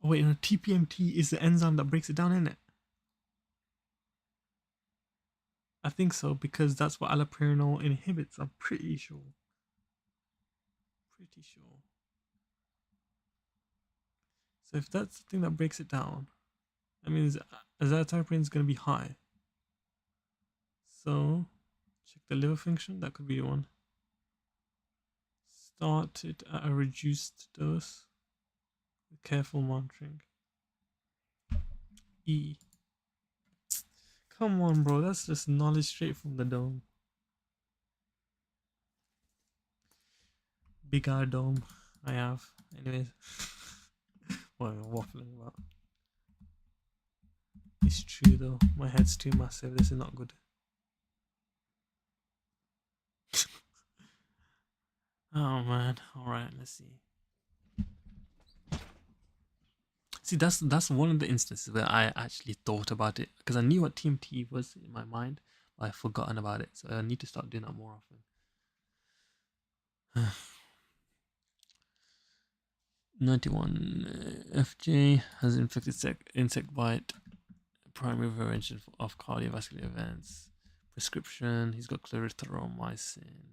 Oh wait, no, TPMT is the enzyme that breaks it down, isn't it? I think so because that's what allopurinol inhibits. I'm pretty sure. Pretty sure. So if that's the thing that breaks it down, that means azathioprine is going to be high. So check the liver function. That could be one. Start it at a reduced dose with careful monitoring. E. Come on, bro. That's just knowledge straight from the dome. Big eye dome. I have. Anyways. What am I waffling about? It's true though. My head's too massive. This is not good. Oh man. Alright, let's see. See, that's one of the instances where I actually thought about it because I knew what TMT was in my mind, but I've forgotten about it. So I need to start doing that more often. 91 FJ has infected insect bite, primary prevention of cardiovascular events, prescription. He's got clarithromycin.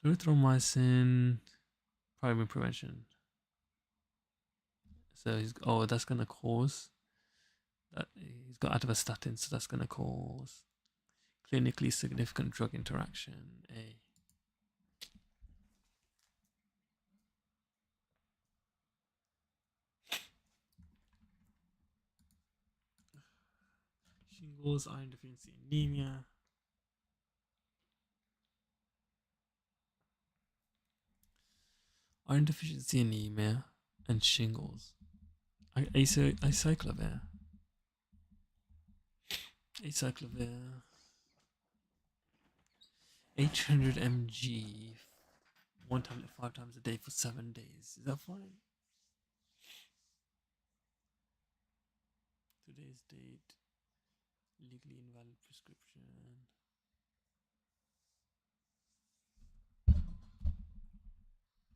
Clarithromycin, primary prevention. So that's gonna cause that he's got atorvastatin, so that's gonna cause clinically significant drug interaction. A. Shingles, iron deficiency anemia. Iron deficiency anemia and shingles. Acyclovir. Acyclovir. 800 mg. One tablet 5 times a day for 7 days. Is that fine? Today's date. Legally invalid prescription.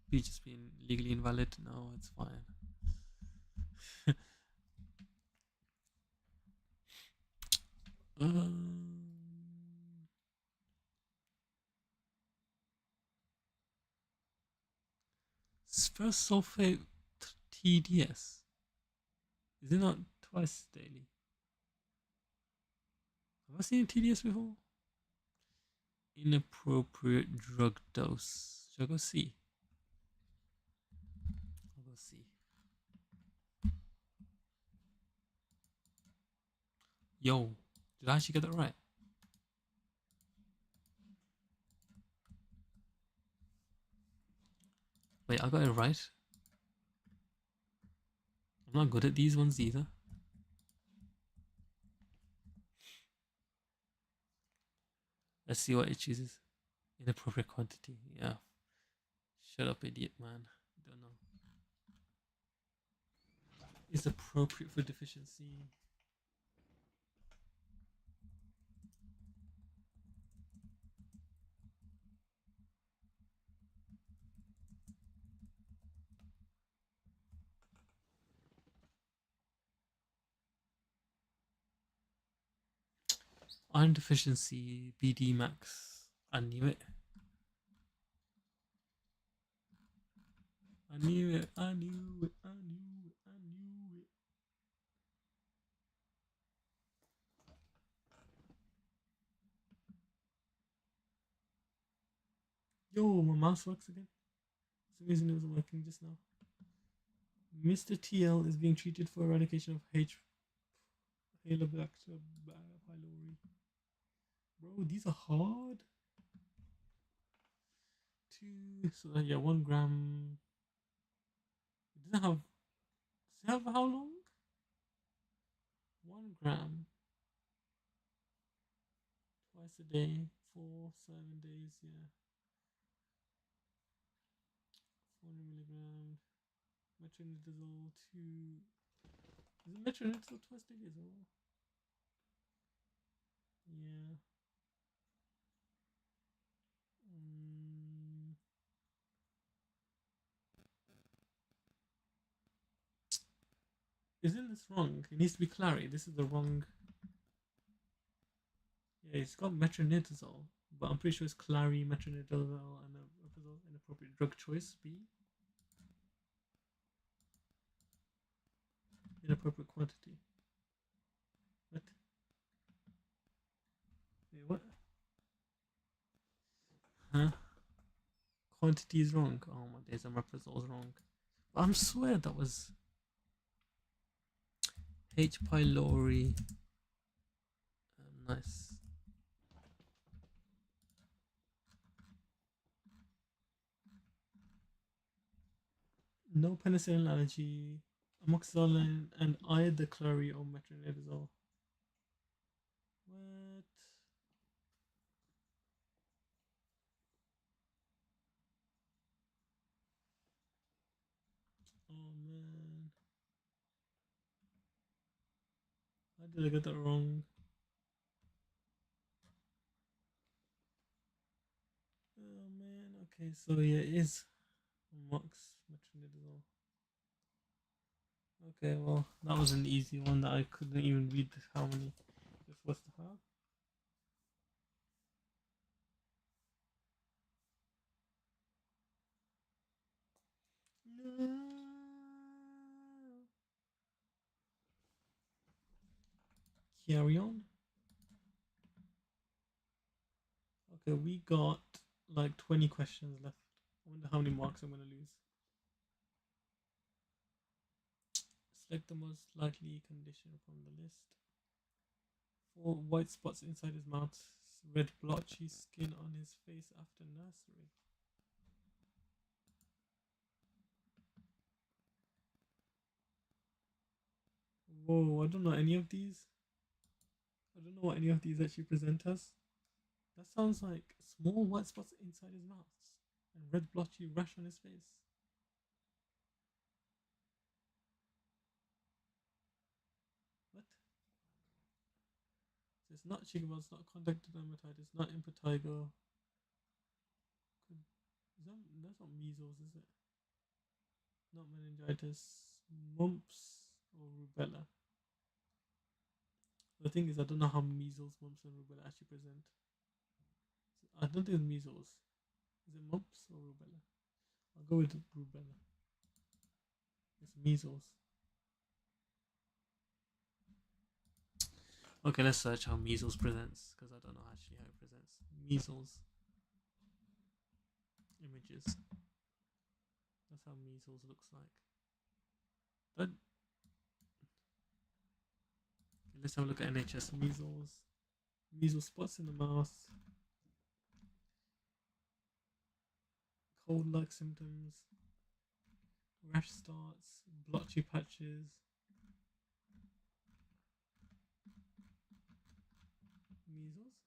Be just being legally invalid? No, it's fine. First sulfate TDS. Is it not twice daily? Have I seen TDS before? Inappropriate drug dose. Should I go see? I'll go see. Yo, did I actually get that right? Wait, I got it right? I'm not good at these ones either. Let's see what it chooses. Inappropriate quantity. Yeah. Shut up, idiot, man. Don't know. Is appropriate for deficiency. Iron deficiency, BD max. I knew it. I knew it. I knew it. I knew it. I knew it. Yo, my mouse works again. For some reason it wasn't working just now. Mr. TL is being treated for eradication of Helicobacter pylori. Bro, these are hard. So yeah, 1 gram. It doesn't have. Does it have how long? 1 gram. Twice a day for 7 days. Yeah. 400 milligrams. Metronidazole 2. Is it metronidazole twice daily as well? Yeah. Isn't this wrong? It needs to be Clary. This is the wrong. Yeah, it's got metronidazole, but I'm pretty sure it's metronidazole, and inappropriate drug choice. B, inappropriate quantity. What? Wait, what? Huh? Quantity is wrong. Oh my days, omeprazole is wrong. I swear that was H. pylori. Nice. No penicillin allergy, amoxicillin, and either clary or metronidazole. What? Oh man. How did I get that wrong? Oh man. Okay, so yeah, it is Mox metronidazole. Okay, well, that was an easy one that I couldn't even read how many you're supposed to have. No. Carry on. Okay, we got like 20 questions left. I wonder how many marks I'm going to lose. Select the most likely condition from the list. 4 white spots inside his mouth, red blotchy skin on his face after nursery. Whoa, I don't know any of these. I don't know what any of these actually present us. That sounds like small white spots inside his mouth and red blotchy rash on his face. What? So it's not chickenpox, not contact dermatitis, not impetigo. That's not measles, is it? Not meningitis, mumps, or rubella. The thing is, I don't know how measles, mumps, and rubella actually present. I don't think it's measles. Is it mumps or rubella? I'll go with rubella. It's measles. Okay, let's search how measles presents because I don't know actually how it presents. Measles images. That's how measles looks like. That, okay, let's have a look at NHS measles. Measles spots in the mouth. Cold-like symptoms. Rash starts. Blotchy patches. Measles.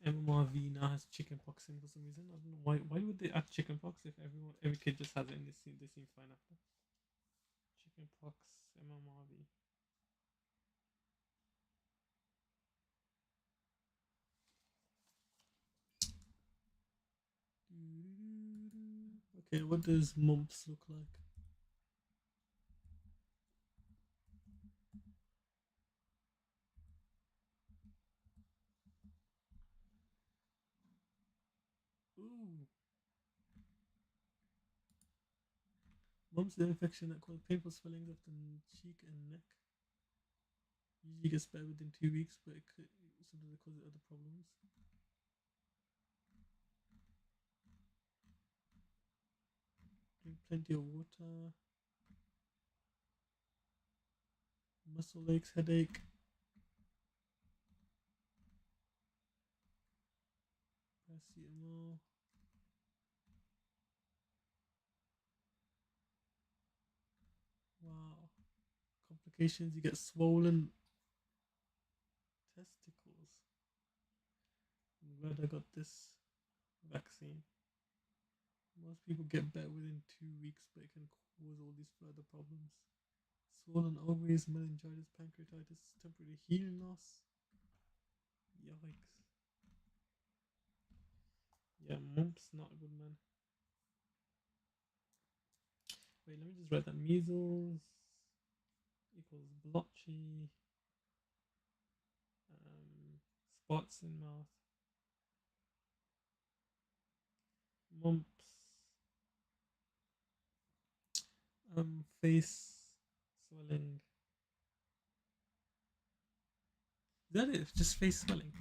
MMRV now has chickenpox in for some reason. I don't know why. Why would they add chickenpox if every kid just has it and they seem fine after? Chickenpox MMRV. Okay, what does mumps look like? Ooh. Mumps is an infection that causes painful swellings of the cheek and neck. Usually gets better within 2 weeks, but it could sometimes cause other problems. Drink plenty of water. Muscle aches, headache. Paracetamol. Wow. Complications, you get swollen testicles. I'm glad I got this vaccine. Most people get better within 2 weeks, but it can cause all these further problems. Swollen ovaries, meningitis, pancreatitis, temporary hearing loss. Yikes. Yeah, mumps not good, man. Wait, let me just write that. Measles equals blotchy. Spots in mouth. Mumps. Face swelling. Is that it? Just face swelling.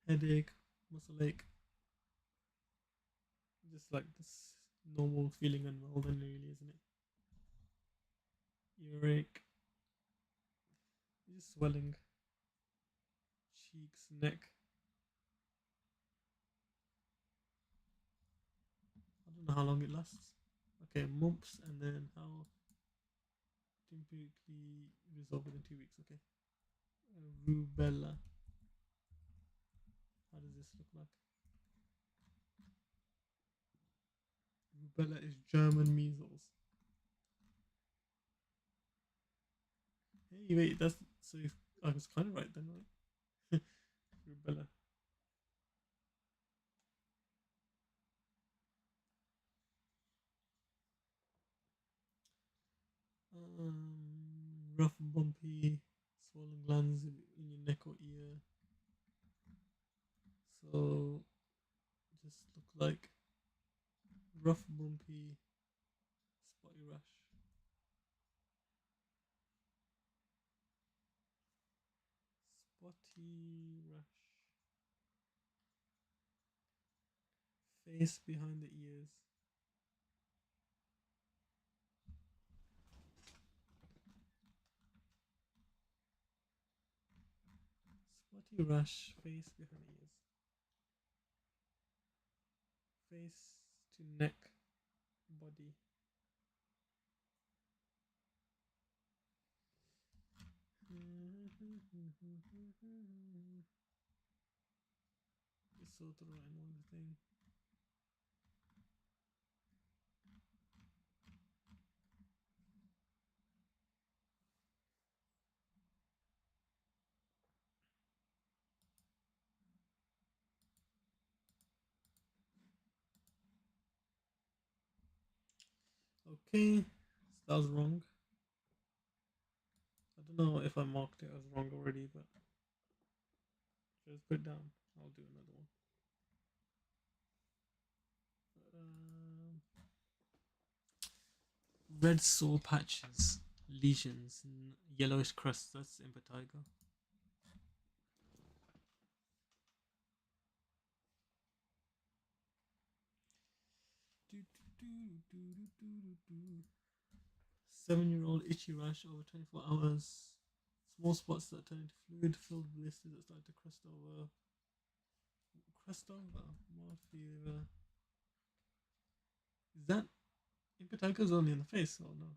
Headache, muscle ache. Just like this normal feeling unwell, then really, isn't it? Earache. Just swelling. Cheeks, neck. I don't know how long it lasts. Okay, mumps, and then how typically resolve within 2 weeks. Okay. Rubella. How does this look like? Rubella is German measles. Hey, wait, that's so. I was kind of right then, right? Rubella. Rough, bumpy, swollen glands in your neck or ear. So, just look like rough, bumpy, spotty rash. Spotty rash. Face behind the ears. Spotty rash, face behind the ears. Face to neck, body. Just sort of writing all the thing. Okay, so that was wrong. I don't know if I marked it as wrong already, but just put it down. I'll do another one. Um, red sore patches, lesions, yellowish crust. That's impetigo. Do, do, do, do, do. 7-year-old itchy rash over 24 hours. Small spots that turn into fluid-filled blisters that start to crust over. Crust over. Mild fever. Is that impetigo is only in the face or no?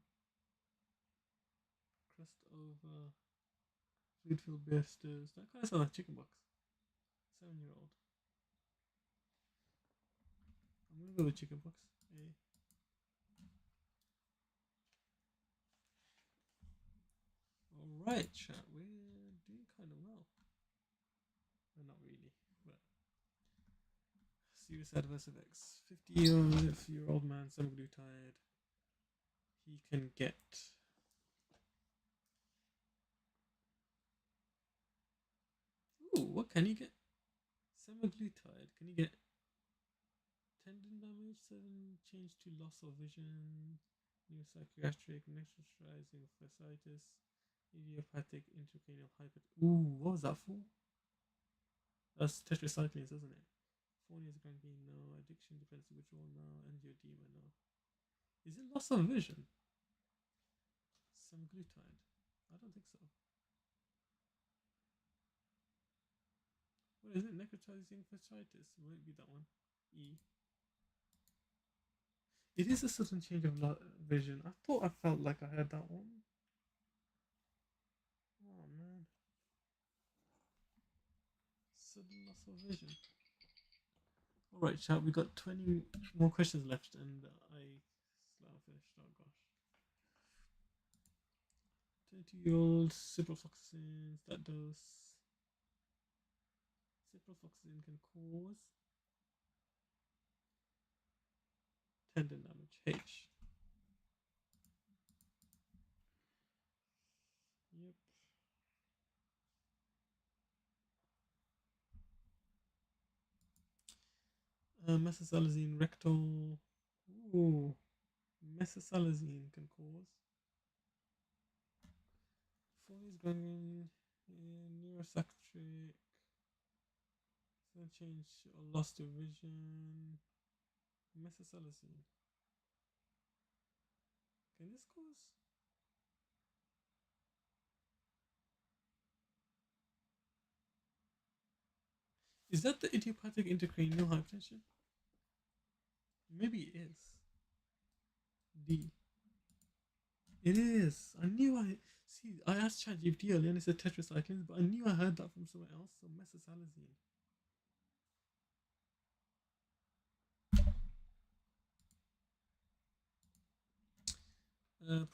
Crust over. Fluid-filled blisters. That kind of sounds like chickenpox. 7-year-old. I'm gonna go with chickenpox. A. Alright, chat. We're doing kind of well. Well, not really, but serious adverse effects. 50-year-old man, semaglutide. He can get. Ooh, what can he get? Semaglutide. Can he get tendon damage, sudden change to loss of vision, neuropsychiatric, necrotizing fasciitis, idiopathic intracranial hyper. Ooh, what was that for? That's tetracyclines, isn't it? 4 years of gangrene, no. Addiction, dependency withdrawal, no. Angioedema, no. Is it loss of vision? Semaglutide? I don't think so. What is it? Necrotizing fasciitis? Might be that one. E. It is a sudden change of vision. I thought I felt like I had that one. Oh man. Sudden loss of vision. Alright, chat, we got 20 more questions left and I finished. Oh gosh. 20-year-old ciprofloxacin, that dose. Ciprofloxacin can cause tendon damage. H. Methicillin rectal. Ooh, methicillin can cause Foley's gangrene, neuropsychiatric, change or loss of vision. Methicillin. Can this cause? Is that the idiopathic intracranial hypertension? Maybe it is. D. It is. I knew I see. I asked ChatGPT earlier and it said tetracyclines, but I knew I heard that from somewhere else. So methicillin.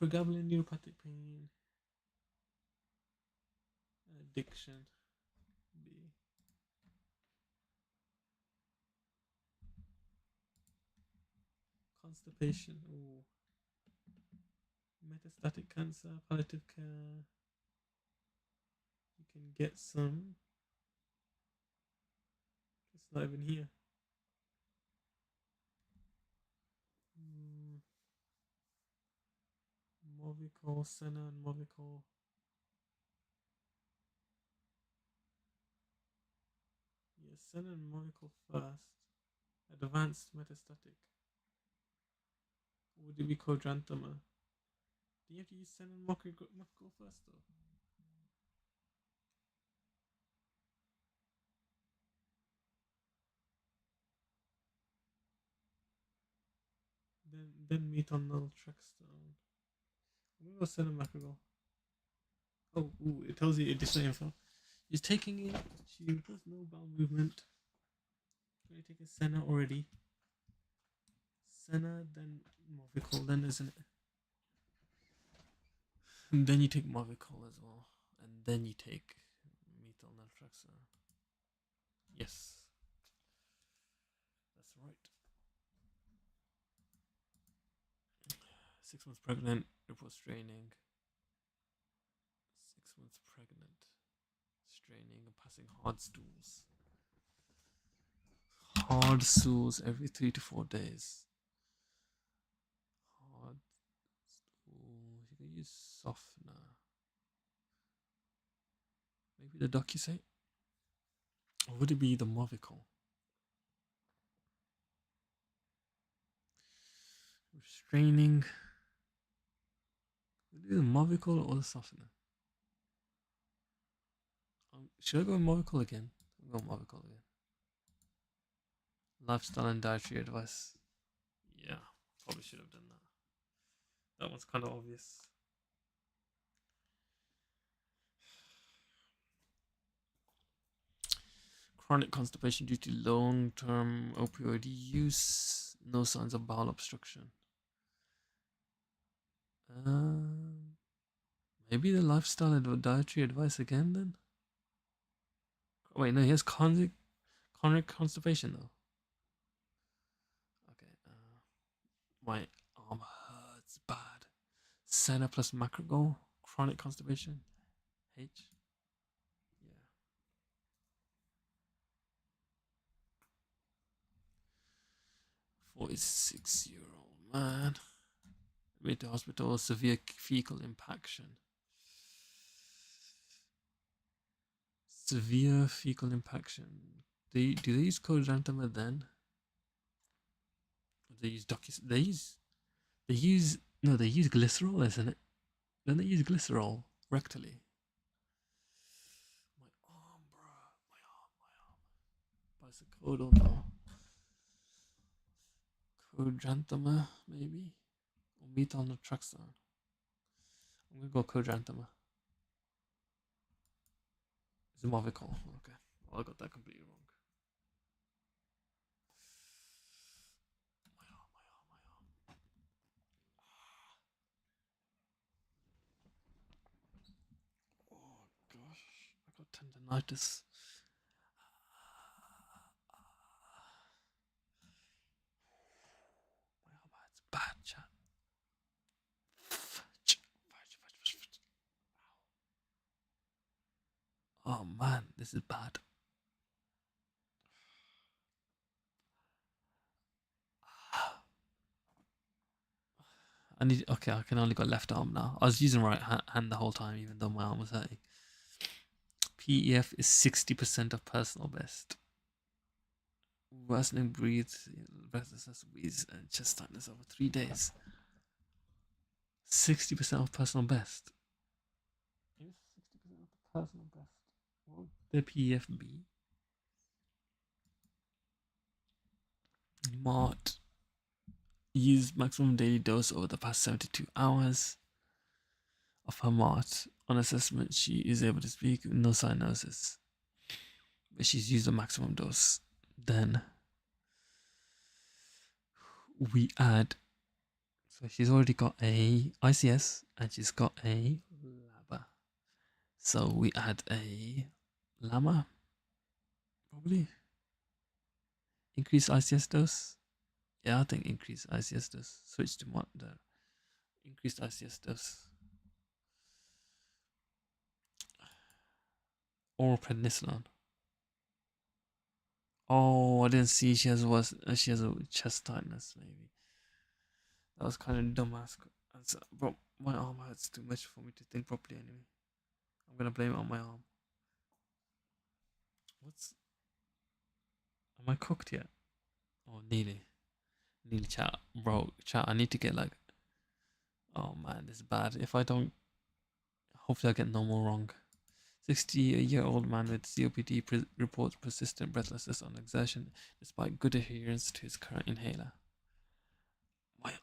Pregabalin, neuropathic pain, addiction. B. Constipation. Ooh. Metastatic cancer, palliative care. You can get some. It's not even here. Movicol, Senna, and Movicol. Yes, Senna and Movicol first. Advanced metastatic. Would it be Codrantama? Do you have to use Senna and Movicol first though? Then meet on naltrexone. I'm gonna go Senna Macrogol. Oh, ooh, it tells you additional info. She's taking it. She does no bowel movement. You're taking Senna already. Senna, then Movicol, then isn't it? And then you take Movicol as well, and then you take methyl naltrexone. Yes, that's right. 6 months pregnant, report straining. 6 months pregnant, straining and passing hard stools. Hard stools every 3 to 4 days. Hard stools. You can use softener. Maybe the Docusate? Or would it be the Movicol? Restraining. Would it be the Movicol or the softener? Should I go Movicol again? I'll go Movicol again. Lifestyle and dietary advice. Yeah, probably should have done that. That one's kind of obvious. Chronic constipation due to long-term opioid use. No signs of bowel obstruction. Maybe the lifestyle and dietary advice again then? Wait, no, he has chronic constipation though. Okay, my arm hurts bad. Senna plus Macrogol, chronic constipation. H. Yeah. 46-year-old man. Admitted to hospital, severe fecal impaction. Severe fecal impaction. Do they use Codrantama then? Or they use they use glycerol, isn't it? Don't they use glycerol rectally? My arm, bro. My arm. Bicycodal, no. Codrantama, maybe? Or methyl naltrexone. I'm gonna go Codrantama. It's a Movicol. Okay. Well, I got that completely wrong. My arm. Oh gosh, I got tendonitis. My arm hurts bad, chat. Oh man, this is bad. I need. Okay, I can only got left arm now. I was using right hand the whole time, even though my arm was hurting. PEF is 60% of personal best. Worsening breathlessness, wheeze, and chest tightness over 3 days. 60% of personal best. If 60% of the personal best, what would the PEF be? Mart. Use maximum daily dose over the past 72 hours of her Mart. On assessment, she is able to speak with no cyanosis, but she's used the maximum dose. Then we add, so she's already got a ICS and she's got a LABA. So we add a LAMA, probably. Increase ICS dose. Yeah, I think increase ICS dose. Switch to the increased ICS dose. Oral prednisolone. Oh, I didn't see she has a chest tightness. Maybe that was kind of dumb ass. But my arm hurts too much for me to think properly. Anyway, I'm gonna blame it on my arm. What's? Am I cooked yet? Oh, nearly. Chat, bro. Chat. I need to get like. Oh man, this is bad. If I don't, hopefully I get no more wrong. 60-year-old man with COPD reports persistent breathlessness on exertion despite good adherence to his current inhaler. My arm.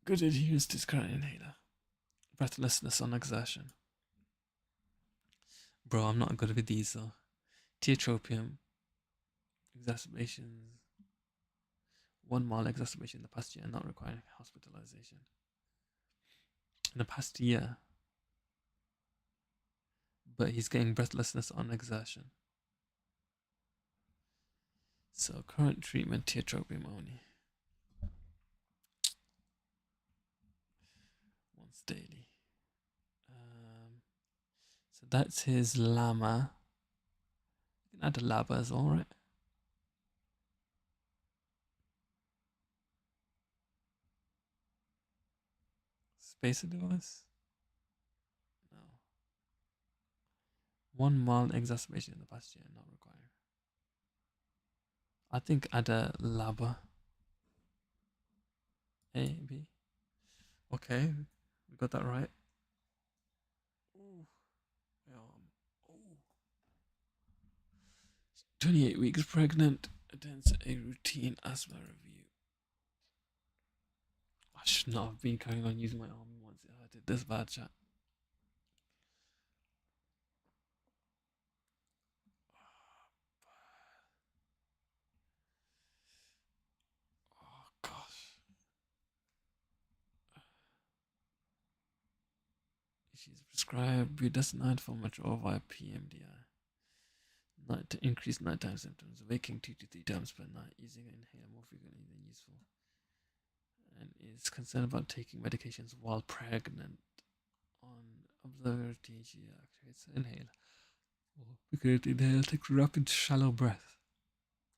Good adherence to his current inhaler. Breathlessness on exertion. Bro, I'm not good with these though. Tiotropium. Exacerbations. 1 mild exacerbation in the past year, not requiring hospitalization. In the past year. But he's getting breathlessness on exertion. So current treatment, tiotropium only. Once daily. So that's his LAMA. You can add a LABA as well, right? Spacer device? No. 1 mild exacerbation in the past year, not required. I think add a LABA. A, B. Okay, we got that right. Ooh. 28 weeks pregnant, attends a routine asthma review. I should not have been carrying on using my arm once it hurted this bad, chat. Oh gosh. She's prescribed budesonide for Formoterol via PMDI. Night to increase nighttime symptoms, waking 2 to 3 times per night, using an inhaler more frequently than useful, and is concerned about taking medications while pregnant. On observer THC activates the inhaler. Because inhale takes rapid shallow breath.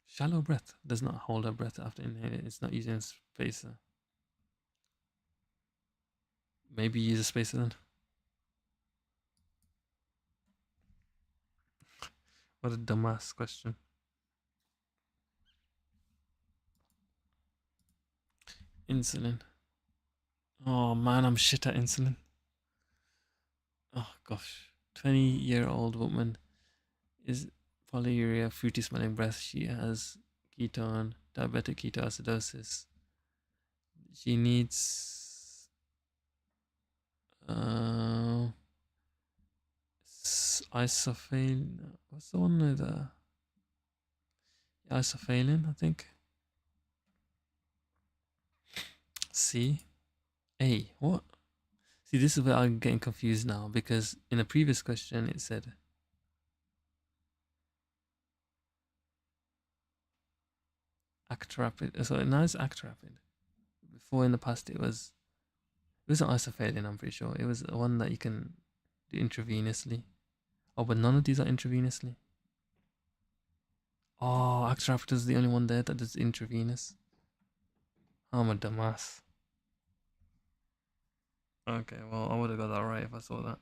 Shallow breath does not hold a breath after inhaling. It's not using a spacer. Maybe use a spacer then. What a dumbass question. Insulin. Oh man, I'm shit at insulin. Oh gosh. 20-year-old woman is polyuria, fruity smelling breath. She has ketone, diabetic ketoacidosis. She needs isofalin. What's the one with isofalin, I think. C. A. What? See, this is where I'm getting confused now because in a previous question it said Actrapid. So now it's Actrapid. Before in the past it wasn't isofalin, I'm pretty sure. It was one that you can do intravenously. Oh, but none of these are intravenously. Oh, Axoraptor is the only one there that is intravenous. I'm a dumbass. Okay, well, I would have got that right if I saw that.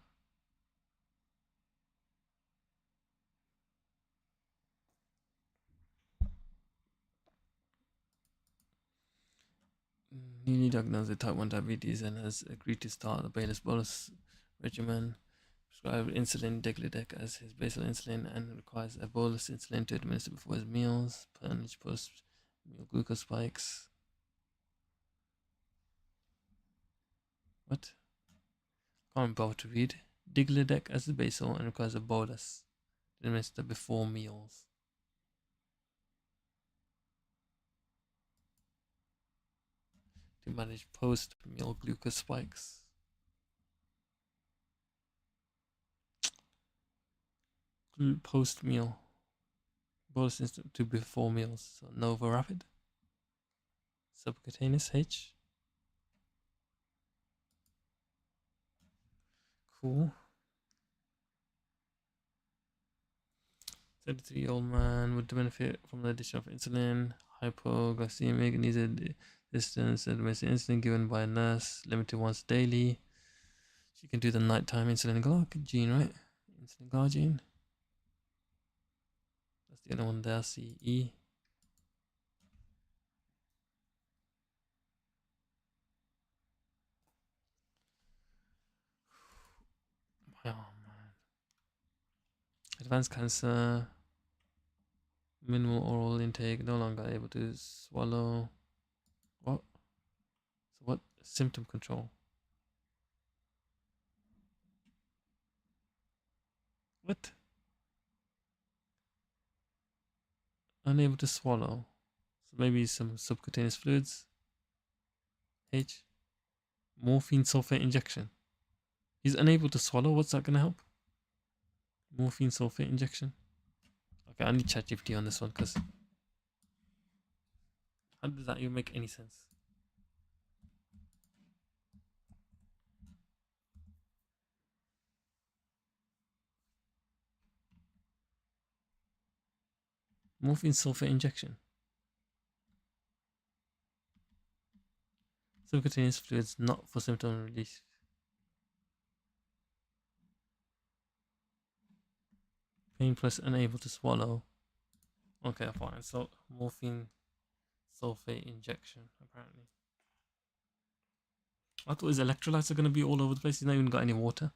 Newly diagnosed with type 1 diabetes and has agreed to start the Baylis bolus regimen. Prescribed insulin degludec as his basal insulin and requires a bolus insulin to administer before his meals. Purge post meal glucose spikes. What? Can't bother to read. Digludec as the basal and requires a bolus to administer before meals. To manage post meal glucose spikes. Post meal bolus instant to before meals. So Nova Rapid. Subcutaneous H. Cool. 33-year-old man would benefit from the addition of insulin. Hypoglycemic, needs a distance administered insulin given by a nurse, limited once daily. She can do the nighttime insulin glargine, right? Insulin glargine. That's the other one there, CE. Oh man. Advanced cancer. Minimal oral intake, no longer able to swallow. What? So what? Symptom control. What? Unable to swallow. So maybe some subcutaneous fluids. H. Morphine sulfate injection. He's unable to swallow. What's that gonna help? Morphine sulfate injection. Okay, I need ChatGPT on this one because how does that even make any sense? Morphine sulfate injection. Subcutaneous fluids not for symptom relief. Pain plus unable to swallow. Okay, fine. So morphine sulfate injection, apparently. I thought his electrolytes are going to be all over the place. He's not even got any water.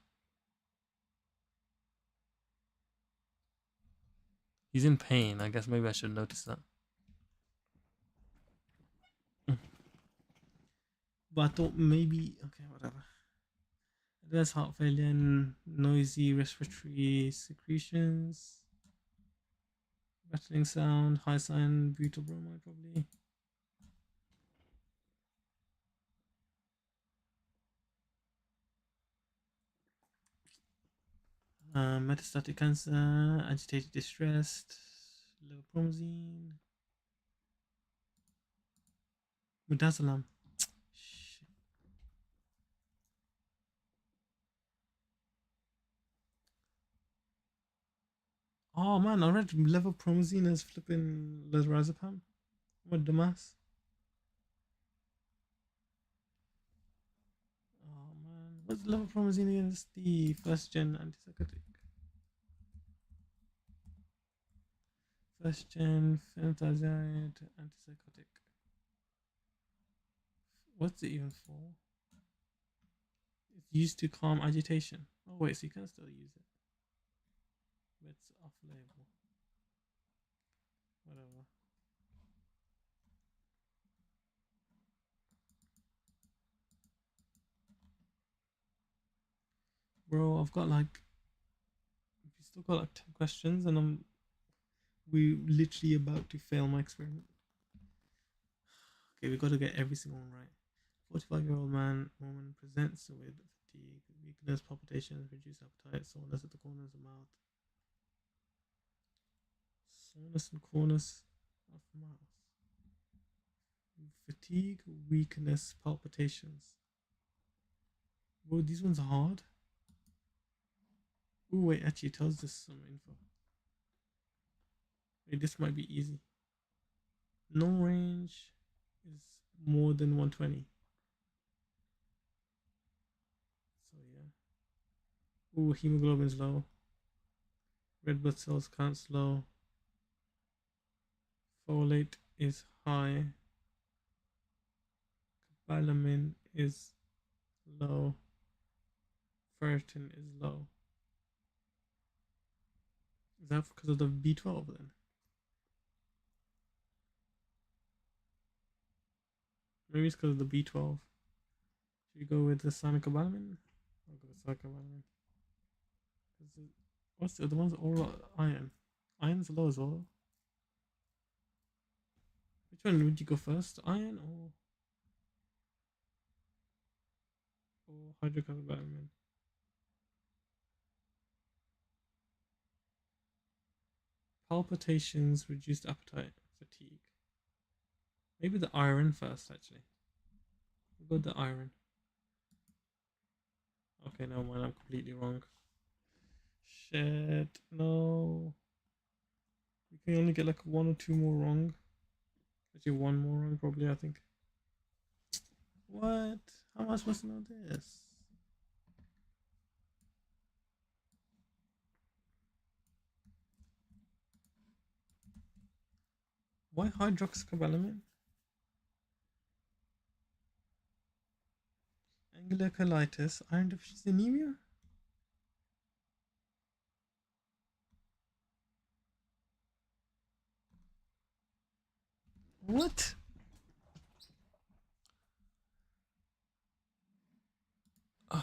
He's in pain. I guess maybe I should notice that. But I thought maybe... Okay, whatever. Advanced heart failure and noisy respiratory secretions. Rattling sound, high sign, butyl bromide probably. Metastatic cancer, agitated, distressed, levopromazine, midazolam. Shit. Oh man, I read levopromazine as flipping lorazepam. What dumbass. Oh man, what's levopromazine against the first gen antipsychotic? First gen phenothiazide antipsychotic. What's it even for? It's used to calm agitation. Oh wait, so you can still use it. But it's off label. Whatever. Bro, I've got like we still got like 10 questions and we literally about to fail my experiment. Okay, we gotta get every single one right. 45-year-old woman presents with fatigue, weakness, palpitations, reduced appetite, soreness at the corners of mouth. Soreness in corners of mouth. Fatigue, weakness, palpitations. Bro, these ones are hard. Oh wait, actually it tells us some info. Okay, this might be easy. No range is more than 120. So yeah. Ooh, hemoglobin's low. Red blood cells count's low. Folate is high. Cobalamin is low. Ferritin is low. Is that because of the B12 then? Maybe it's because of the B12. Should we go with the cyanocobalamin? I'll go with cyanocobalamin. What's the other one's oral iron? Iron's low as well. Which one would you go first? Iron or hydrocarbon? Palpitations, reduced appetite, fatigue. Maybe the iron first, actually. We'll go with the iron. Okay, no mind, I'm completely wrong. Shit, no. We can only get like one or two more wrong. Actually, one more wrong, probably, I think. What? How am I supposed to know this? Why hydroxycobalamin? Angular colitis, iron deficiency anemia? What? I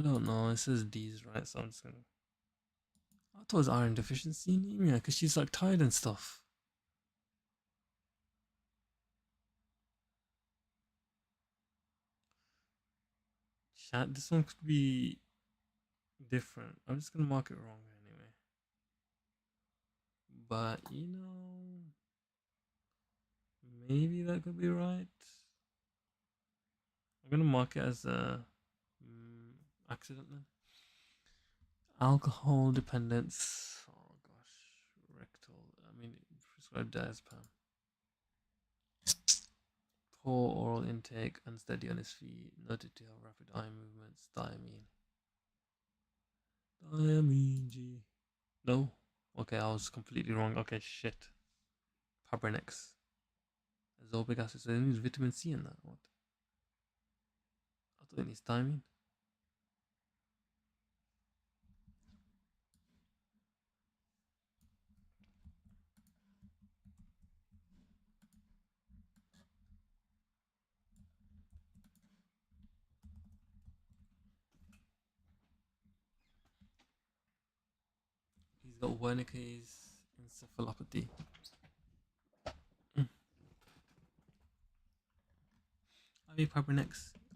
don't know. It says D's, right? So I'm just gonna. I thought it was iron deficiency anemia because she's like tired and stuff. Chat, this one could be different. I'm just gonna mark it wrong anyway. But you know, maybe that could be right. I'm gonna mark it as a accident then. Alcohol dependence. Oh gosh, rectal. I mean, prescribed diazepam. Poor oral intake, unsteady on his feet, noted to have rapid eye movements, thiamine. Thiamine G. No? Okay, I was completely wrong. Okay, shit. Pabrinex. Ascorbic acid. So it needs vitamin C in that. What? I thought it needs thiamine. He's got Wernicke's encephalopathy. Ibuprofen.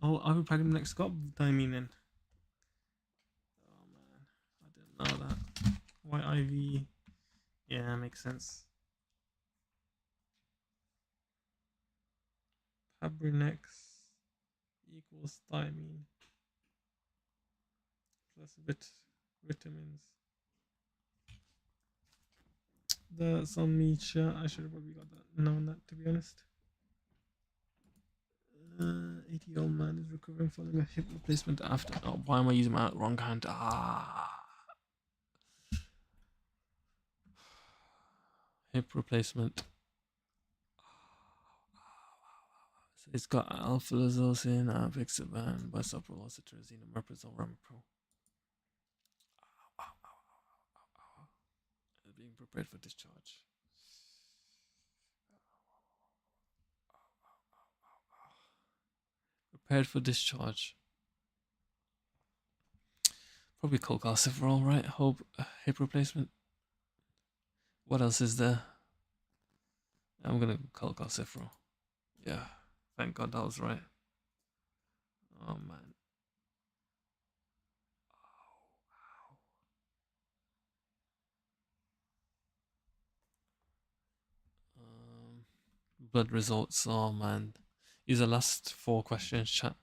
Oh, Ibuprofen got thiamine in. Oh man, I didn't know that. Why IV? Yeah, makes sense. Pabrinex equals thiamine plus vitamins. That's on me, chat. I should have probably got that, known that, to be honest. 80-year-old man is recovering following a hip replacement after. Oh, why am I using my wrong hand? Hip replacement. So it's got alpha-lizocin, apixaban, bisoprolol, cetirizine, omeprazole, ramipril. Being prepared for discharge. Prepared for discharge. Probably cholecalciferol, right? Hope hip replacement. What else is there? I'm gonna cholecalciferol. Yeah, thank God that was right. Oh man. Blood results. Oh man. These are last 4 questions, chat.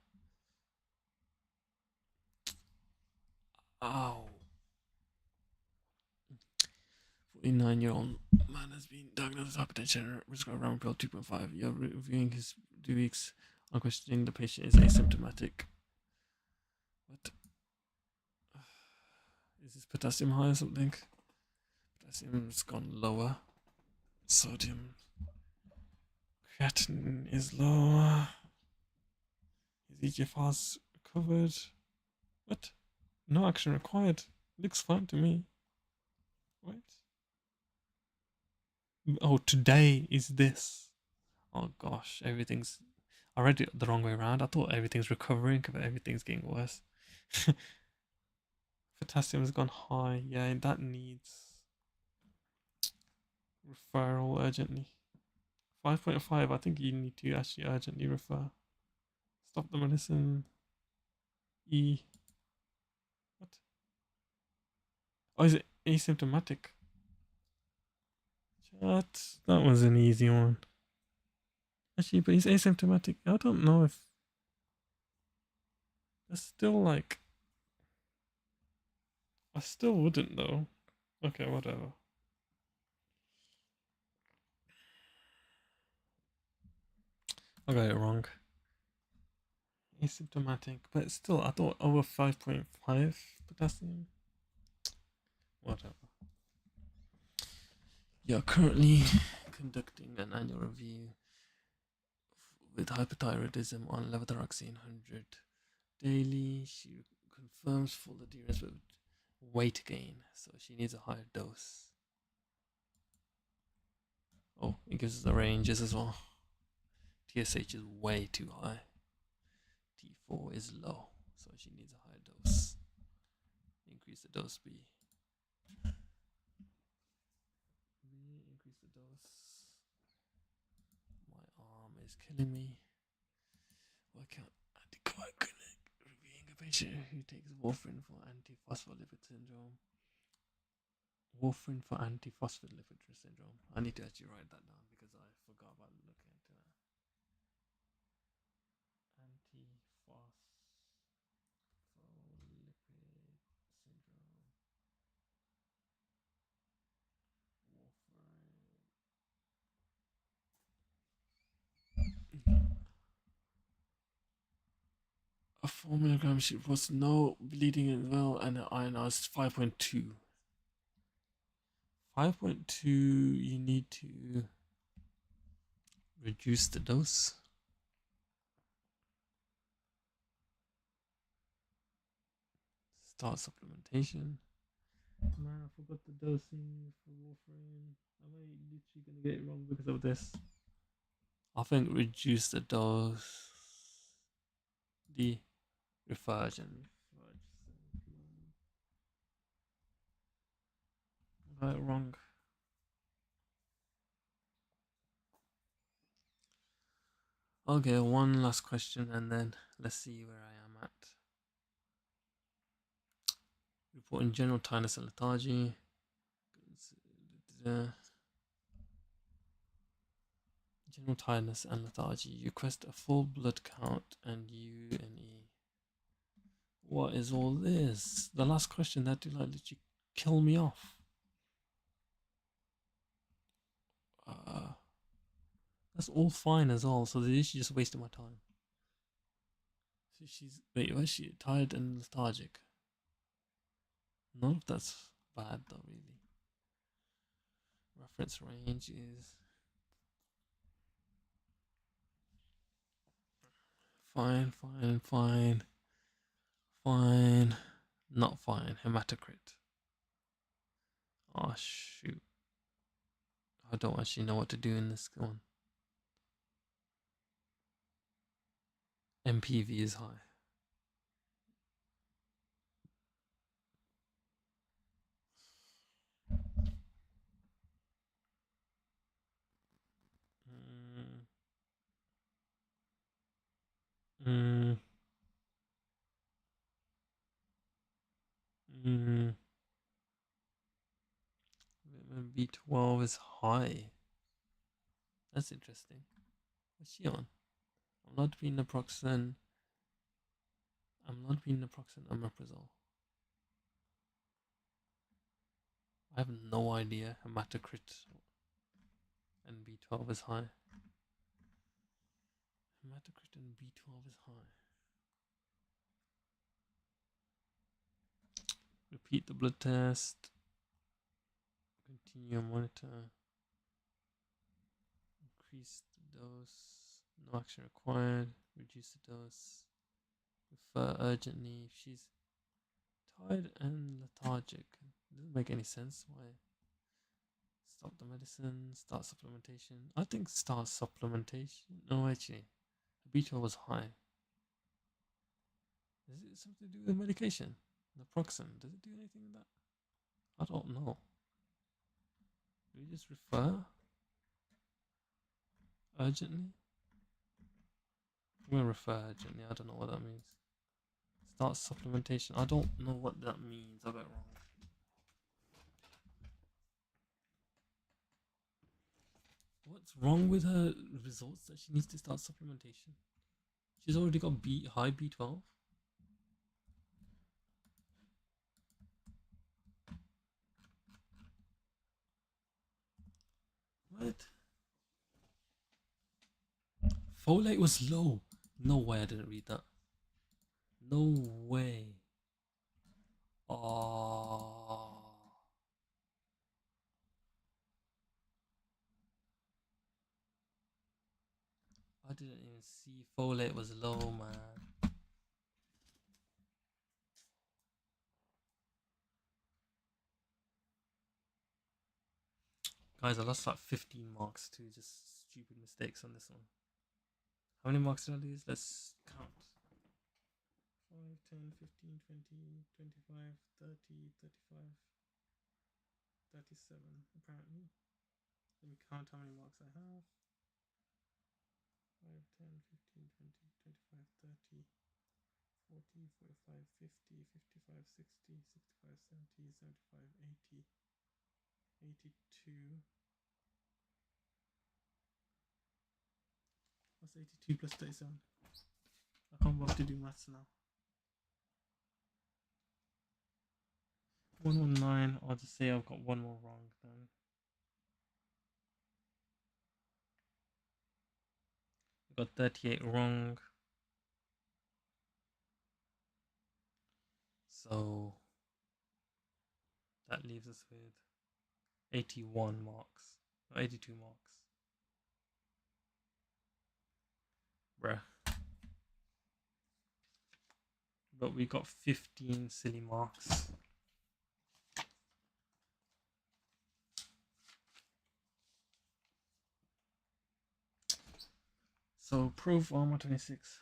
Oh. 49-year-old man has been diagnosed with hypertension, prescribed Ramapril 2.5. You're reviewing his 2 weeks on questioning. The patient is asymptomatic. What? Is this potassium high or something? Potassium's gone lower. Sodium. Creatinine is lower. His EGFR's recovered. What? No action required. Looks fine to me. What? Oh, today is this. Oh gosh, everything's. I read it the wrong way around. I thought everything's recovering, but everything's getting worse. Potassium has gone high. Yeah, that needs referral urgently. 5.5. I think you need to actually urgently refer. Stop the medicine. E. What? Oh, is it asymptomatic? Chat. That was an easy one. Actually, but he's asymptomatic. I don't know if that's still like. I still wouldn't though. Okay, whatever. I got it wrong. Asymptomatic, but still, I thought over 5.5 potassium. Whatever. You're currently conducting an annual review with hypothyroidism on levothyroxine 100 daily. She confirms full adherence with weight gain, so she needs a higher dose. Oh, it gives us the ranges as well. TSH is way too high. T4 is low, so she needs a higher dose. Increase the dose B. Increase the dose. My arm is killing me. Why can't anticoagulant reviewing a patient who takes warfarin for antiphospholipid syndrome? Warfarin for antiphospholipid syndrome. I need to actually write that down because I forgot about looking into that. Antiphospholipid syndrome. Warfarin. A 4 milligram sheet was no bleeding as well, and the INR is 5.2. 5.2, you need to reduce the dose. Start supplementation. Man, I forgot the dosing for warfarin. Am I literally gonna get it wrong because of this? I think reduce the dose. The refergen. I got it wrong. Okay, one last question and then let's see where I am at. Reporting general tiredness and lethargy. General tiredness and lethargy. You request a full blood count and UNE. What is all this? The last question that did like literally kill me off. That's all fine as well. So she's just wasting my time. So she's wait, was she tired and lethargic? None of that's bad though, really. Reference range is fine, fine, fine, fine, not fine. Hematocrit. Oh shoot! I don't actually know what to do in this one. MPV is high. Vitamin B12 is high. That's interesting. What's she on? Amlodipine, naproxen. Amlodipine, naproxen, omeprazole. I have no idea. Hematocrit and B12 is high. Hematocrit and B12 is high. Repeat the blood test. Continue monitor. Increase the dose. No action required. Reduce the dose. Refer urgently. If she's tired and lethargic. Doesn't make any sense. Why? Stop the medicine. Start supplementation. I think start supplementation. No, actually. B12 was high. Is it something to do with medication? Naproxen. Does it do anything with that? I don't know. Do we just refer urgently? I'm gonna refer urgently. I don't know what that means. Start supplementation. I don't know what that means. I got it wrong. What's wrong with her results that she needs to start supplementation? She's already got high B12. What? Folate was low. No way I didn't read that. No way. Oh. I didn't even see folate was low, man. Guys, I lost like 15 marks to just stupid mistakes on this one. How many marks did I lose? Let's count. 5, 10, 15, 20, 25, 30, 35, 37, apparently. Let me count how many marks I have. 5, 10, 15, 20, 25, 30, 40, 45, 50, 55, 60, 65, 70, 75, 80, 82. What's 82 plus 37? I can't bother to do maths now. 119. I'll just say I've got one more wrong then. I got 38 wrong. So that leaves us with 81 marks. Or 82 marks. Bruh. But we got 15 silly marks. So proof armor 26.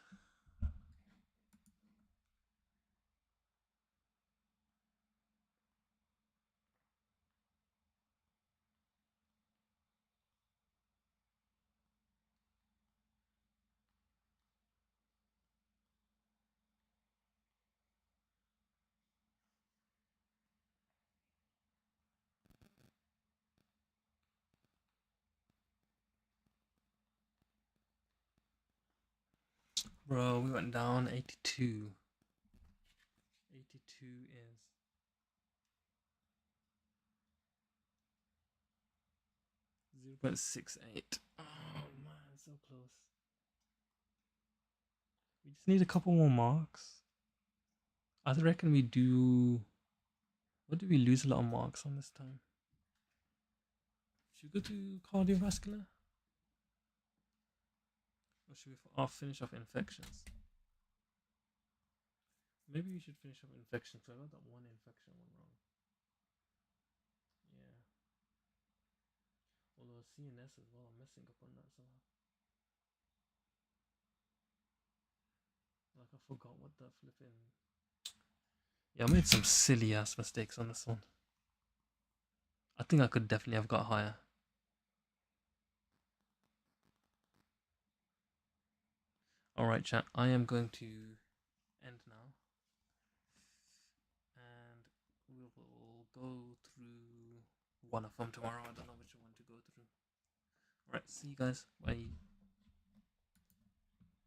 Bro, we went down 82. 82 is 0.68. Oh man, so close. We just need a couple more marks. I reckon we do. What did we lose a lot of marks on this time? Should we go to cardiovascular? Or should we finish off infections? Maybe we should finish off infections. I got that one infection one wrong. Yeah. Although CNS as well, I'm messing up on that somehow. Like I forgot what that flipping. Yeah, I made some silly ass mistakes on this one. I think I could definitely have got higher. Alright, chat. I am going to end now. And we will go through one of them tomorrow. I don't know which one to go through. Alright, see you guys. Bye.